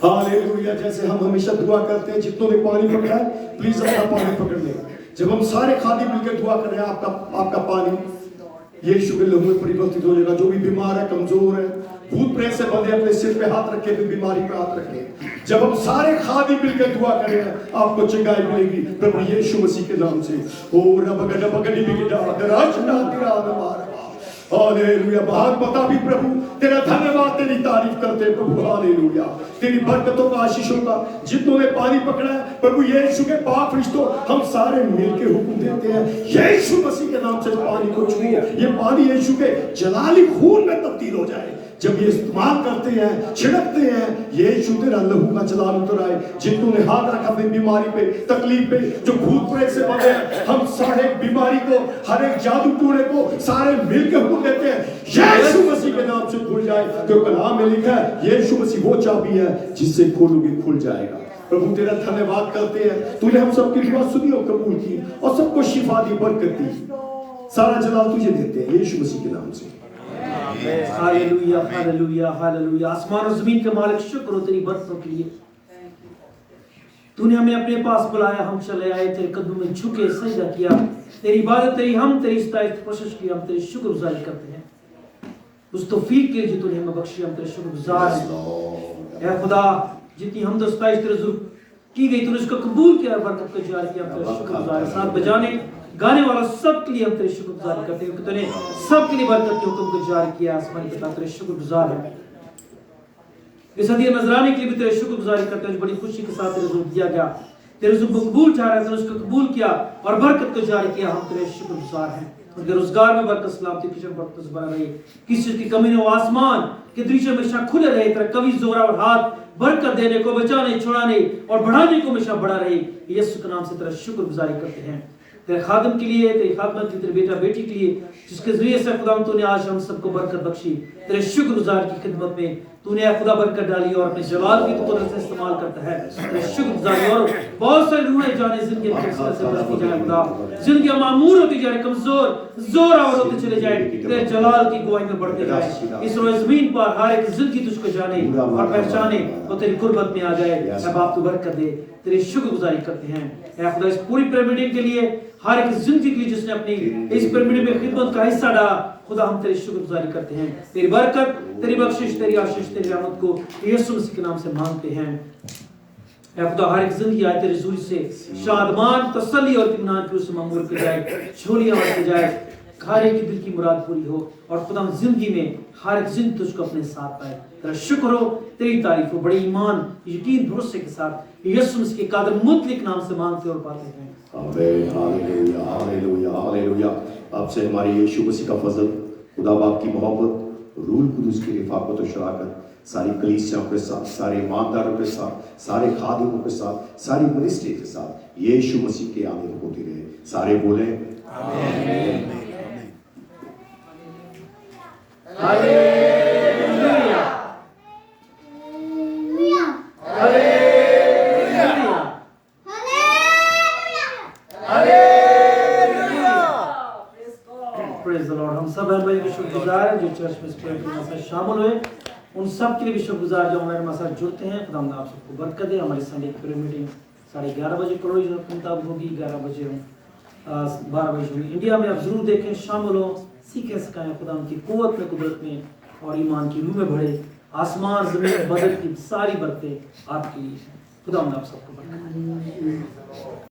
hallelujah. जैसे हम हमेशा दुआ करते हैं, जितनों ने पानी पकड़ा है प्लीज अपना पानी पकड़ लें। जब हम सारे खादी मिलकर दुआ कर रहे हैं, आपका पानी यीशु के लहू में परिवर्तित हो जाएगा। जो भी बीमार है कमजोर है, भूत प्रेत से बंधे अपने सिर पे हाथ रखे, भी बीमारी पे हाथ रखे। जब हम सारे खादी मिलकर दुआ करें, आपको चंगाई मिलेगी प्रभु यीशु मसीह के नाम से। ओ रब गड बगड़ी भी गिदा दराज ना तेरा नमार। हालेलुया। भागवता भी प्रभु तेरा धन्यवाद, तेरी तारीफ करते हैं प्रभु। हालेलुया। तेरी बरकतों का, आशीषों का, जितनों ने पानी पकड़ा है प्रभु यीशु के पाक फरिश्तों, हम सारे मिलके हुक्म देते हैं यीशु मसीह के नाम से पानी को छुओ। ये पानी यीशु के जलाली खून में तब्दील हो जाए। जब ये इस्तेमाल करते हैं, छिड़कते हैं, यीशु तेरा लहू का जलाल उतर आए। जितनों ने हाथ रखा अपनी बीमारी पे, तकलीफ पे, जो भूत प्रेत से बंधे हैं, हम सारे बीमारी को, हर एक जादू टूने को सारे मिलकर हुक्म देते हैं यीशु मसीह के नाम से खुल जाए। तो कलाम में लिखा है यीशु मसीह वो चाबी है जिससे खोलोगे खुल जाएगा। प्रभु तेरा धन्यवाद करते हैं, तूने हम सबकी दुआ सुनी और कबूल की और सबको शिफा दी, बरकत दी। सारा जलाल तुझे देते हैं यीशु मसीह के नाम से। Hallelujah, hallelujah, hallelujah. आसमान और जमीन के मालिक शुक्र हो तेरी बरकतों के लिए। तूने हमें अपने पास बुलाया, हम चले आए, तेरे कदमों में झुके सजदा किया, तेरी इबादत, तेरी इस्तायत कोशिश की। हम तेरी शुक्रगुजारी करते हैं उस तौफीक के लिए जो तूने हमें बख्शी। हम तेरे शुक्रगुजार हैं ऐ खुदा। जितनी हमद इस्तायत तेरे हुजूर की गई, तूने उसको कबूल किया और बरकत को जारी किया। हम तेरे शुक्रगुजार हैं। साथ बजाने गाने वाला सब के लिए हम तेरे शुक्रगुजार करते हैं कि तूने सब के लिए बरकत के हुक्म को जारी किया। आसमान के तेरे शुक्रगुजार हैं। इस हदीया नजराने के लिए भी तेरे शुक्रगुजारी करते हैं। बड़ी खुशी के साथ तेरे हुजूर दिया गया, तेरे हुजूर कबूल चाह रहे थे, उसको कबूल किया और बरकत को जारी किया। हम तेरे शुक्रगुजार हैं। उनके रोजगार में बरकत, सलामती, किचन बरकत बना रही, किसी चीज की कमी न हो। आसमान के दृश्य हमेशा खुले रहे, तेरा कवि जोरा और हाथ बरकत देने को, बचाने, छुड़ाने और बढ़ाने को हमेशा बढ़ा रही। यीशु के नाम से तेरा शुक्रगुजारी करते हैं। तेरे खादम के लिए, तेरी खादमत के, तेरे बेटा बेटी के लिए, जिसके जरिए से खुदा तूने आज हम सबको बरकत बख्शी। तेरे शुक्रगुजार की खिदमत में तूने खुदा बरकत डाली और अपने जलाल की कुदरत से इस्तेमाल करता है। तेरे शुक्रगुजारी। और बहुत सारी रूहें जाने जिनके से बचती जाए खुदा, जिनके मामूर होती जाए, कमजोर जोर आवर होते चले जाए, तेरे जलाल की गवाही में बढ़ते जाए। इस रोज जमीन पर हर एक जिंदगी तुझको जाने और पहचाने तो तेरी कुर्बत में आ जाए। अब आप तू बरकत दे, तेरी शुक्रगुजारी करते हैं ऐ खुदा इस पूरी प्रेयर मीटिंग के लिए, हर एक जिंदगी के लिए जिसने अपनी इस प्रेयर मीटिंग में खिदमत का हिस्सा डाला। खुदा हम तेरी शुक्रगुजारी करते हैं। तेरी बरकत, तेरी बख्शिश, तेरी आशीष, तेरी रहमत को यीशु मसीह के नाम से मांगते हैं ऐ खुदा। हर एक जिंदगी आए तेरी जोरी से शादमान, तसल्ली और इत्मीनान की उससे मामूर की जाए, झोलियां बढ़ती जाए, हर एक की दिल की मुराद पूरी हो और खुदा जिंदगी में हर एक जिंदगी तुझको अपने साथ पाए। तेरा शुक्र हो, तेरी तारीफ हो। बड़े ईमान, यकीन, भरोसे के साथ यीशु मसीह के कादर मुतलिक नाम से मांगते और पाते हैं। आमीन। Hallelujah, hallelujah, hallelujah. आपसे हमारे यीशु मसीह का फजल, खुदा बाप की मोहब्बत, रूह कुदूस की रिफाकत और शराकत सारी कलीसियाओं के साथ, सारे ईमानदारों के साथ, सारे खादिमों के साथ, सारी मिनिस्ट्री के साथ यीशु मसीह के आगे होती रहे। सारे बोले आमीन। Hallelujah, praise the Lord. हम सब भाई के शुक्रगुजार हैं जो चर्च में हमारे साथ शामिल हुए। उन सब के लिए भी शुक्रगुजार जो हमारे साथ जुड़ते हैं। खुदा आप सबको बरकत दे। हमारी संडे की प्रेयर मीटिंग 11:30 बजे करोड़ मुताबिक होगी, 11 बजे 12 बजे होगी। इंडिया में आप जरूर देखें, शामिल हो, सीखें, सिखाएं। खुदा उनकी कुव्वत में, कुदरत में और ईमान की रूह में बढ़े। आसमान जमीन बदल की सारी बरकतें आपकी। खुदा आप सबको बरकत दे।